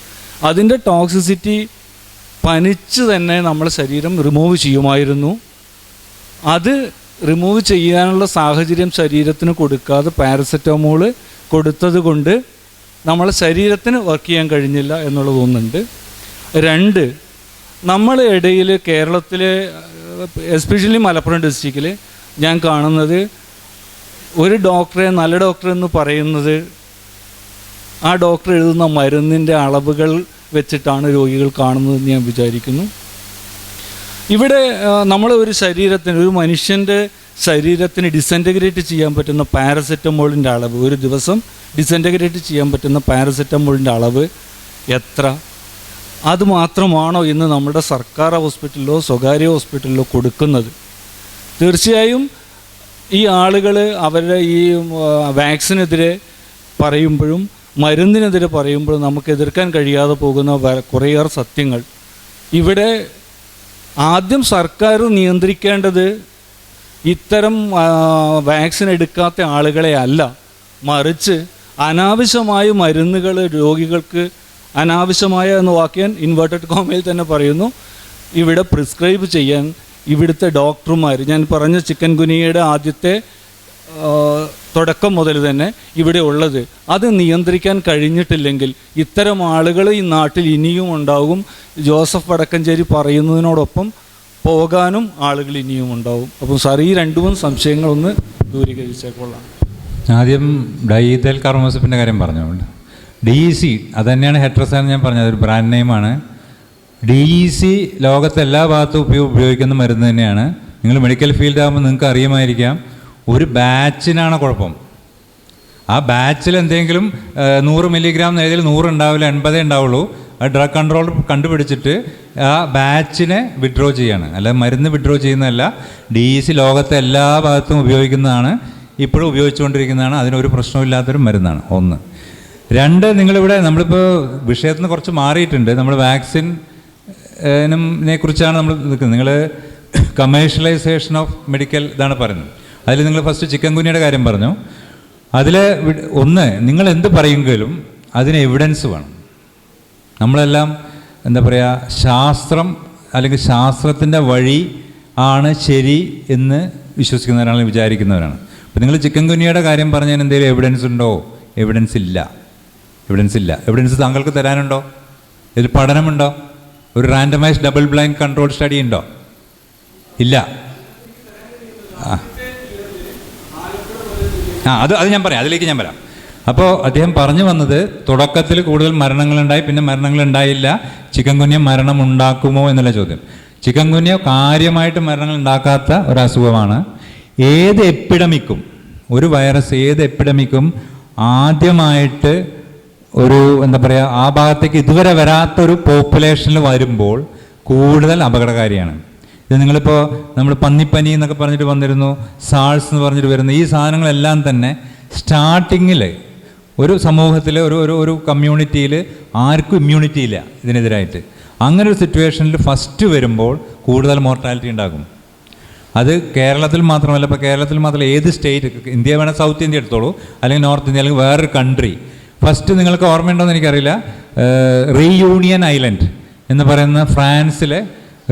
അതിൻ്റെ ടോക്സിസിറ്റി പനിച്ച് തന്നെ നമ്മുടെ ശരീരം റിമൂവ് ചെയ്യുമായിരുന്നു. അത് റിമൂവ് ചെയ്യാനുള്ള സാഹചര്യം ശരീരത്തിന് കൊടുക്കാതെ പാരസെറ്റമോൾ കൊടുത്തത് കൊണ്ട് നമ്മളെ ശരീരത്തിന് വർക്ക് ചെയ്യാൻ കഴിഞ്ഞില്ല എന്നുള്ളതൊന്നുണ്ട്. 2, നമ്മളെ ഇടയിൽ കേരളത്തിലെ എസ്പെഷ്യലി മലപ്പുറം ഡിസ്ട്രിക്റ്റിൽ ഞാൻ കാണുന്നത് ഒരു ഡോക്ടറെ നല്ല ഡോക്ടർ എന്ന് പറയുന്നത് ആ ഡോക്ടർ എഴുതുന്ന മരുന്നിൻ്റെ അളവുകൾ വെച്ചിട്ടാണ് രോഗികൾ കാണുന്നതെന്ന് ഞാൻ വിചാരിക്കുന്നു. ഇവിടെ നമ്മൾ ഒരു ശരീരത്തിന്, ഒരു മനുഷ്യൻ്റെ ശരീരത്തിന് ഡിസൻറ്റഗ്രേറ്റ് ചെയ്യാൻ പറ്റുന്ന പാരസെറ്റമോളിൻ്റെ അളവ്, ഒരു ദിവസം ഡിസൻറ്റഗ്രേറ്റ് ചെയ്യാൻ പറ്റുന്ന പാരസെറ്റമോളിൻ്റെ അളവ് എത്ര, അതുമാത്രമാണോ ഇന്ന് നമ്മുടെ സർക്കാർ ഹോസ്പിറ്റലിലോ സ്വകാര്യ ഹോസ്പിറ്റലിലോ കൊടുക്കുന്നത്? തീർച്ചയായും ഈ ആളുകൾ അവരുടെ ഈ വാക്സിനെതിരെ പറയുമ്പോഴും മരുന്നിനെതിരെ പറയുമ്പോഴും നമുക്ക് എതിർക്കാൻ കഴിയാതെ പോകുന്ന കുറേയേറെ സത്യങ്ങൾ. ഇവിടെ ആദ്യം സർക്കാർ നിയന്ത്രിക്കേണ്ടത് ഇത്തരം വാക്സിൻ എടുക്കാത്ത ആളുകളെ അല്ല, മറിച്ച് അനാവശ്യമായ മരുന്നുകൾ രോഗികൾക്ക്, അനാവശ്യമായ എന്ന് വാക്യാൻ ഇൻവേർട്ടഡ് കോമയിൽ തന്നെ പറയുന്നു, ഇവിടെ പ്രിസ്ക്രൈബ് ചെയ്യാൻ ഇവിടുത്തെ ഡോക്ടർമാർ, ഞാൻ പറഞ്ഞ ചിക്കൻ ഗുനിയയുടെ ആദ്യത്തെ തുടക്കം മുതൽ തന്നെ ഇവിടെ ഉള്ളത്, അത് നിയന്ത്രിക്കാൻ കഴിഞ്ഞിട്ടില്ലെങ്കിൽ ഇത്തരം ആളുകൾ ഈ നാട്ടിൽ ഇനിയും ഉണ്ടാകും. ജോസഫ് വടക്കഞ്ചേരി പറയുന്നതിനോടൊപ്പം പോകാനും ആളുകൾ ഇനിയും ഉണ്ടാവും. അപ്പം സാർ ഈ 2 സംശയങ്ങളൊന്ന് ദൂരീകരിച്ചേക്കൊള്ളാം. ആദ്യം ഡൈതൽ കാർമോസപ്പിൻ്റെ കാര്യം പറഞ്ഞു. DEC അത് തന്നെയാണ് ഹെട്രസ് എന്ന് ഞാൻ പറഞ്ഞത്, ഒരു ബ്രാൻഡ് നെയിമാണ്. DEC ലോകത്തെ എല്ലാ ഭാഗത്തും ഉപയോഗിക്കുന്ന മരുന്ന് തന്നെയാണ്. നിങ്ങൾ മെഡിക്കൽ ഫീൽഡ് ആകുമ്പോൾ നിങ്ങൾക്ക് അറിയുമായിരിക്കാം, ഒരു ബാച്ചിനാണ് കുഴപ്പം. ആ ബാച്ചിൽ എന്തെങ്കിലും 100 മില്ലിഗ്രാം എഴുതിയാൽ 100 ഉണ്ടാവില്ല, 80 ഉണ്ടാവുള്ളൂ. ആ ഡ്രഗ് കൺട്രോൾ കണ്ടുപിടിച്ചിട്ട് ആ ബാച്ചിനെ വിഡ്രോ ചെയ്യാണ്, അല്ല മരുന്ന് വിഡ്രോ ചെയ്യുന്നതല്ല. DEC ലോകത്തെ എല്ലാ ഭാഗത്തും ഉപയോഗിക്കുന്നതാണ്, ഇപ്പോഴും ഉപയോഗിച്ചുകൊണ്ടിരിക്കുന്നതാണ്. അതിനൊരു പ്രശ്നമില്ലാത്തൊരു മരുന്നാണ്. 1. 2, നിങ്ങളിവിടെ നമ്മളിപ്പോൾ വിഷയത്തിൽ നിന്ന് കുറച്ച് മാറിയിട്ടുണ്ട്. നമ്മൾ വാക്സിനെ കുറിച്ചാണ് നമ്മൾ നിൽക്കുന്നത്. നിങ്ങൾ കമേഴ്ഷ്യലൈസേഷൻ ഓഫ് മെഡിക്കൽ ഇതാണ് പറയുന്നത്. അതിൽ നിങ്ങൾ ഫസ്റ്റ് ചിക്കൻ ഗുനിയുടെ കാര്യം പറഞ്ഞു. അതിൽ നിങ്ങൾ എന്ത് പറയുമെങ്കിലും അതിന് എവിഡൻസ് വേണം. നമ്മളെല്ലാം എന്താ പറയുക, ശാസ്ത്രം അല്ലെങ്കിൽ ശാസ്ത്രത്തിൻ്റെ വഴി ആണ് ശരി എന്ന് വിശ്വസിക്കുന്നവരാണ്, വിചാരിക്കുന്നവരാണ്. അപ്പോൾ നിങ്ങൾ ചിക്കൻ ഗുനിയുടെ കാര്യം പറഞ്ഞതിന് എന്തെങ്കിലും എവിഡൻസ് ഉണ്ടോ? എവിഡൻസ് ഇല്ല. എവിഡൻസ് താങ്കൾക്ക് തരാനുണ്ടോ? ഇതിൽ പഠനമുണ്ടോ? ഒരു randomised double blind control study ഉണ്ടോ? ഇല്ല. അത് ഞാൻ പറയാം, അതിലേക്ക് ഞാൻ വരാം. അപ്പോൾ അദ്ദേഹം പറഞ്ഞു വന്നത് തുടക്കത്തിൽ കൂടുതൽ മരണങ്ങളുണ്ടായി, പിന്നെ മരണങ്ങളുണ്ടായില്ല. ചിക്കൻ ഗുനിയ മരണം ഉണ്ടാക്കുമോ എന്നുള്ള ചോദ്യം. ചിക്കൻ ഗുനിയ കാര്യമായിട്ട് മരണങ്ങൾ ഉണ്ടാക്കാത്ത ഒരു അസുഖമാണ്. ഏത് എപ്പിഡമിക്കും, ഒരു വൈറസ് ഏത് എപ്പിഡമിക്കും ആദ്യമായിട്ട് ഒരു എന്താ പറയുക, ആ ഭാഗത്തേക്ക് ഇതുവരെ വരാത്തൊരു പോപ്പുലേഷനിൽ വരുമ്പോൾ കൂടുതൽ അപകടകാരിയാണ്. ഇത് നിങ്ങളിപ്പോൾ നമ്മൾ പന്നിപ്പനി എന്നൊക്കെ പറഞ്ഞിട്ട് വന്നിരുന്നു, സാൾസ് എന്ന് പറഞ്ഞിട്ട് വരുന്നു. ഈ സാധനങ്ങളെല്ലാം തന്നെ സ്റ്റാർട്ടിങ്ങിൽ ഒരു സമൂഹത്തിൽ ഒരു കമ്മ്യൂണിറ്റിയിൽ ആർക്കും ഇമ്മ്യൂണിറ്റി ഇല്ല ഇതിനെതിരായിട്ട്. അങ്ങനെ ഒരു സിറ്റുവേഷനിൽ ഫസ്റ്റ് വരുമ്പോൾ കൂടുതൽ മോർട്ടാലിറ്റി ഉണ്ടാകും. അത് കേരളത്തിൽ മാത്രമല്ല, ഇപ്പോൾ കേരളത്തിൽ മാത്രമല്ല, ഏത് സ്റ്റേറ്റ്, ഇന്ത്യ വേണേൽ സൗത്ത് ഇന്ത്യ എടുത്തോളൂ, അല്ലെങ്കിൽ നോർത്ത് ഇന്ത്യ, അല്ലെങ്കിൽ വേറൊരു കൺട്രി. ഫസ്റ്റ് നിങ്ങൾക്ക് ഓർമ്മയുണ്ടോയെന്ന് എനിക്കറിയില്ല, റീയൂണിയൻ ഐലൻഡ് എന്ന് പറയുന്ന ഫ്രാൻസിലെ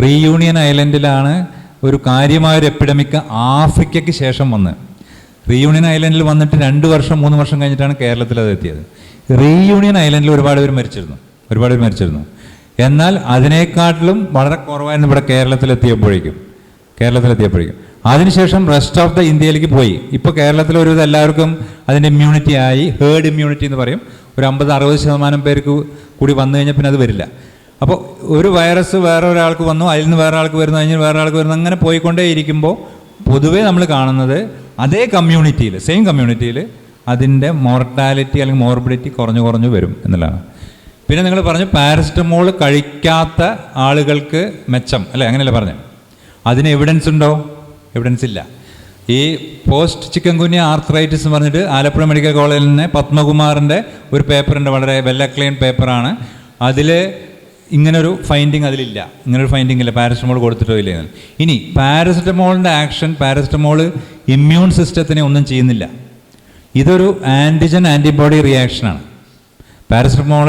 റീയൂണിയൻ ഐലൻഡിലാണ് ഒരു കാര്യമായൊരു എപ്പിഡമിക് ആഫ്രിക്കയ്ക്ക് ശേഷം വന്ന്. റീയൂണിയൻ ഐലൻഡിൽ വന്നിട്ട് 2 വർഷം 3 വർഷം കഴിഞ്ഞിട്ടാണ് കേരളത്തിൽ അത് എത്തിയത്. റീയൂണിയൻ ഐലൻഡിൽ ഒരുപാട് പേര് മരിച്ചിരുന്നു. എന്നാൽ അതിനേക്കാട്ടിലും വളരെ കുറവായിരുന്നു ഇവിടെ കേരളത്തിലെത്തിയപ്പോഴേക്കും. അതിനുശേഷം റെസ്റ്റ് ഓഫ് ദ ഇന്ത്യയിലേക്ക് പോയി. ഇപ്പോൾ കേരളത്തിൽ ഒരുവിധം എല്ലാവർക്കും അതിൻ്റെ ഇമ്മ്യൂണിറ്റി ആയി, ഹേർഡ് ഇമ്മ്യൂണിറ്റി എന്ന് പറയും. ഒരു 50-60% പേർക്ക് കൂടി വന്നു കഴിഞ്ഞാൽ പിന്നെ അത് വരില്ല. അപ്പോൾ ഒരു വൈറസ് വേറെ ഒരാൾക്ക് വന്നു, അതിൽ നിന്ന് വേറെ ആൾക്ക് വരുന്നു, അതിന് വേറെ ആൾക്ക് വരുന്നു, അങ്ങനെ പോയിക്കൊണ്ടേ ഇരിക്കുമ്പോൾ പൊതുവേ നമ്മൾ കാണുന്നത് അതേ കമ്മ്യൂണിറ്റിയിൽ, സെയിം കമ്മ്യൂണിറ്റിയിൽ അതിൻ്റെ മോർട്ടാലിറ്റി അല്ലെങ്കിൽ മോർബിഡിറ്റി കുറഞ്ഞു വരും എന്നുള്ളതാണ്. പിന്നെ നിങ്ങൾ പറഞ്ഞു പാരസിറ്റമോൾ കഴിക്കാത്ത ആളുകൾക്ക് മെച്ചം അല്ലേ, അങ്ങനെയല്ലേ പറഞ്ഞത്? അതിന് എവിഡൻസ് ഉണ്ടോ? എവിഡൻസ് ഇല്ല. ഈ പോസ്റ്റ് ചിക്കൻ ഗുനിയ ആർത്രൈറ്റിസ് എന്ന് പറഞ്ഞിട്ട് ആലപ്പുഴ മെഡിക്കൽ കോളേജിൽ നിന്ന് പത്മകുമാറിൻ്റെ ഒരു പേപ്പറുണ്ട്, വളരെ വെൽ അക്ലൈൻ പേപ്പറാണ്. അതിൽ ഇങ്ങനൊരു ഫൈൻഡിങ് അതിലില്ല, ഇങ്ങനൊരു ഫൈൻഡിങ് ഇല്ല പാരസിറ്റമോൾ കൊടുത്തിട്ടോ ഇല്ല. ഇനി പാരസിറ്റമോളിൻ്റെ ആക്ഷൻ, പാരസിറ്റമോൾ ഇമ്മ്യൂൺ സിസ്റ്റത്തിനെ ഒന്നും ചെയ്യുന്നില്ല. ഇതൊരു ആൻറ്റിജൻ ആൻറ്റിബോഡി റിയാക്ഷനാണ്. പാരസിറ്റമോൾ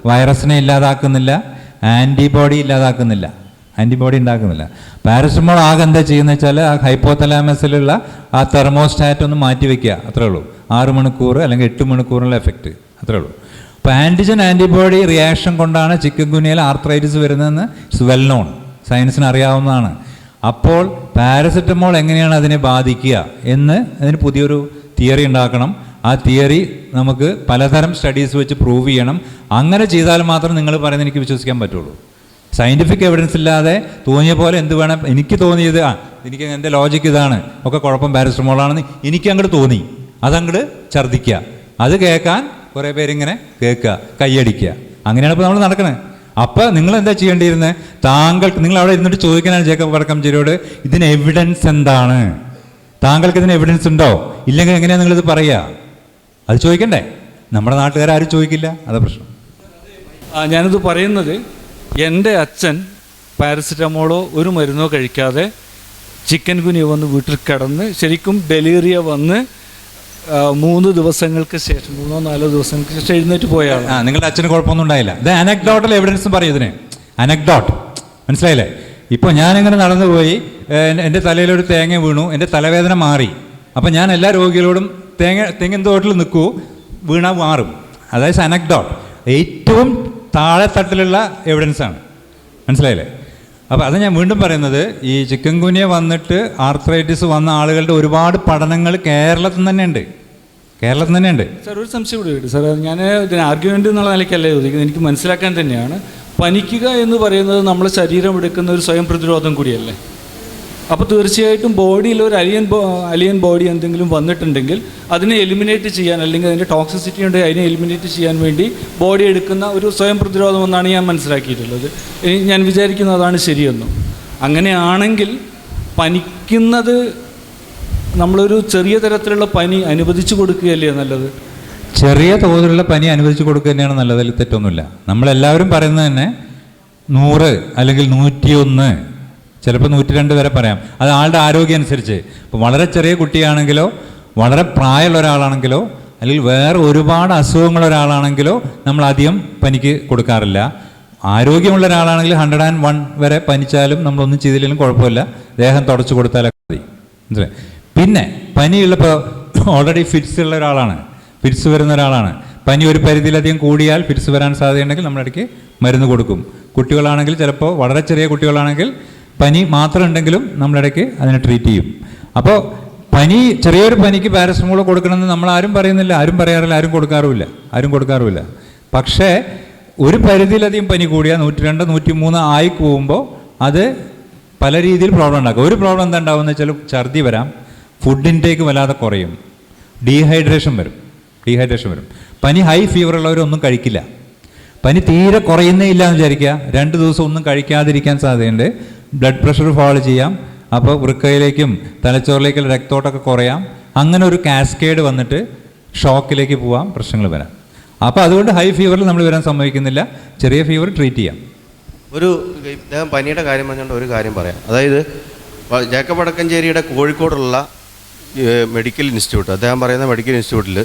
വൈറസിനെ ഇല്ലാതാക്കുന്നില്ല, ആൻറ്റിബോഡി ഇല്ലാതാക്കുന്നില്ല, ആൻറ്റിബോഡി ഉണ്ടാക്കുന്നില്ല. പാരസിറ്റമോൾ ആകെ എന്താ ചെയ്യുന്നത് വെച്ചാൽ ആ ഹൈപ്പോതലാമസിലുള്ള ആ തെർമോസ്റ്റാറ്റ് ഒന്ന് മാറ്റി വയ്ക്കുക, അത്രേ ഉള്ളൂ. 6 മണിക്കൂർ അല്ലെങ്കിൽ 8 മണിക്കൂറിനുള്ള എഫക്റ്റ്, അത്രേ ഉള്ളൂ. അപ്പോൾ ആൻറ്റിജൻ ആൻറ്റിബോഡി റിയാക്ഷൻ കൊണ്ടാണ് ചിക്കൻ ഗുനിയയിൽ ആർത്രൈറ്റിസ് വരുന്നതെന്ന് ഇറ്റ്സ് വെൽ നോൺ, സയൻസിന് അറിയാവുന്നതാണ്. അപ്പോൾ പാരസിറ്റമോൾ എങ്ങനെയാണ് അതിനെ ബാധിക്കുക എന്ന് അതിന് പുതിയൊരു തിയറി ഉണ്ടാക്കണം. ആ തിയറി നമുക്ക് പലതരം സ്റ്റഡീസ് വെച്ച് പ്രൂവ് ചെയ്യണം. അങ്ങനെ ചെയ്താൽ മാത്രം നിങ്ങൾ പറയുന്നത് എനിക്ക് വിശ്വസിക്കാൻ പറ്റുള്ളൂ. സയൻറ്റിഫിക് എവിഡൻസ് ഇല്ലാതെ തോന്നിയ പോലെ എന്ത് വേണം, എനിക്ക് തോന്നിയത് എനിക്ക് എൻ്റെ ലോജിക്ക് ഇതാണ്, ഒക്കെ കുഴപ്പം പാരസിറ്റമോളാണെന്ന് എനിക്ക് അങ്ങോട്ട് തോന്നി, അതങ്ങോട്ട് ഛർദ്ദിക്കുക, അത് കേൾക്കാൻ കുറേ പേരിങ്ങനെ കേൾക്കുക, കൈയടിക്കുക, അങ്ങനെയാണ് ഇപ്പോൾ നമ്മൾ നടക്കുന്നത്. അപ്പോൾ നിങ്ങൾ എന്താ ചെയ്യേണ്ടിയിരുന്നത്? നിങ്ങൾ അവിടെ ഇരുന്നിട്ട് ചോദിക്കാനാണ് ജേക്കബ് വടക്കംചേരിയോട്, ഇതിന് എവിഡൻസ് എന്താണ്? താങ്കൾക്ക് ഇതിന് എവിഡൻസ് ഉണ്ടോ? ഇല്ലെങ്കിൽ എങ്ങനെയാണ് നിങ്ങളിത് പറയുക? അത് ചോദിക്കണ്ടേ? നമ്മുടെ നാട്ടുകാരും ചോദിക്കില്ല, അതാ പ്രശ്നം. ഞാനിത് പറയുന്നത്, എൻ്റെ അച്ഛൻ പാരസിറ്റമോളോ ഒരു മരുന്നോ കഴിക്കാതെ ചിക്കൻ ഗുനിയ വന്ന് വീട്ടിൽ കിടന്ന് ശരിക്കും ഡെലിറിയ വന്ന് 3 ദിവസങ്ങൾക്ക് ശേഷം 3-4 ദിവസങ്ങൾക്ക് ശേഷം എഴുന്നേറ്റ് പോയാണ്. നിങ്ങളുടെ അച്ഛന് കുഴപ്പമൊന്നും ഉണ്ടായില്ല. ഇത് അനക്ഡോട്ടൽ എവിഡൻസ് പറയും ഇതിന്, അനക്ഡോട്ട്, മനസ്സിലായില്ലേ? ഇപ്പോൾ ഞാനിങ്ങനെ നടന്നു പോയി, എൻ്റെ തലയിലൊരു തേങ്ങ വീണു, എൻ്റെ തലവേദന മാറി. അപ്പം ഞാൻ എല്ലാ രോഗികളോടും തെങ്ങിൻ തോട്ടിൽ നിൽക്കൂ, വീണാൽ മാറും. അതായത് അനക്ഡോട്ട്, ഏറ്റവും താഴെ തട്ടിലുള്ള എവിഡൻസാണ്, മനസ്സിലായില്ലേ? അപ്പോൾ അത് ഞാൻ വീണ്ടും പറയുന്നത്, ഈ ചിക്കൻ ഗുനിയ വന്നിട്ട് ആർത്രൈറ്റിസ് വന്ന ആളുകളുടെ ഒരുപാട് പഠനങ്ങൾ കേരളത്തിൽ തന്നെ ഉണ്ട്. സാർ ഒരു സംശയം കൂടി ഉണ്ട് സാർ, ഞാൻ ഇതിന് ആർഗ്യുമെൻ്റ് എന്നുള്ള നിലയ്ക്കല്ല ചോദിക്കുന്നത്, എനിക്ക് മനസ്സിലാക്കാൻ തന്നെയാണ്. പനിക്കുക എന്ന് പറയുന്നത് നമ്മുടെ ശരീരം എടുക്കുന്ന ഒരു സ്വയം പ്രതിരോധം കൂടിയല്ലേ? അപ്പോൾ തീർച്ചയായിട്ടും ബോഡിയിൽ ഒരു അലിയൻ ബോഡി എന്തെങ്കിലും വന്നിട്ടുണ്ടെങ്കിൽ അതിനെ എലിമിനേറ്റ് ചെയ്യാൻ, അല്ലെങ്കിൽ അതിൻ്റെ ടോക്സിസിറ്റി ഉണ്ടെങ്കിൽ അതിനെ എലിമിനേറ്റ് ചെയ്യാൻ വേണ്ടി ബോഡി എടുക്കുന്ന ഒരു സ്വയം പ്രതിരോധം എന്നാണ് ഞാൻ മനസ്സിലാക്കിയിട്ടുള്ളത്. ഞാൻ വിചാരിക്കുന്നത് അതാണ് ശരിയെന്നും. അങ്ങനെയാണെങ്കിൽ പനിക്കുന്നത് നമ്മളൊരു ചെറിയ തരത്തിലുള്ള പനി അനുവദിച്ചു കൊടുക്കുകയല്ലേ നല്ലത്? ചെറിയ തോതിലുള്ള പനി അനുവദിച്ചു കൊടുക്കുക തന്നെയാണ് നല്ലത്, അതിൽ തെറ്റൊന്നുമില്ല. നമ്മളെല്ലാവരും പറയുന്നത് തന്നെ 100 അല്ലെങ്കിൽ 101, ചിലപ്പോൾ 102 വരെ പറയാം. അത് ആളുടെ ആരോഗ്യം അനുസരിച്ച്. ഇപ്പോൾ വളരെ ചെറിയ കുട്ടിയാണെങ്കിലോ വളരെ പ്രായമുള്ള ഒരാളാണെങ്കിലോ അല്ലെങ്കിൽ വേറെ ഒരുപാട് അസുഖങ്ങളുള്ള ഒരാളാണെങ്കിലോ നമ്മൾ അധികം പനിക്ക് കൊടുക്കാറില്ല. ആരോഗ്യമുള്ള ഒരാളാണെങ്കിൽ 101 വരെ പനിച്ചാലും നമ്മളൊന്നും ചെയ്തില്ലെങ്കിലും കുഴപ്പമില്ല, ദേഹം തുടച്ചു കൊടുത്താലൊക്കെ മതി, മനസ്സിലായി? പിന്നെ പനിയുള്ളപ്പോൾ ഓൾറെഡി ഫിറ്റ്സ് ഉള്ള ഒരാളാണ്, ഫിറ്റ്സ് വരുന്ന ഒരാളാണ്, പനി ഒരു പരിധിയിലധികം കൂടിയാൽ ഫിറ്റ്സ് വരാൻ സാധ്യതയുണ്ടെങ്കിൽ നമ്മളിടയ്ക്ക് മരുന്ന് കൊടുക്കും. കുട്ടികളാണെങ്കിൽ ചിലപ്പോൾ വളരെ ചെറിയ കുട്ടികളാണെങ്കിൽ പനി മാത്രം ഉണ്ടെങ്കിലും നമ്മളിടയ്ക്ക് അതിനെ ട്രീറ്റ് ചെയ്യും. അപ്പോൾ ചെറിയൊരു പനിക്ക് പാരസിറ്റമോൾ കൊടുക്കണമെന്ന് നമ്മൾ ആരും പറയുന്നില്ല, ആരും പറയാറില്ല, ആരും കൊടുക്കാറുമില്ല. പക്ഷേ ഒരു പരിധിയിലധികം പനി കൂടിയാൽ 102, 103 ആയി പോകുമ്പോൾ അത് പല രീതിയിൽ പ്രോബ്ലം ഉണ്ടാക്കും. ഒരു പ്രോബ്ലം എന്താ ഉണ്ടാവുമെന്ന് വെച്ചാൽ ഛർദി വരാം, ഫുഡ് ഇൻടേക്ക് വല്ലാതെ കുറയും, ഡീഹൈഡ്രേഷൻ വരും. പനി ഹൈ ഫീവർ ഉള്ളവരൊന്നും കഴിക്കില്ല. പനി തീരെ കുറയുന്നേ ഇല്ല എന്ന് വിചാരിക്കുക, 2 ദിവസം ഒന്നും കഴിക്കാതിരിക്കാൻ സാധ്യതയുണ്ട്. ബ്ലഡ് പ്രഷർ ഫോൾ ചെയ്യാം, അപ്പോൾ വൃക്കയിലേക്കും തലച്ചോറിലേക്കുള്ള രക്തോട്ടമൊക്കെ കുറയാം. അങ്ങനെ ഒരു കാസ്കേഡ് വന്നിട്ട് ഷോക്കിലേക്ക് പോവാം, പ്രശ്നങ്ങൾ വരാം. അപ്പോൾ അതുകൊണ്ട് ഹൈ ഫീവറിൽ നമ്മൾ വരാൻ സമ്മതിക്കുന്നില്ല, ചെറിയ ഫീവർ ട്രീറ്റ് ചെയ്യാം. ഞാൻ പനിയുടെ കാര്യം പറഞ്ഞുകൊണ്ട് ഒരു കാര്യം പറയാം. അതായത് ജേക്കബ് വടക്കഞ്ചേരിയുടെ കോഴിക്കോടുള്ള മെഡിക്കൽ ഇൻസ്റ്റിറ്റ്യൂട്ട്, അദ്ദേഹം പറയുന്ന മെഡിക്കൽ ഇൻസ്റ്റിറ്റ്യൂട്ടിൽ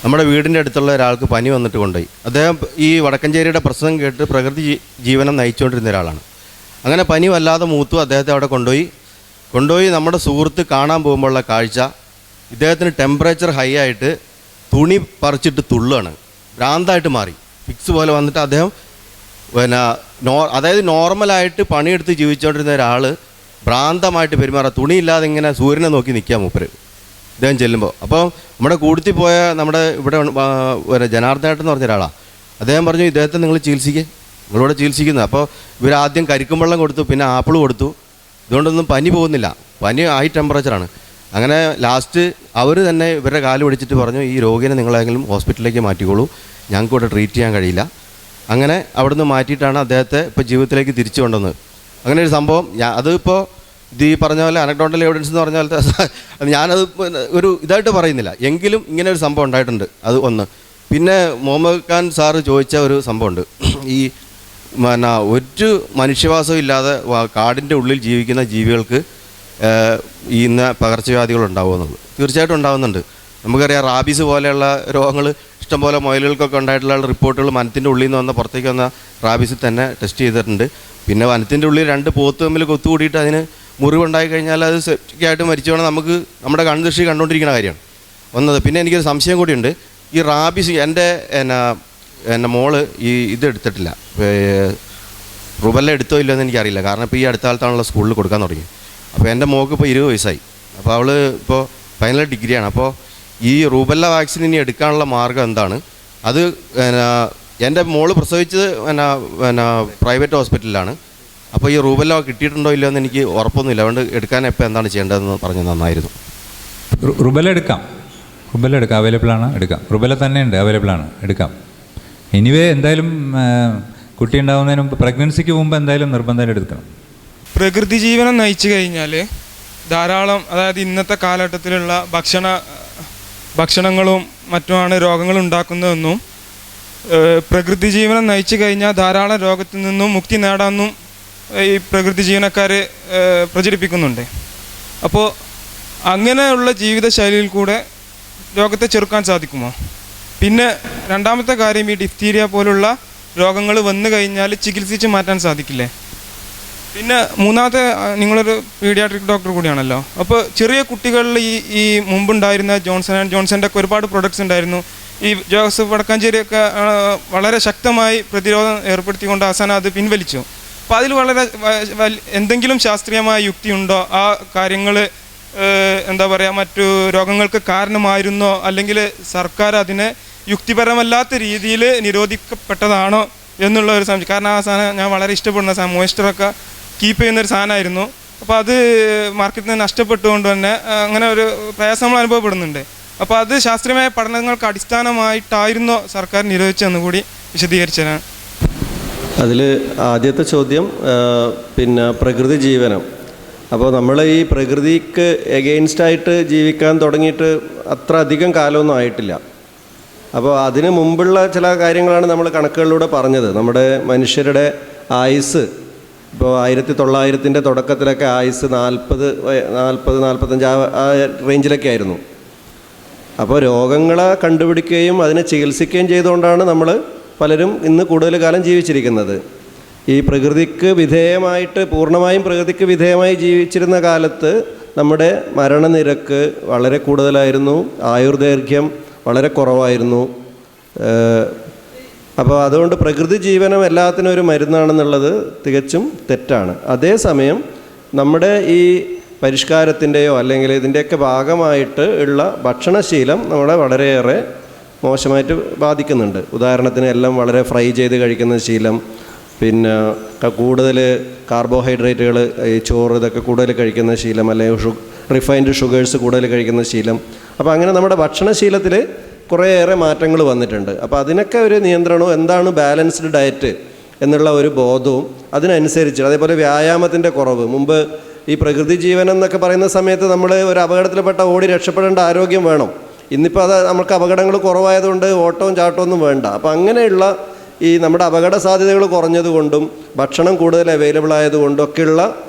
നമ്മുടെ വീടിൻ്റെ അടുത്തുള്ള ഒരാൾക്ക് പനി വന്നിട്ട് കൊണ്ടുപോയി. അദ്ദേഹം ഈ വടക്കഞ്ചേരിയുടെ പ്രസംഗം കേട്ട് പ്രകൃതി ജീവനം നയിച്ചുകൊണ്ടിരുന്ന ഒരാളാണ്. അങ്ങനെ പനി വല്ലാതെ മൂത്തു, അദ്ദേഹത്തെ അവിടെ കൊണ്ടുപോയി നമ്മുടെ സുഹൃത്ത് കാണാൻ പോകുമ്പോഴുള്ള കാഴ്ച, ഇദ്ദേഹത്തിന് ടെമ്പറേച്ചർ ഹൈ ആയിട്ട് തുണി പറിച്ചിട്ട് തുള്ളുകയാണ്, ഭ്രാന്തായിട്ട് മാറി, ഫിക്സ് പോലെ വന്നിട്ട് അദ്ദേഹം അതായത് നോർമലായിട്ട് പണിയെടുത്ത് ജീവിച്ചുകൊണ്ടിരുന്ന ഒരാൾ ഭ്രാന്തമായിട്ട് പെരുമാറാം, തുണിയില്ലാതെ ഇങ്ങനെ സൂര്യനെ നോക്കി നിൽക്കുക മൂപ്പര് ഇദ്ദേഹം ചെല്ലുമ്പോൾ. അപ്പോൾ നമ്മുടെ കൂട്ടത്തിൽ പോയ നമ്മുടെ ഇവിടെ ജനാർദ്ദനേട്ടൻ എന്ന് പറഞ്ഞ ഒരാളാണ്. അദ്ദേഹം പറഞ്ഞു, ഇദ്ദേഹത്തെ നിങ്ങൾ നിങ്ങളിവിടെ ചികിത്സിക്കുന്നത്. അപ്പോൾ ഇവരാദ്യം കരിക്കും വെള്ളം കൊടുത്തു, പിന്നെ ആപ്പിൾ കൊടുത്തു, ഇതുകൊണ്ടൊന്നും പനി പോകുന്നില്ല, പനി ഹൈ ടെമ്പറേച്ചറാണ്. അങ്ങനെ ലാസ്റ്റ് അവർ തന്നെ ഇവരുടെ കാല് പിടിച്ചിട്ട് പറഞ്ഞു, ഈ രോഗിനെ നിങ്ങളെങ്കിലും ഹോസ്പിറ്റലിലേക്ക് മാറ്റിക്കോളൂ, ഞങ്ങൾക്ക് ഇവിടെ ട്രീറ്റ് ചെയ്യാൻ കഴിയില്ല. അങ്ങനെ അവിടുന്ന് മാറ്റിയിട്ടാണ് അദ്ദേഹത്തെ ഇപ്പോൾ ജീവിതത്തിലേക്ക് തിരിച്ചു കൊണ്ടുവന്നത്. അങ്ങനെ ഒരു സംഭവം അതിപ്പോൾ ഇത് ഈ പറഞ്ഞ പോലെ അനക്ഡോണ്ടൽ എവിഡൻസ് എന്ന് പറഞ്ഞ പോലത്തെ ഞാനത് ഒരു ഇതായിട്ട് പറയുന്നില്ല, എങ്കിലും ഇങ്ങനെ ഒരു സംഭവം ഉണ്ടായിട്ടുണ്ട്. അത് ഒന്ന്. പിന്നെ മുഹമ്മദ് ഖാൻ സാറ് ചോദിച്ച ഒരു സംഭവമുണ്ട്, ഈ ഒരു മനുഷ്യവാസവും ഇല്ലാതെ കാടിൻ്റെ ഉള്ളിൽ ജീവിക്കുന്ന ജീവികൾക്ക് ഈ ഇന്ന് പകർച്ചവ്യാധികൾ ഉണ്ടാവുമെന്നുള്ളത്. തീർച്ചയായിട്ടും ഉണ്ടാകുന്നുണ്ട്. നമുക്കറിയാം റാബീസ് പോലെയുള്ള രോഗങ്ങൾ ഇഷ്ടംപോലെ മുയലുകൾക്കൊക്കെ ഉണ്ടായിട്ടുള്ള റിപ്പോർട്ടുകൾ വനത്തിൻ്റെ ഉള്ളിൽ നിന്ന് വന്ന പുറത്തേക്ക് വന്ന റാബീസിൽ തന്നെ ടെസ്റ്റ് ചെയ്തിട്ടുണ്ട്. പിന്നെ വനത്തിൻ്റെ ഉള്ളിൽ 2 പോത്ത് തമ്മിൽ കൊത്തുകൂടിയിട്ട് അതിന് മുറിവുണ്ടായി കഴിഞ്ഞാൽ അത് സെപ്റ്റിക്കായിട്ട് മരിച്ചു വേണം നമുക്ക് നമ്മുടെ കൺദൃഷ്ടി കണ്ടുകൊണ്ടിരിക്കുന്ന കാര്യമാണ് ഒന്നത്. പിന്നെ എനിക്കൊരു സംശയം കൂടിയുണ്ട്, ഈ റാബീസ് എൻ്റെ മോള് ഇത് എടുത്തിട്ടില്ല, റുബല്ല എടുത്തോ ഇല്ലെന്ന് എനിക്കറിയില്ല. കാരണം ഇപ്പോൾ ഈ അടുത്ത കാലത്താണല്ലോ സ്കൂളിൽ കൊടുക്കാൻ തുടങ്ങി. അപ്പോൾ എൻ്റെ മോൾക്ക് ഇപ്പോൾ 20 വയസ്സായി. അപ്പോൾ അവൾ ഇപ്പോൾ ഫൈനൽ ഡിഗ്രിയാണ്. അപ്പോൾ ഈ റുബല്ല വാക്സിൻ ഇനി എടുക്കാനുള്ള മാർഗ്ഗം എന്താണ്? അത് എൻ്റെ മോള് പ്രസവിച്ചത് പ്രൈവറ്റ് ഹോസ്പിറ്റലിലാണ്. അപ്പോൾ ഈ റുബല്ല കിട്ടിയിട്ടുണ്ടോ ഇല്ലയോ എന്ന് എനിക്ക് ഉറപ്പൊന്നുമില്ല. അതുകൊണ്ട് എടുക്കാൻ എപ്പോൾ എന്താണ് ചെയ്യേണ്ടതെന്ന് പറഞ്ഞ് നന്നായിരുന്നു. റുബല്ല എടുക്കാം, അവൈലബിൾ ആണ്, എടുക്കാം. റുബല്ല തന്നെ ഉണ്ട്, അവൈലബിൾ ആണ്, എടുക്കാം. എനിവേ എന്തായാലും കുട്ടി ഉണ്ടാകുന്നതിന് മുമ്പ്, പ്രഗ്നൻസിക്ക് മുമ്പ് എന്തായാലും നിർബന്ധമായിട്ട് എടുക്കണം. പ്രകൃതി ജീവനം നയിച്ചു കഴിഞ്ഞാൽ ധാരാളം, അതായത് ഇന്നത്തെ കാലഘട്ടത്തിലുള്ള ഭക്ഷണങ്ങളും മറ്റുമാണ് രോഗങ്ങൾ ഉണ്ടാക്കുന്നതെന്നും പ്രകൃതി ജീവനം നയിച്ചു കഴിഞ്ഞാൽ ധാരാളം രോഗത്തിൽ നിന്നും മുക്തി നേടാമെന്നും ഈ പ്രകൃതി ജീവനക്കാർ പ്രചരിപ്പിക്കുന്നുണ്ട്. അപ്പോൾ അങ്ങനെയുള്ള ജീവിതശൈലിയിൽ കൂടെ രോഗത്തെ ചെറുക്കാൻ സാധിക്കുമോ? പിന്നെ രണ്ടാമത്തെ കാര്യം, ഈ ഡിഫ്തീരിയ പോലുള്ള രോഗങ്ങൾ വന്നു കഴിഞ്ഞാൽ ചികിത്സിച്ച് മാറ്റാൻ സാധിക്കില്ലേ? പിന്നെ മൂന്നാമത്തെ, നിങ്ങളൊരു പീഡിയാട്രിക് ഡോക്ടർ കൂടിയാണല്ലോ. അപ്പോൾ ചെറിയ കുട്ടികളിൽ ഈ മുമ്പുണ്ടായിരുന്ന ജോൺസൺ ആൻഡ് ജോൺസൻ്റെ ഒക്കെ ഒരുപാട് പ്രൊഡക്ട്സ് ഉണ്ടായിരുന്നു. ഈ ജോസഫ് വടക്കാഞ്ചേരിയൊക്കെ വളരെ ശക്തമായി പ്രതിരോധം ഏർപ്പെടുത്തിക്കൊണ്ട് അവസാനം അത് പിൻവലിച്ചു. അപ്പോൾ അതിൽ വളരെ എന്തെങ്കിലും ശാസ്ത്രീയമായ യുക്തിയുണ്ടോ? ആ കാര്യങ്ങൾ എന്താ പറയുക, മറ്റു രോഗങ്ങൾക്ക് കാരണമായിരുന്നോ, അല്ലെങ്കിൽ സർക്കാർ അതിനെ യുക്തിപരമല്ലാത്ത രീതിയിൽ നിരോധിക്കപ്പെട്ടതാണോ എന്നുള്ള ഒരു സംശയം. കാരണം ആ സാധനം ഞാൻ വളരെ ഇഷ്ടപ്പെടുന്ന സാധനം, മോയ്സ്ചറൊക്കെ കീപ്പ് ചെയ്യുന്നൊരു സാധനമായിരുന്നു. അപ്പോൾ അത് മാർക്കറ്റിൽ നിന്ന് നഷ്ടപ്പെട്ടുകൊണ്ട് തന്നെ അങ്ങനെ ഒരു പ്രയാസം നമ്മൾ അനുഭവപ്പെടുന്നുണ്ട്. അപ്പോൾ അത് ശാസ്ത്രീയമായ പഠനങ്ങൾക്ക് അടിസ്ഥാനമായിട്ടായിരുന്നോ സർക്കാർ നിരോധിച്ചതെന്ന് കൂടി വിശദീകരിച്ചു തരാൻ. അതിൽ ആദ്യത്തെ ചോദ്യം പിന്നെ പ്രകൃതി ജീവനം. അപ്പോൾ നമ്മൾ ഈ പ്രകൃതിക്ക് എഗെയിൻസ്റ്റായിട്ട് ജീവിക്കാൻ തുടങ്ങിയിട്ട് അത്ര അധികം കാലമൊന്നും ആയിട്ടില്ല. അപ്പോൾ അതിന് മുമ്പുള്ള ചില കാര്യങ്ങളാണ് നമ്മൾ കണക്കുകളിലൂടെ പറഞ്ഞത്. നമ്മുടെ മനുഷ്യരുടെ ആയുസ് ഇപ്പോൾ 1900 തുടക്കത്തിലൊക്കെ ആയുസ് 40-45 ആ റേഞ്ചിലൊക്കെ ആയിരുന്നു. അപ്പോൾ രോഗങ്ങളെ കണ്ടുപിടിക്കുകയും അതിനെ ചികിത്സിക്കുകയും ചെയ്തുകൊണ്ടാണ് നമ്മൾ പലരും ഇന്ന് കൂടുതൽ കാലം ജീവിച്ചിരിക്കുന്നത്. ഈ പ്രകൃതിക്ക് വിധേയമായിട്ട്, പൂർണ്ണമായും പ്രകൃതിക്ക് വിധേയമായി ജീവിച്ചിരുന്ന കാലത്ത് നമ്മുടെ മരണനിരക്ക് വളരെ കൂടുതലായിരുന്നു, ആയുർദൈർഘ്യം വളരെ കുറവായിരുന്നു. അപ്പോൾ അതുകൊണ്ട് പ്രകൃതി ജീവനം എല്ലാത്തിനും ഒരു മരുന്നാണെന്നുള്ളത് തികച്ചും തെറ്റാണ്. അതേസമയം നമ്മുടെ ഈ പരിഷ്കാരത്തിൻ്റെയോ അല്ലെങ്കിൽ ഇതിൻ്റെയൊക്കെ ഭാഗമായിട്ട് ഉള്ള ഭക്ഷണശീലം നമ്മളെ വളരെയേറെ മോശമായിട്ട് ബാധിക്കുന്നുണ്ട്. ഉദാഹരണത്തിന് എല്ലാം വളരെ ഫ്രൈ ചെയ്ത് കഴിക്കുന്ന ശീലം, പിന്നെ കൂടുതൽ കാർബോഹൈഡ്രേറ്റുകൾ, ഈ ചോറ് ഇതൊക്കെ കൂടുതൽ കഴിക്കുന്ന ശീലം, അല്ലെങ്കിൽ റിഫൈൻഡ് ഷുഗേഴ്സ് കൂടുതൽ കഴിക്കുന്ന ശീലം. അപ്പോൾ അങ്ങനെ നമ്മുടെ ഭക്ഷണശീലത്തിൽ കുറേയേറെ മാറ്റങ്ങൾ വന്നിട്ടുണ്ട്. അപ്പോൾ അതിനൊക്കെ ഒരു നിയന്ത്രണവും, എന്താണ് ബാലൻസ്ഡ് ഡയറ്റ് എന്നുള്ള ഒരു ബോധവും അതിനനുസരിച്ച്, അതേപോലെ വ്യായാമത്തിൻ്റെ കുറവ്. മുമ്പ് ഈ പ്രകൃതി ജീവനം എന്നൊക്കെ പറയുന്ന സമയത്ത് നമ്മൾ ഒരു അപകടത്തിൽപ്പെട്ട ഓടി രക്ഷപ്പെടേണ്ട ആരോഗ്യം വേണം. ഇന്നിപ്പോൾ അത് നമുക്ക് അപകടങ്ങൾ കുറവായതുകൊണ്ട് ഓട്ടവും ചാട്ടവും ഒന്നും വേണ്ട. അപ്പോൾ അങ്ങനെയുള്ള ഈ നമ്മുടെ അപകട സാധ്യതകൾ കുറഞ്ഞതുകൊണ്ടും ഭക്ഷണം കൂടുതൽ അവൈലബിൾ ആയതുകൊണ്ടും ഒക്കെയുള്ള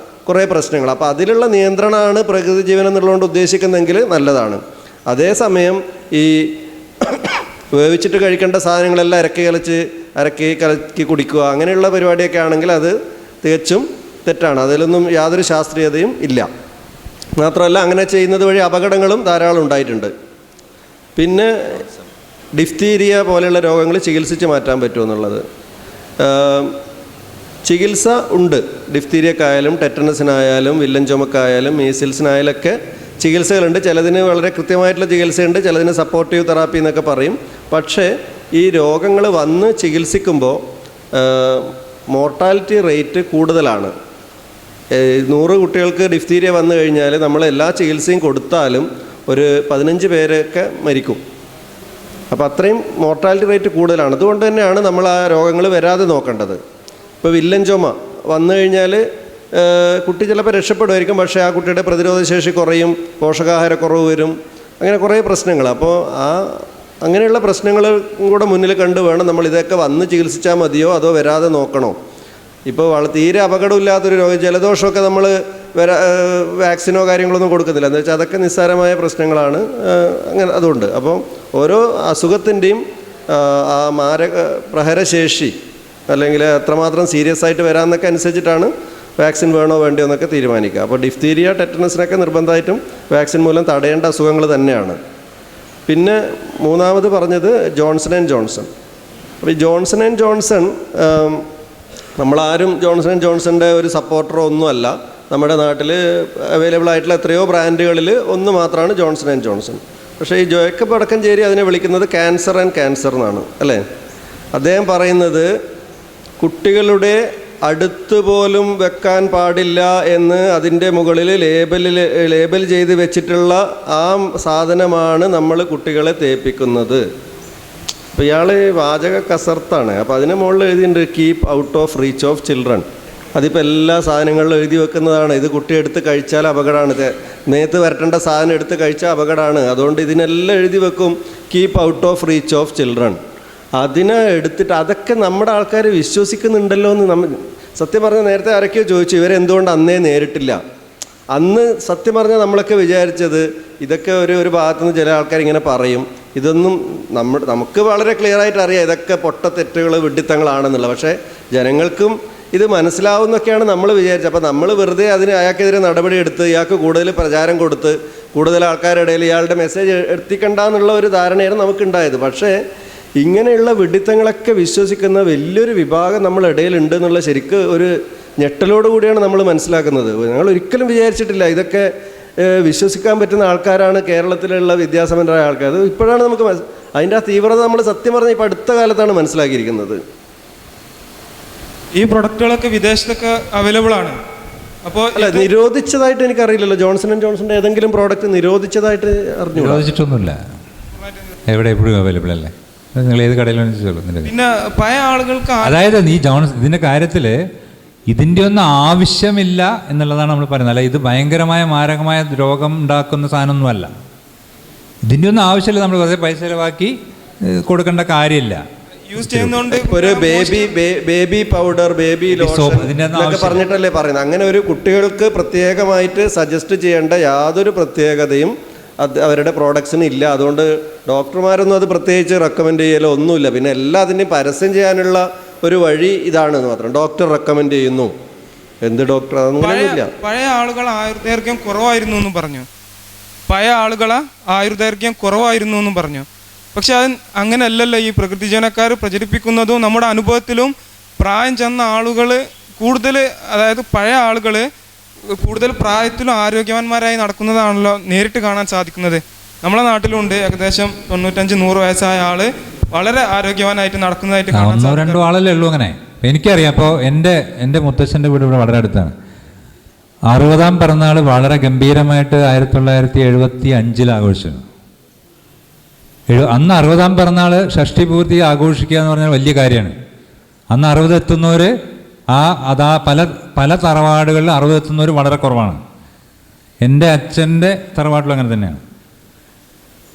കുറേ പ്രശ്നങ്ങൾ. അപ്പോൾ അതിലുള്ള നിയന്ത്രണമാണ് പ്രകൃതി ജീവനം എന്നുള്ളതുകൊണ്ട് ഉദ്ദേശിക്കുന്നതെങ്കിൽ നല്ലതാണ്. അതേസമയം ഈ വേവിച്ചിട്ട് കഴിക്കേണ്ട സാധനങ്ങളെല്ലാം അരക്കി കലക്കി കുടിക്കുക, അങ്ങനെയുള്ള പരിപാടിയൊക്കെ ആണെങ്കിൽ അത് തികച്ചും തെറ്റാണ്. അതിലൊന്നും യാതൊരു ശാസ്ത്രീയതയും ഇല്ല. മാത്രമല്ല അങ്ങനെ ചെയ്യുന്നത് വഴി അപകടങ്ങളും ധാരാളം ഉണ്ടായിട്ടുണ്ട്. പിന്നെ ഡിഫ്തീരിയ പോലെയുള്ള രോഗങ്ങൾ ചികിത്സിച്ച് മാറ്റാൻ പറ്റുമെന്നുള്ളത്, ചികിത്സ ഉണ്ട്. ഡിഫ്തീരിയക്കായാലും ടെറ്റനസിനായാലും വില്ലൻ ചുമക്കായാലും മീസിൽസിനായാലൊക്കെ ചികിത്സകളുണ്ട്. ചിലതിന് വളരെ കൃത്യമായിട്ടുള്ള ചികിത്സയുണ്ട്, ചിലതിന് സപ്പോർട്ടീവ് തെറാപ്പി എന്നൊക്കെ പറയും. പക്ഷേ ഈ രോഗങ്ങൾ വന്ന് ചികിത്സിക്കുമ്പോൾ മോർട്ടാലിറ്റി റേറ്റ് കൂടുതലാണ്. 100 കുട്ടികൾക്ക് ഡിഫ്തീരിയ വന്നു കഴിഞ്ഞാൽ നമ്മൾ എല്ലാ ചികിത്സയും കൊടുത്താലും ഒരു 15 പേരൊക്കെ മരിക്കും. അപ്പോൾ അത്രയും മോർട്ടാലിറ്റി റേറ്റ് കൂടുതലാണ്. അതുകൊണ്ട് തന്നെയാണ് നമ്മൾ ആ രോഗങ്ങൾ വരാതെ നോക്കേണ്ടത്. ഇപ്പോൾ വില്ലൻ ചുമ വന്നു കഴിഞ്ഞാൽ കുട്ടി ചിലപ്പോൾ രക്ഷപ്പെടുമായിരിക്കും, പക്ഷേ ആ കുട്ടിയുടെ പ്രതിരോധശേഷി കുറയും, പോഷകാഹാരക്കുറവ് വരും, അങ്ങനെ കുറേ പ്രശ്നങ്ങൾ. അപ്പോൾ അങ്ങനെയുള്ള പ്രശ്നങ്ങൾ കൂടെ മുന്നിൽ കണ്ട് വേണം നമ്മൾ ഇതൊക്കെ വന്ന് ചികിത്സിച്ചാൽ മതിയോ അതോ വരാതെ നോക്കണോ. ഇപ്പോൾ തീരെ അപകടമില്ലാത്തൊരു രോഗം, ജലദോഷമൊക്കെ നമ്മൾ വാക്സിനോ കാര്യങ്ങളൊന്നും കൊടുക്കുന്നില്ല. എന്ന് വെച്ചാൽ അതൊക്കെ നിസ്സാരമായ പ്രശ്നങ്ങളാണ്. അങ്ങനെ അതുകൊണ്ട് അപ്പം ഓരോ അസുഖത്തിൻ്റെയും ആ പ്രഹരശേഷി അല്ലെങ്കിൽ എത്രമാത്രം സീരിയസ് ആയിട്ട് വരാമെന്നൊക്കെ അനുസരിച്ചിട്ടാണ് വാക്സിൻ വേണോ വേണ്ടയോ എന്നൊക്കെ തീരുമാനിക്കുക. അപ്പോൾ ഡിഫ്തീരിയ, ടെറ്റനസിനൊക്കെ നിർബന്ധമായിട്ടും വാക്സിൻ മൂലം തടയേണ്ട അസുഖങ്ങൾ തന്നെയാണ്. പിന്നെ മൂന്നാമത് പറഞ്ഞത് ജോൺസൺ ആൻഡ് ജോൺസൺ. അപ്പോൾ ഈ ജോൺസൺ ആൻഡ് ജോൺസൺ നമ്മളാരും ജോൺസൺ ആൻഡ് ജോൺസൻ്റെ ഒരു സപ്പോർട്ടറോ ഒന്നുമല്ല. നമ്മുടെ നാട്ടിൽ അവൈലബിൾ ആയിട്ടുള്ള എത്രയോ ബ്രാൻഡുകളിൽ ഒന്ന് മാത്രമാണ് ജോൺസൺ ആൻഡ് ജോൺസൺ. പക്ഷേ ഈ ജോയ്ക്കബ് വടക്കഞ്ചേരി അതിനെ വിളിക്കുന്നത് ക്യാൻസർ ആൻഡ് ക്യാൻസർ എന്നാണ്, അല്ലേ? അദ്ദേഹം പറയുന്നത് കുട്ടികളുടെ അടുത്ത് പോലും വെക്കാൻ പാടില്ല എന്ന് അതിൻ്റെ മുകളിൽ ലേബൽ ചെയ്ത് വെച്ചിട്ടുള്ള ആ സാധനമാണ് നമ്മൾ കുട്ടികളെ തേപ്പിക്കുന്നത്. അപ്പോൾ ഇയാൾ വാചക കസർത്താണ്. അപ്പോൾ അതിന് മുകളിൽ എഴുതിയിട്ടുണ്ട് keep out of reach of children. അതിപ്പോൾ എല്ലാ സാധനങ്ങളിലും എഴുതി വെക്കുന്നതാണ്. ഇത് കുട്ടി എടുത്ത് കഴിച്ചാൽ അപകടമാണ്, നേരത്ത് വരട്ടേണ്ട സാധനം എടുത്ത് കഴിച്ചാൽ അപകടമാണ്. അതുകൊണ്ട് ഇതിനെല്ലാം എഴുതി വെക്കും keep out of reach of children. അതിനെ എടുത്തിട്ട് അതൊക്കെ നമ്മുടെ ആൾക്കാർ വിശ്വസിക്കുന്നുണ്ടല്ലോ എന്ന് സത്യം പറഞ്ഞാൽ നേരത്തെ ആരൊക്കെയോ ചോദിച്ചു ഇവരെന്തുകൊണ്ട് അന്നേ നേരിട്ടില്ല. അന്ന് സത്യം പറഞ്ഞാൽ നമ്മളൊക്കെ വിചാരിച്ചത് ഇതൊക്കെ ഒരു ഭാഗത്തുനിന്ന് ചില ആൾക്കാർ ഇങ്ങനെ പറയും, ഇതൊന്നും നമുക്ക് വളരെ ക്ലിയറായിട്ട് അറിയാം ഇതൊക്കെ പൊട്ടത്തെറ്റുകൾ വിഡ്ഢിത്തങ്ങളാണെന്നുള്ളത്. പക്ഷേ ജനങ്ങൾക്കും ഇത് മനസ്സിലാവുന്നൊക്കെയാണ് നമ്മൾ വിചാരിച്ചത്. അപ്പോൾ നമ്മൾ വെറുതെ അയാൾക്കെതിരെ നടപടി എടുത്ത് ഇയാൾക്ക് കൂടുതൽ പ്രചാരം കൊടുത്ത് കൂടുതൽ ആൾക്കാരുടെ ഇടയിൽ ഇയാളുടെ മെസ്സേജ് എത്തിക്കണ്ടെന്നുള്ള ഒരു ധാരണയാണ് നമുക്കുണ്ടായത്. പക്ഷേ ഇങ്ങനെയുള്ള വിഡ്ഢിത്തങ്ങളൊക്കെ വിശ്വസിക്കുന്ന വലിയൊരു വിഭാഗം നമ്മുടെ ഇടയിലുണ്ട് എന്നുള്ള ശരിക്ക് ഒരു ഞെട്ടലോട് കൂടിയാണ് നമ്മൾ മനസ്സിലാക്കുന്നത്. ഞങ്ങൾ ഒരിക്കലും വിചാരിച്ചിട്ടില്ല ഇതൊക്കെ വിശ്വസിക്കാൻ പറ്റുന്ന ആൾക്കാരാണ് കേരളത്തിലുള്ള വിദ്യാസമ്പന്നരായ ആൾക്കാർ. അത് ഇപ്പോഴാണ് നമുക്ക് അതിൻ്റെ ആ തീവ്രത നമ്മൾ സത്യം പറഞ്ഞാൽ ഇപ്പോൾ അടുത്ത കാലത്താണ് മനസ്സിലാക്കിയിരിക്കുന്നത്. ഈ പ്രൊഡക്റ്റുകളൊക്കെ വിദേശത്തൊക്കെ അവൈലബിൾ ആണ്. അപ്പോൾ അല്ല, നിരോധിച്ചതായിട്ട് എനിക്കറിയില്ലല്ലോ. ജോൺസൺ ആൻഡ് ജോൺസന്റെ ഏതെങ്കിലും പ്രോഡക്റ്റ് നിരോധിച്ചതായിട്ട് അറിഞ്ഞു? നിരോധിച്ചിട്ടൊന്നുമില്ല, എവിടെ എപ്പോഴും അവൈലബിൾ അല്ലേ. നിങ്ങൾ ഏത് കടയിലും പിന്നെ പഴയ ആളുകൾക്ക് അതായത് ഈ ഇതിൻ്റെ കാര്യത്തിൽ ഇതിൻ്റെ ഒന്നും ആവശ്യമില്ല എന്നുള്ളതാണ് നമ്മൾ പറയുന്നത്. അല്ല, ഇത് ഭയങ്കരമായ മാരകമായ രോഗം ഉണ്ടാക്കുന്ന സാധനമൊന്നുമല്ല. ഇതിൻ്റെ ഒന്നും ആവശ്യമില്ല. നമ്മൾ വെറുതെ പൈസ ചിലവാക്കി കൊടുക്കേണ്ട കാര്യമില്ല. യൂസ് ചെയ്യുന്നതുകൊണ്ട് ഒരു ബേബി പൗഡർ, ബേബി ലോഷൻ എന്നൊക്കെ പറഞ്ഞിട്ടല്ലേ പറയുന്നത്. അങ്ങനെ ഒരു കുട്ടികൾക്ക് പ്രത്യേകമായിട്ട് സജസ്റ്റ് ചെയ്യേണ്ട യാതൊരു പ്രത്യേകതയും അവരുടെ പ്രോഡക്ട്സിന് ഇല്ല. അതുകൊണ്ട് ഡോക്ടർമാരൊന്നും അത് പ്രത്യേകിച്ച് റെക്കമെൻഡ് ചെയ്യലോ ഒന്നുമില്ല. പിന്നെ എല്ലാത്തിൻ്റെയും പരസ്യം ചെയ്യാനുള്ള ഒരു വഴി ഇതാണെന്ന് മാത്രം. ഡോക്ടർ റെക്കമെൻഡ് ചെയ്യുന്നു, എന്ത് ഡോക്ടർ, അതൊന്നുമില്ല. പഴയ ആളുകൾ ആയുർദൈർഘ്യം കുറവായിരുന്നു എന്നും പറഞ്ഞു. പഴയ ആളുകളെ ആയുർദൈർഘ്യം കുറവായിരുന്നു എന്നും പറഞ്ഞു. പക്ഷെ അത് അങ്ങനെയല്ലല്ലോ ഈ പ്രകൃതി ജീവനക്കാർ പ്രചരിപ്പിക്കുന്നതും. നമ്മുടെ അനുഭവത്തിലും പ്രായം ചെന്ന ആളുകൾ കൂടുതൽ, അതായത് പഴയ ആളുകൾ കൂടുതൽ പ്രായത്തിലും ആരോഗ്യവാന്മാരായി നടക്കുന്നതാണല്ലോ നേരിട്ട് കാണാൻ സാധിക്കുന്നത്. നമ്മളെ നാട്ടിലുണ്ട് ഏകദേശം 95-100 വയസ്സായ ആള് വളരെ ആരോഗ്യവാനായിട്ട് നടക്കുന്നതായിട്ട് കാണാൻ സാധിക്കും. 1-2 ആളല്ലേ ഉള്ളൂ അങ്ങനെ. എനിക്കറിയാം. അപ്പോൾ എൻ്റെ മുത്തച്ഛൻ്റെ വീട് ഇവിടെ വളരെ അടുത്താണ്. 60ാം പിറന്നാൾ വളരെ ഗംഭീരമായിട്ട് 1975 ആഘോഷിച്ചു. അന്ന് 60ാം പിറന്നാൾ ഷഷ്ടി പൂർത്തി ആഘോഷിക്കുക എന്ന് പറഞ്ഞാൽ വലിയ കാര്യമാണ്. അന്ന് 60 എത്തുന്നവർ പല തറവാടുകളിൽ 60 എത്തുന്നവർ വളരെ കുറവാണ്. എൻ്റെ അച്ഛൻ്റെ തറവാട്ടിലും അങ്ങനെ തന്നെയാണ്.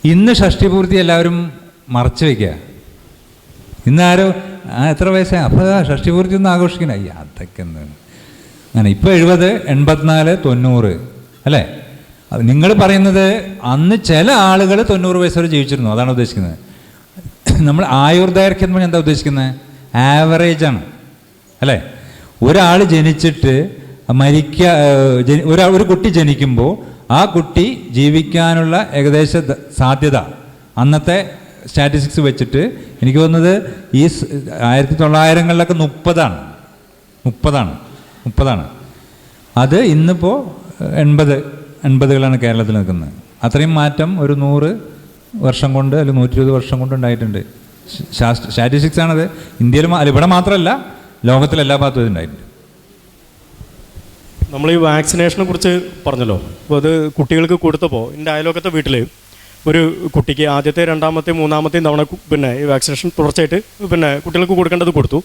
ഇന്ന് ഷഷ്ടി പൂർത്തി എല്ലാവരും മറച്ചു വയ്ക്കുക. ഇന്നാരും എത്ര വയസ്സായി അപ്പോൾ ഷഷ്ടി പൂർത്തി ഒന്നും ആഘോഷിക്കണം, അതൊക്കെ എന്താണ് അങ്ങനെ. ഇപ്പോൾ 70, 84, 90 അല്ലേ. നിങ്ങൾ പറയുന്നത് അന്ന് ചില ആളുകൾ 90 വയസ്സ് വരെ ജീവിച്ചിരുന്നു, അതാണ് ഉദ്ദേശിക്കുന്നത്. നമ്മൾ ആയുർദൈർഘ്യം എന്ന് പറഞ്ഞാൽ എന്താ ഉദ്ദേശിക്കുന്നത്? ആവറേജാണ് അല്ലേ. ഒരാൾ ജനിച്ചിട്ട് ഒരു കുട്ടി ജനിക്കുമ്പോൾ ആ കുട്ടി ജീവിക്കാനുള്ള ഏകദേശ സാധ്യത അന്നത്തെ സ്റ്റാറ്റിസ്റ്റിക്സ് വെച്ചിട്ട് എനിക്ക് തോന്നുന്നത് ഈ 1900-കളിലൊക്കെ 30ആണ്. അത് ഇന്നിപ്പോൾ 80-കളാണ് കേരളത്തിൽ നിൽക്കുന്നത്. അത്രയും മാറ്റം ഒരു 100 വർഷം കൊണ്ട് അല്ലെങ്കിൽ 120 വർഷം കൊണ്ട് ഉണ്ടായിട്ടുണ്ട്. സ്റ്റാറ്റിസ്റ്റിക്സ് ആണത്. ഇന്ത്യയിൽ ഇവിടെ മാത്രമല്ല, ലോകത്തിലെല്ലാ ഭാഗത്തും ഇതുണ്ടായിട്ടുണ്ട്. നമ്മൾ ഈ വാക്സിനേഷനെ കുറിച്ച് പറഞ്ഞല്ലോ. അപ്പോൾ അത് കുട്ടികൾക്ക് കൊടുത്തപ്പോൾ എൻ്റെ അയലോക്കത്തെ വീട്ടിൽ ഒരു കുട്ടിക്ക് ആദ്യത്തെ, രണ്ടാമത്തെ, മൂന്നാമത്തെയും തവണ പിന്നെ ഈ വാക്സിനേഷൻ തുടർച്ചയായിട്ട് പിന്നെ കുട്ടികൾക്ക് കൊടുക്കേണ്ടത് കൊടുത്തു.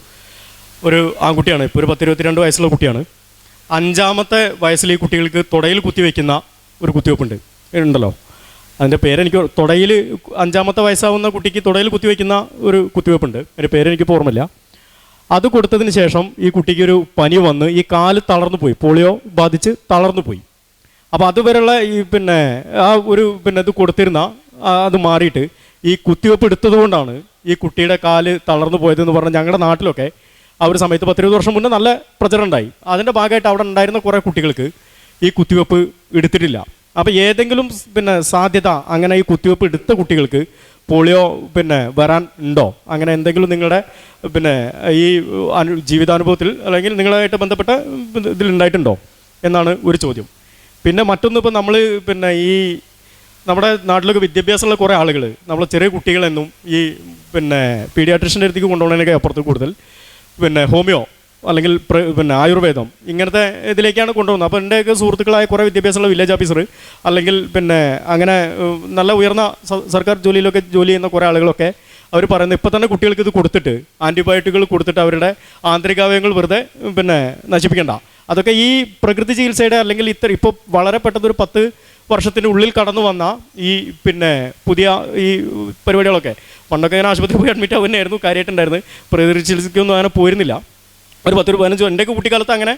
ഒരു ആൺകുട്ടിയാണ്, ഇപ്പോൾ ഒരു 10-22 വയസ്സുള്ള കുട്ടിയാണ്. 5ാമത്തെ വയസ്സിൽ ഈ കുട്ടികൾക്ക് തുടയിൽ കുത്തിവെക്കുന്ന ഒരു കുത്തിവെപ്പുണ്ട് ഉണ്ടല്ലോ, അതിൻ്റെ പേരെനിക്ക് തുടയിൽ 5ാമത്തെ വയസ്സാവുന്ന കുട്ടിക്ക് തുടയിൽ കുത്തിവെക്കുന്ന ഒരു കുത്തിവെപ്പുണ്ട്, അതിൻ്റെ പേരെനിക്ക് ഓർമ്മയില്ല. അത് കൊടുത്തതിന് ശേഷം ഈ കുട്ടിക്ക് ഒരു പനി വന്ന് ഈ കാല് തളർന്നു പോയി, പോളിയോ ബാധിച്ച് തളർന്നു പോയി. അപ്പോൾ അതുവരെയുള്ള ഈ പിന്നെ ആ ഒരു പിന്നെ ഇത് കൊടുത്തിരുന്ന അത് മാറിയിട്ട് ഈ കുത്തിവെപ്പ് എടുത്തത് കൊണ്ടാണ് ഈ കുട്ടിയുടെ കാല് തളർന്നു പോയതെന്ന് പറഞ്ഞാൽ ഞങ്ങളുടെ നാട്ടിലൊക്കെ ആ ഒരു സമയത്ത് 10-20 വർഷം മുന്നേ നല്ല പ്രചരണം ഉണ്ടായി. അതിൻ്റെ ഭാഗമായിട്ട് അവിടെ ഉണ്ടായിരുന്ന കുറേ കുട്ടികൾക്ക് ഈ കുത്തിവെപ്പ് എടുത്തിട്ടില്ല. അപ്പോൾ ഏതെങ്കിലും പിന്നെ സാധ്യത അങ്ങനെ ഈ കുത്തിവെപ്പ് എടുത്ത കുട്ടികൾക്ക് പോളിയോ പിന്നെ വരാൻ ഉണ്ടോ? അങ്ങനെ എന്തെങ്കിലും നിങ്ങളുടെ പിന്നെ ഈ ജീവിതാനുഭവത്തിൽ അല്ലെങ്കിൽ നിങ്ങളുമായിട്ട് ബന്ധപ്പെട്ട ഇതിലുണ്ടായിട്ടുണ്ടോ എന്നാണ് ഒരു ചോദ്യം. പിന്നെ മറ്റൊന്ന്, ഇപ്പോൾ നമ്മൾ പിന്നെ ഈ നമ്മുടെ നാട്ടിലൊക്കെ വിദ്യാഭ്യാസമുള്ള കുറേ ആളുകൾ നമ്മൾ ചെറിയ കുട്ടികളെന്നും ഈ പിന്നെ പീഡിയാട്രിഷ്യൻ്റെ അടുത്തേക്ക് കൊണ്ടുപോകുന്നതിനൊക്കെ അപ്പുറത്ത് കൂടുതൽ പിന്നെ ഹോമിയോ അല്ലെങ്കിൽ പിന്നെ ആയുർവേദം ഇങ്ങനത്തെ ഇതിലേക്കാണ് കൊണ്ടുപോകുന്നത്. അപ്പോൾ എൻ്റെയൊക്കെ സുഹൃത്തുക്കളായ കുറേ വിദ്യാഭ്യാസമുള്ള വില്ലേജ് ഓഫീസർ അല്ലെങ്കിൽ പിന്നെ അങ്ങനെ നല്ല ഉയർന്ന സർക്കാർ ജോലിയിലൊക്കെ ജോലി ചെയ്യുന്ന കുറേ ആളുകളൊക്കെ അവർ പറയുന്നത് ഇപ്പോൾ തന്നെ കുട്ടികൾക്ക് ഇത് കൊടുത്തിട്ട് ആൻറ്റിബയോട്ടിക്കുകൾ കൊടുത്തിട്ട് അവരുടെ ആന്തരികാവയവങ്ങൾ വെറുതെ പിന്നെ നശിപ്പിക്കേണ്ട. അതൊക്കെ ഈ പ്രകൃതി ചികിത്സയുടെ അല്ലെങ്കിൽ ഇപ്പോൾ വളരെ പെട്ടെന്നൊരു 10 വർഷത്തിന് ഉള്ളിൽ കടന്നു വന്ന ഈ പിന്നെ പുതിയ ഈ പരിപാടികളൊക്കെ. പണ്ടൊക്കെ ഞാൻ ആശുപത്രിയിൽ പോയി അഡ്മിറ്റ് ആവുന്നതായിരുന്നു കാര്യമായിട്ടുണ്ടായിരുന്നു, പ്രകൃതി ചികിത്സയ്ക്കൊന്നും അങ്ങനെ പോയിരുന്നില്ല. ഒരു 10-15 എൻ്റെയൊക്കെ കുട്ടിക്കാലത്ത് അങ്ങനെ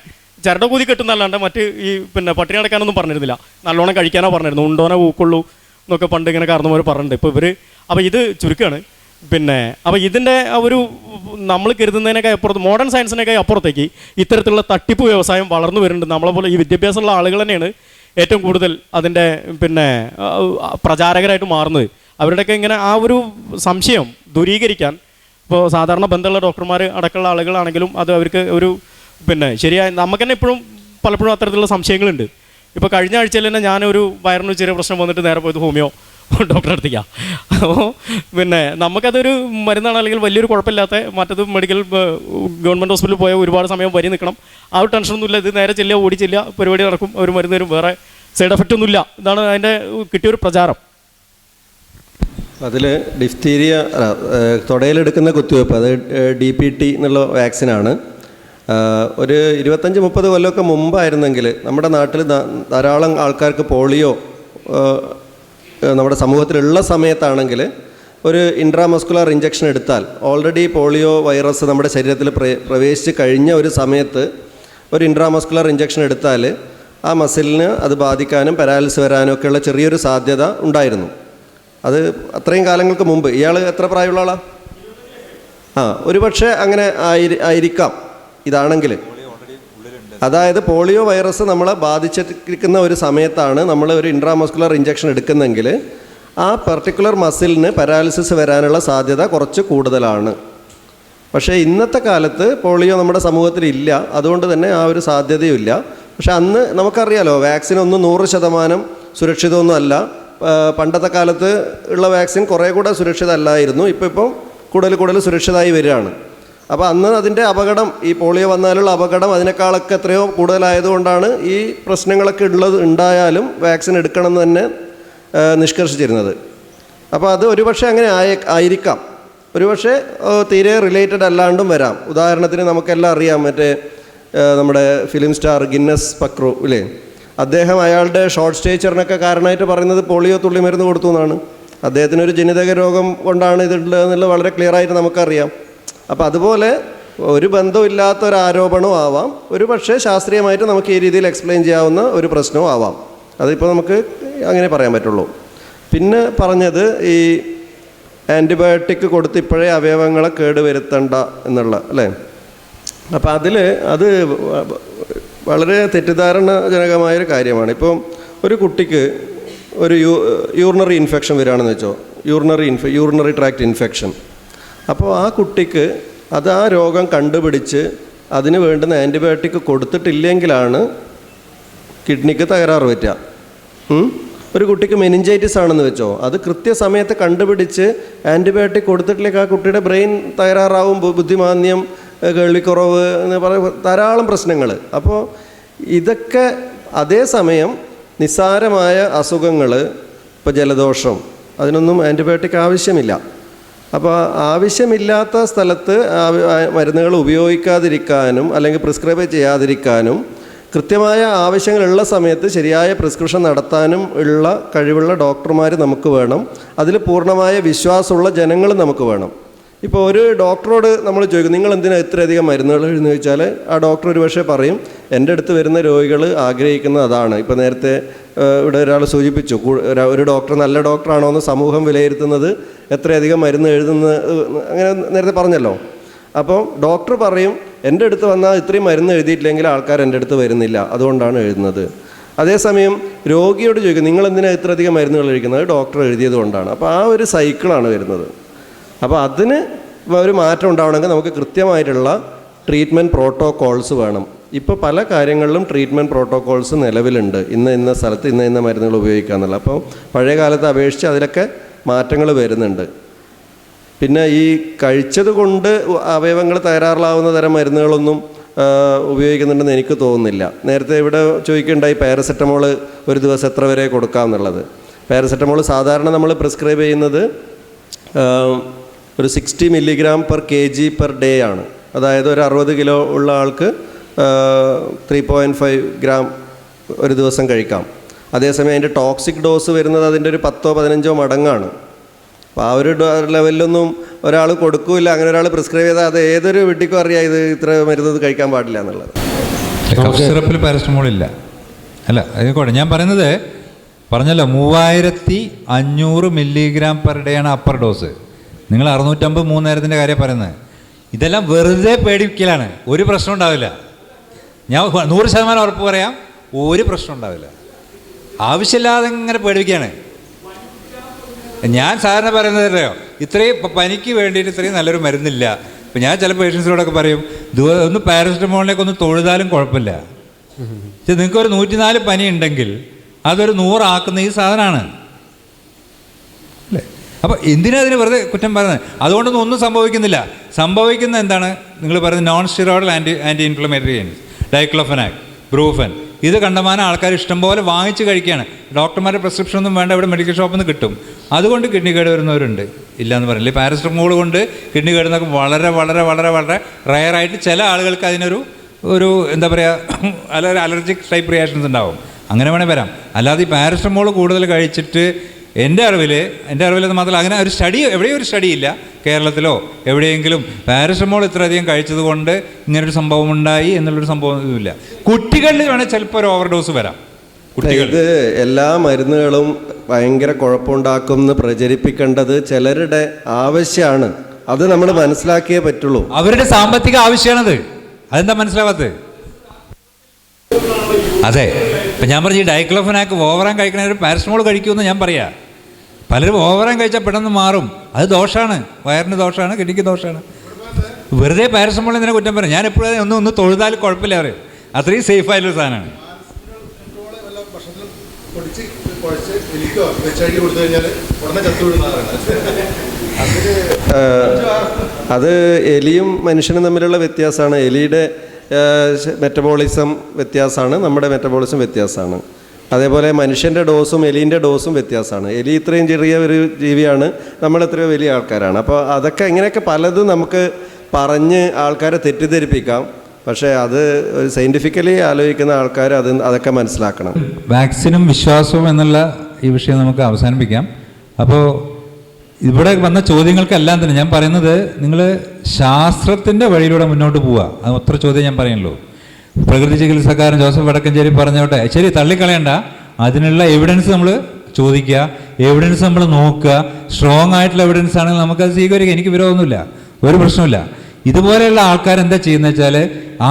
ചരടകൂതി കെട്ടുന്നല്ലാണ്ട് മറ്റ് ഈ പിന്നെ പട്ടിണി അടക്കാനൊന്നും പറഞ്ഞിരുന്നില്ല, നല്ലോണം കഴിക്കാനോ പറഞ്ഞിരുന്നു, ഉണ്ടോനെ ഊക്കുള്ളൂ എന്നൊക്കെ പണ്ട് ഇങ്ങനെ കാരണവർ പറഞ്ഞിട്ടുണ്ട്. ഇപ്പോൾ ഇവർ അപ്പോൾ ഇത് ചുരുക്കമാണ്. പിന്നെ അപ്പോൾ ഇതിൻ്റെ ഒരു നമ്മൾ കരുതുന്നതിനൊക്കെ അപ്പുറത്ത് മോഡേൺ സയൻസിനൊക്കെ അപ്പുറത്തേക്ക് ഇത്തരത്തിലുള്ള തട്ടിപ്പ് വ്യവസായം വളർന്നു വരുന്നുണ്ട്. നമ്മളെപ്പോലെ ഈ വിദ്യാഭ്യാസമുള്ള ആളുകൾ തന്നെയാണ് ഏറ്റവും കൂടുതൽ അതിൻ്റെ പിന്നെ പ്രചാരകരായിട്ട് മാറുന്നത്. അവരുടെയൊക്കെ ഇങ്ങനെ ആ ഒരു സംശയം ദൂരീകരിക്കാൻ ഇപ്പോൾ സാധാരണ ബന്ധമുള്ള ഡോക്ടർമാർ അടക്കമുള്ള ആളുകളാണെങ്കിലും അത് അവർക്ക് ഒരു പിന്നെ ശരിയായ നമുക്ക് തന്നെ ഇപ്പോഴും പലപ്പോഴും അത്തരത്തിലുള്ള സംശയങ്ങളുണ്ട്. ഇപ്പോൾ കഴിഞ്ഞ ആഴ്ചയിൽ തന്നെ ഞാനൊരു വയറിന് ചെറിയ പ്രശ്നം വന്നിട്ട് നേരെ പോയത് ഹോമിയോ ഡോക്ടറെ അടുത്തേക്കാണ്. അപ്പോൾ പിന്നെ നമുക്കതൊരു മരുന്നാണ് അല്ലെങ്കിൽ വലിയൊരു കുഴപ്പമില്ലാത്ത മറ്റത് മെഡിക്കൽ ഗവൺമെൻറ് ഹോസ്പിറ്റലിൽ പോയാൽ ഒരുപാട് സമയം വരി നിൽക്കണം, ആ ഒരു ടെൻഷനൊന്നുമില്ല. ഇത് നേരെ ചെല്ലുക, ഓടി ചെല്ലുക, പരിപാടി നടക്കും, ഒരു മരുന്ന് തരും, വേറെ സൈഡ് എഫക്റ്റ് ഒന്നുമില്ല. ഇതാണ് അതിൻ്റെ കിട്ടിയൊരു പ്രചാരം. അതിൽ ഡിഫ്തീരിയ തുടയിലെടുക്കുന്ന കുത്തിവയ്പ്പ്, അത് DPT എന്നുള്ള വാക്സിനാണ്. ഒരു 25-30 കൊല്ലമൊക്കെ മുമ്പായിരുന്നെങ്കിൽ നമ്മുടെ നാട്ടിൽ ധാരാളം ആൾക്കാർക്ക് പോളിയോ നമ്മുടെ സമൂഹത്തിലുള്ള സമയത്താണെങ്കിൽ ഒരു ഇൻട്രാമസ്കുലർ ഇഞ്ചക്ഷൻ എടുത്താൽ ഓൾറെഡി പോളിയോ വൈറസ് നമ്മുടെ ശരീരത്തിൽ പ്രവേശിച്ച് കഴിഞ്ഞ ഒരു സമയത്ത് ഒരു ഇൻട്രാമസ്കുലർ ഇഞ്ചക്ഷൻ എടുത്താൽ ആ മസിലിന് അത് ബാധിക്കാനും പാരാലിസിസ് വരാനും ഒക്കെയുള്ള ചെറിയൊരു സാധ്യത ഉണ്ടായിരുന്നു. അത് അത്രയും കാലങ്ങൾക്ക് മുമ്പ്. ഇയാൾ എത്ര പ്രായമുള്ള ആളാണ്? ഒരു പക്ഷേ അങ്ങനെ ആയിരിക്കാം ഇതാണെങ്കിൽ. അതായത് പോളിയോ വൈറസ് നമ്മളെ ബാധിച്ചിരിക്കുന്ന ഒരു സമയത്താണ് നമ്മൾ ഒരു ഇൻട്രാമസ്കുലർ ഇഞ്ചക്ഷൻ എടുക്കുന്നെങ്കിൽ ആ പർട്ടിക്കുലർ മസിലിന് പാരാലിസിസ് വരാനുള്ള സാധ്യത കുറച്ച് കൂടുതലാണ്. പക്ഷേ ഇന്നത്തെ കാലത്ത് പോളിയോ നമ്മുടെ സമൂഹത്തിലില്ല, അതുകൊണ്ട് തന്നെ ആ ഒരു സാധ്യതയുമില്ല. പക്ഷെ അന്ന് നമുക്കറിയാലോ, വാക്സിനൊന്നും 100% സുരക്ഷിതമൊന്നും അല്ല. പണ്ടത്തെ കാലത്ത് ഉള്ള വാക്സിൻ കുറേ കൂടെ സുരക്ഷിതമല്ലായിരുന്നു, ഇപ്പം കൂടുതൽ സുരക്ഷിതമായി വരികയാണ്. അപ്പോൾ അന്ന് അതിൻ്റെ അപകടം, ഈ പോളിയോ വന്നാലുള്ള അപകടം അതിനേക്കാളൊക്കെ എത്രയോ കൂടുതലായതുകൊണ്ടാണ് ഈ പ്രശ്നങ്ങളൊക്കെ ഉണ്ടായാലും വാക്സിൻ എടുക്കണം എന്ന് തന്നെ നിഷ്കർഷിച്ചിരുന്നത്. അപ്പോൾ അത് ഒരുപക്ഷെ അങ്ങനെ ആയിരിക്കാം, ഒരുപക്ഷെ തീരെ റിലേറ്റഡ് അല്ലാണ്ടും വരാം. ഉദാഹരണത്തിന് നമുക്കെല്ലാം അറിയാം, മറ്റേ നമ്മുടെ ഫിലിം സ്റ്റാർ ഗിന്നസ് പക്രു ഇല്ലേ, അദ്ദേഹം അയാളുടെ ഷോർട്ട് സ്റ്റേച്ചറിനൊക്കെ കാരണമായിട്ട് പറയുന്നത് പോളിയോ തുള്ളിമരുന്ന് കൊടുത്തു എന്നാണ്. അദ്ദേഹത്തിനൊരു ജനിതക രോഗം കൊണ്ടാണ് ഇതുള്ളതെന്നുള്ളത് വളരെ ക്ലിയറായിട്ട് നമുക്കറിയാം. അപ്പോൾ അതുപോലെ ഒരു ബന്ധമില്ലാത്ത ഒരു ആരോപണവും ആവാം, ഒരു പക്ഷേ ശാസ്ത്രീയമായിട്ട് നമുക്ക് ഈ രീതിയിൽ എക്സ്പ്ലെയിൻ ചെയ്യാവുന്ന ഒരു പ്രശ്നവും ആവാം. അതിപ്പോൾ നമുക്ക് അങ്ങനെ പറയാൻ പറ്റുള്ളൂ. പിന്നെ പറഞ്ഞത് ഈ ആൻറ്റിബയോട്ടിക് കൊടുത്ത് ഇപ്പോഴേ അവയവങ്ങളെ കേടുവരുത്തണ്ട എന്നുള്ള അല്ലേ. അപ്പോൾ അത് വളരെ തെറ്റിദ്ധാരണജനകമായൊരു കാര്യമാണ്. ഇപ്പം ഒരു കുട്ടിക്ക് ഒരു യൂറിനറി ഇൻഫെക്ഷൻ വരികയാണെന്ന് വെച്ചോ, യൂറിനറി ട്രാക്ട് ഇൻഫെക്ഷൻ. അപ്പോൾ ആ കുട്ടിക്ക് അത് ആ രോഗം കണ്ടുപിടിച്ച് അതിന് വേണ്ടുന്ന ആൻറ്റിബയോട്ടിക് കൊടുത്തിട്ടില്ലെങ്കിലാണ് കിഡ്നിക്ക് തകരാറ് പറ്റുക. ഒരു കുട്ടിക്ക് മെനിഞ്ചൈറ്റിസ് ആണെന്ന് വെച്ചോ, അത് കൃത്യസമയത്ത് കണ്ടുപിടിച്ച് ആൻറ്റിബയോട്ടിക് കൊടുത്തിട്ടില്ലെങ്കിൽ ആ കുട്ടിയുടെ ബ്രെയിൻ തകരാറാവും, ബുദ്ധിമാന്ദ്യം, കേൾവിക്കുറവ് എന്ന് പറയുന്ന ധാരാളം പ്രശ്നങ്ങൾ. അപ്പോൾ ഇതൊക്കെ അതേസമയം നിസ്സാരമായ അസുഖങ്ങൾ, ഇപ്പോൾ ജലദോഷം, അതിനൊന്നും ആൻറ്റിബയോട്ടിക് ആവശ്യമില്ല. അപ്പോൾ ആവശ്യമില്ലാത്ത സ്ഥലത്ത് മരുന്നുകൾ ഉപയോഗിക്കാതിരിക്കാനും അല്ലെങ്കിൽ പ്രിസ്ക്രൈബ് ചെയ്യാതിരിക്കാനും കൃത്യമായ ആവശ്യങ്ങളുള്ള സമയത്ത് ശരിയായ പ്രിസ്ക്രിപ്ഷൻ നടത്താനും ഉള്ള കഴിവുള്ള ഡോക്ടർമാർ നമുക്ക് വേണം. അതിൽ പൂർണ്ണമായ വിശ്വാസമുള്ള ജനങ്ങൾ നമുക്ക് വേണം. ഇപ്പോൾ ഒരു ഡോക്ടറോട് നമ്മൾ ചോദിക്കും, നിങ്ങൾ എന്തിനാണ് ഇത്രയധികം മരുന്നുകൾ എന്ന് ചോദിച്ചാൽ ആ ഡോക്ടർ ഒരു പക്ഷേ പറയും, എൻ്റെ അടുത്ത് വരുന്ന രോഗികൾ ആഗ്രഹിക്കുന്നത് അതാണ്. ഇപ്പോൾ നേരത്തെ ഇവിടെ ഒരാൾ സൂചിപ്പിച്ചു, ഒരു ഡോക്ടർ നല്ല ഡോക്ടറാണോ എന്ന് സമൂഹം വിലയിരുത്തുന്നത് എത്രയധികം മരുന്ന് എഴുതുന്ന, അങ്ങനെ നേരത്തെ പറഞ്ഞല്ലോ. അപ്പോൾ ഡോക്ടർ പറയും, എൻ്റെ അടുത്ത് വന്നാൽ ഇത്രയും മരുന്ന് എഴുതിയിട്ടില്ലെങ്കിൽ ആൾക്കാർ എൻ്റെ അടുത്ത് വരുന്നില്ല, അതുകൊണ്ടാണ് എഴുതുന്നത്. അതേസമയം രോഗിയോട് ചോദിക്കും, നിങ്ങൾ എന്തിനാണ് ഇത്രയധികം മരുന്നുകൾ കഴിക്കുന്നത്? ഡോക്ടർ എഴുതിയത് കൊണ്ടാണ്. അപ്പോൾ ആ ഒരു സൈക്കിളാണ് വരുന്നത്. അപ്പോൾ അതിന് ഒരു മാറ്റം ഉണ്ടാവണമെങ്കിൽ നമുക്ക് കൃത്യമായിട്ടുള്ള ട്രീറ്റ്മെൻറ്റ് പ്രോട്ടോക്കോൾസ് വേണം. ഇപ്പോൾ പല കാര്യങ്ങളിലും ട്രീറ്റ്മെൻറ്റ് പ്രോട്ടോക്കോൾസ് നിലവിലുണ്ട്. ഇന്ന സ്ഥലത്ത് ഇന്ന മരുന്നുകൾ ഉപയോഗിക്കുക എന്നുള്ള. അപ്പോൾ പഴയ കാലത്തെ അപേക്ഷിച്ച് അതിലൊക്കെ മാറ്റങ്ങൾ വരുന്നുണ്ട്. പിന്നെ ഈ കഴിച്ചത് കൊണ്ട് അവയവങ്ങൾ തകരാറിലാവുന്ന തരം മരുന്നുകളൊന്നും ഉപയോഗിക്കുന്നുണ്ടെന്ന് എനിക്ക് തോന്നുന്നില്ല. നേരത്തെ ഇവിടെ ചോദിക്കുകയുണ്ടായി പാരസെറ്റമോൾ ഒരു ദിവസം എത്ര വരെ കൊടുക്കാം എന്നുള്ളത്. പാരസെറ്റമോൾ സാധാരണ നമ്മൾ പ്രിസ്ക്രൈബ് ചെയ്യുന്നത് ഒരു 60 mg/kg/day ആണ്. അതായത് ഒരു 60 കിലോ ഉള്ള ആൾക്ക് 3.5 ഗ്രാം ഒരു ദിവസം കഴിക്കാം. അതേസമയം അതിൻ്റെ ടോക്സിക് ഡോസ് വരുന്നത് അതിൻ്റെ ഒരു 10-15 മടങ്ങാണ്. അപ്പോൾ ആ ഒരു ലെവലിലൊന്നും ഒരാൾ കൊടുക്കില്ല. അങ്ങനെ ഒരാൾ പ്രിസ്ക്രൈബ് ചെയ്താൽ അത് ഏതൊരു വീട്ടിലും അറിയാം ഇത് ഇത്ര മരുന്ന് കഴിക്കാൻ പാടില്ല എന്നുള്ളത്. സിറപ്പിൽ പാരസെറ്റമോൾ ഇല്ല അല്ല, അതിനോട്ടെ ഞാൻ പറയുന്നത് പറഞ്ഞല്ലോ 3500 mg/day ആണ് അപ്പർ ഡോസ്. നിങ്ങൾ 650 3 നേരത്തിൻ്റെ കാര്യം പറയുന്നത്. ഇതെല്ലാം വെറുതെ പേടിക്കലാണ്. ഒരു പ്രശ്നം ഉണ്ടാവില്ല. ഞാൻ 100% ഉറപ്പ് പറയാം, ഒരു പ്രശ്നം ഉണ്ടാവില്ല. ആവശ്യമില്ലാതെ ഇങ്ങനെ പേടിപ്പിക്കുകയാണ്. ഞാൻ സാധാരണ പറയുന്നത് അറിയോ, ഇത്രയും പനിക്ക് വേണ്ടിയിട്ട് ഇത്രയും നല്ലൊരു മരുന്നില്ല. ഇപ്പം ഞാൻ ചില പേഷ്യൻസിനോടൊക്കെ പറയും, ഒന്ന് പാരസെറ്റമോളിലേക്ക് ഒന്ന് തൊഴുതാലും കുഴപ്പമില്ല. പക്ഷെ നിങ്ങൾക്കൊരു 104 പനി ഉണ്ടെങ്കിൽ അതൊരു 100 ആക്കുന്ന ഈ സാധനമാണ് അല്ലേ? അപ്പോൾ എന്തിനാ അതിന് വെറുതെ കുറ്റം പറയുന്നത്? അതുകൊണ്ടൊന്നും ഒന്നും സംഭവിക്കുന്നില്ല. സംഭവിക്കുന്ന എന്താണ്? നിങ്ങൾ പറയുന്നത് non steroidal anti inflammatory agents, diclofenac, Brufen, ഇത് കണ്ടമാനം ആൾക്കാർ ഇഷ്ടംപോലെ വാങ്ങിച്ച് കഴിക്കുകയാണ്. ഡോക്ടർമാരുടെ പ്രിസ്ക്രിപ്ഷൻ ഒന്നും വേണ്ട, ഇവിടെ മെഡിക്കൽ ഷോപ്പിൽ നിന്ന് കിട്ടും. അതുകൊണ്ട് കിഡ്നി കേട് വരുന്നവരുണ്ട്, ഇല്ലയെന്ന് പറയില്ലേ. പാരസെറ്റമോൾ കൊണ്ട് കിഡ്നി കേടുന്നൊക്കെ വളരെ വളരെ വളരെ വളരെ റയറായിട്ട് ചില ആളുകൾക്ക് അതിനൊരു എന്താ പറയുക, അലർജിക് ടൈപ്പ് റിയാക്ഷൻസ് ഉണ്ടാവും. അങ്ങനെ വേണേൽ വരാം. അല്ലാതെ ഈ പാരസെറ്റമോൾ കൂടുതൽ കഴിച്ചിട്ട് എൻ്റെ അറിവിൽ മാത്രമല്ല, അങ്ങനെ ഒരു സ്റ്റഡി എവിടെയും ഒരു സ്റ്റഡി ഇല്ല കേരളത്തിലോ എവിടെയെങ്കിലും പാരസെറ്റമോൾ ഇത്രയധികം കഴിച്ചത് കൊണ്ട് ഇങ്ങനൊരു സംഭവം ഉണ്ടായി എന്നുള്ളൊരു സംഭവം ഇല്ല. കുട്ടികളിൽ വേണേൽ ചിലപ്പോൾ ഒരു ഓവർഡോസ് വരാം. ഇത് എല്ലാ മരുന്നുകളും ഭയങ്കര കുഴപ്പമുണ്ടാക്കും എന്ന് പ്രചരിപ്പിക്കേണ്ടത് ചിലരുടെ ആവശ്യമാണ്. അത് നമ്മൾ മനസ്സിലാക്കിയേ പറ്റുള്ളൂ. അവരുടെ സാമ്പത്തിക ആവശ്യമാണത്. അതെന്താ മനസ്സിലാവാത്തത്? അതെ, ഇപ്പം ഞാൻ പറഞ്ഞു, ഈ ഡൈക്ലോഫെനാക്ക് ഓവറാൻ കഴിക്കണവർ പാരസെറ്റമോൾ കഴിക്കുമെന്ന് ഞാൻ പറയാം. പലരും ഓവറാൻ കഴിച്ചാൽ പെട്ടെന്ന് മാറും. അത് ദോഷമാണ്, വയറിന് ദോഷമാണ്, കിഡ്നിക്ക് ദോഷമാണ്. വെറുതെ പാരസെറ്റമോൾ എന്തിനാ കുറ്റം പറയും? ഞാൻ എപ്പോഴും ഒന്ന് തൊഴുതാൽ കുഴപ്പമില്ല പറയും. അത്രയും സേഫ് ആയിട്ടുള്ള സാധനമാണ്. അത് എലിയും മനുഷ്യനും തമ്മിലുള്ള വ്യത്യാസമാണ്. എലിയുടെ മെറ്റബോളിസം വ്യത്യാസമാണ്, നമ്മുടെ മെറ്റബോളിസം വ്യത്യാസമാണ്. അതേപോലെ മനുഷ്യൻ്റെ ഡോസും എലീൻ്റെ ഡോസും വ്യത്യാസമാണ്. എലി ഇത്രയും ചെറിയ ഒരു ജീവിയാണ്, നമ്മൾ എത്രയോ വലിയ ആൾക്കാരാണ്. അപ്പോൾ അതൊക്കെ ഇങ്ങനെയൊക്കെ പലതും നമുക്ക് പറഞ്ഞ് ആൾക്കാരെ തെറ്റിദ്ധരിപ്പിക്കാം. പക്ഷേ അത് ഒരു സയൻറ്റിഫിക്കലി ആലോചിക്കുന്ന ആൾക്കാർ അതൊക്കെ മനസ്സിലാക്കണം. വാക്സിനും വിശ്വാസവും എന്നുള്ള ഈ വിഷയം നമുക്ക് അവസാനിപ്പിക്കാം. അപ്പോൾ ഇവിടെ വന്ന ചോദ്യങ്ങൾക്കെല്ലാം തന്നെ ഞാൻ പറയുന്നത്, നിങ്ങൾ ശാസ്ത്രത്തിൻ്റെ വഴിയിലൂടെ മുന്നോട്ട് പോവുക. അത് ഒത്ര ചോദ്യം ഞാൻ പറയുള്ളൂ. പ്രകൃതി ചികിത്സക്കാരൻ ജോസഫ് വടക്കഞ്ചേരി പറഞ്ഞോട്ടെ, ശരി, തള്ളിക്കളയണ്ട. അതിനുള്ള എവിഡൻസ് നമ്മൾ ചോദിക്കുക, എവിഡൻസ് നമ്മൾ നോക്കുക. സ്ട്രോങ് ആയിട്ടുള്ള എവിഡൻസ് ആണെങ്കിൽ നമുക്കത് സ്വീകരിക്കുക. എനിക്ക് വിരോധമൊന്നുമില്ല, ഒരു പ്രശ്നമില്ല. ഇതുപോലെയുള്ള ആൾക്കാർ എന്താ ചെയ്യുന്നത് വെച്ചാൽ,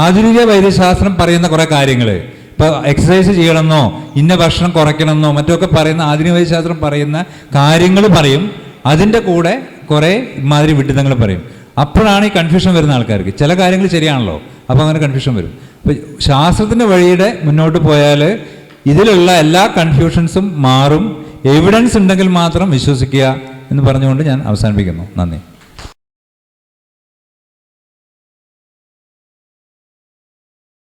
ആധുനിക വൈദ്യശാസ്ത്രം പറയുന്ന കുറേ കാര്യങ്ങൾ, ഇപ്പോൾ എക്സസൈസ് ചെയ്യണമെന്നോ ഇന്ന ഭക്ഷണം കുറയ്ക്കണമെന്നോ മറ്റൊക്കെ പറയുന്ന ആധുനിക വൈദ്യശാസ്ത്രം പറയുന്ന കാര്യങ്ങൾ പറയും. അതിൻ്റെ കൂടെ കുറേ ഇമാതിരി വിഡിത്തങ്ങൾ പറയും. അപ്പോഴാണ് ഈ കൺഫ്യൂഷൻ വരുന്ന ആൾക്കാർക്ക്. ചില കാര്യങ്ങൾ ശരിയാണല്ലോ, അപ്പോൾ അങ്ങനെ കൺഫ്യൂഷൻ വരും. അപ്പോൾ ശാസ്ത്രത്തിൻ്റെ വഴിയുടെ മുന്നോട്ട് പോയാൽ ഇതിലുള്ള എല്ലാ കൺഫ്യൂഷൻസും മാറും. എവിഡൻസ് ഉണ്ടെങ്കിൽ മാത്രം വിശ്വസിക്കുക എന്ന് പറഞ്ഞുകൊണ്ട് ഞാൻ അവസാനിപ്പിക്കുന്നു. നന്ദി.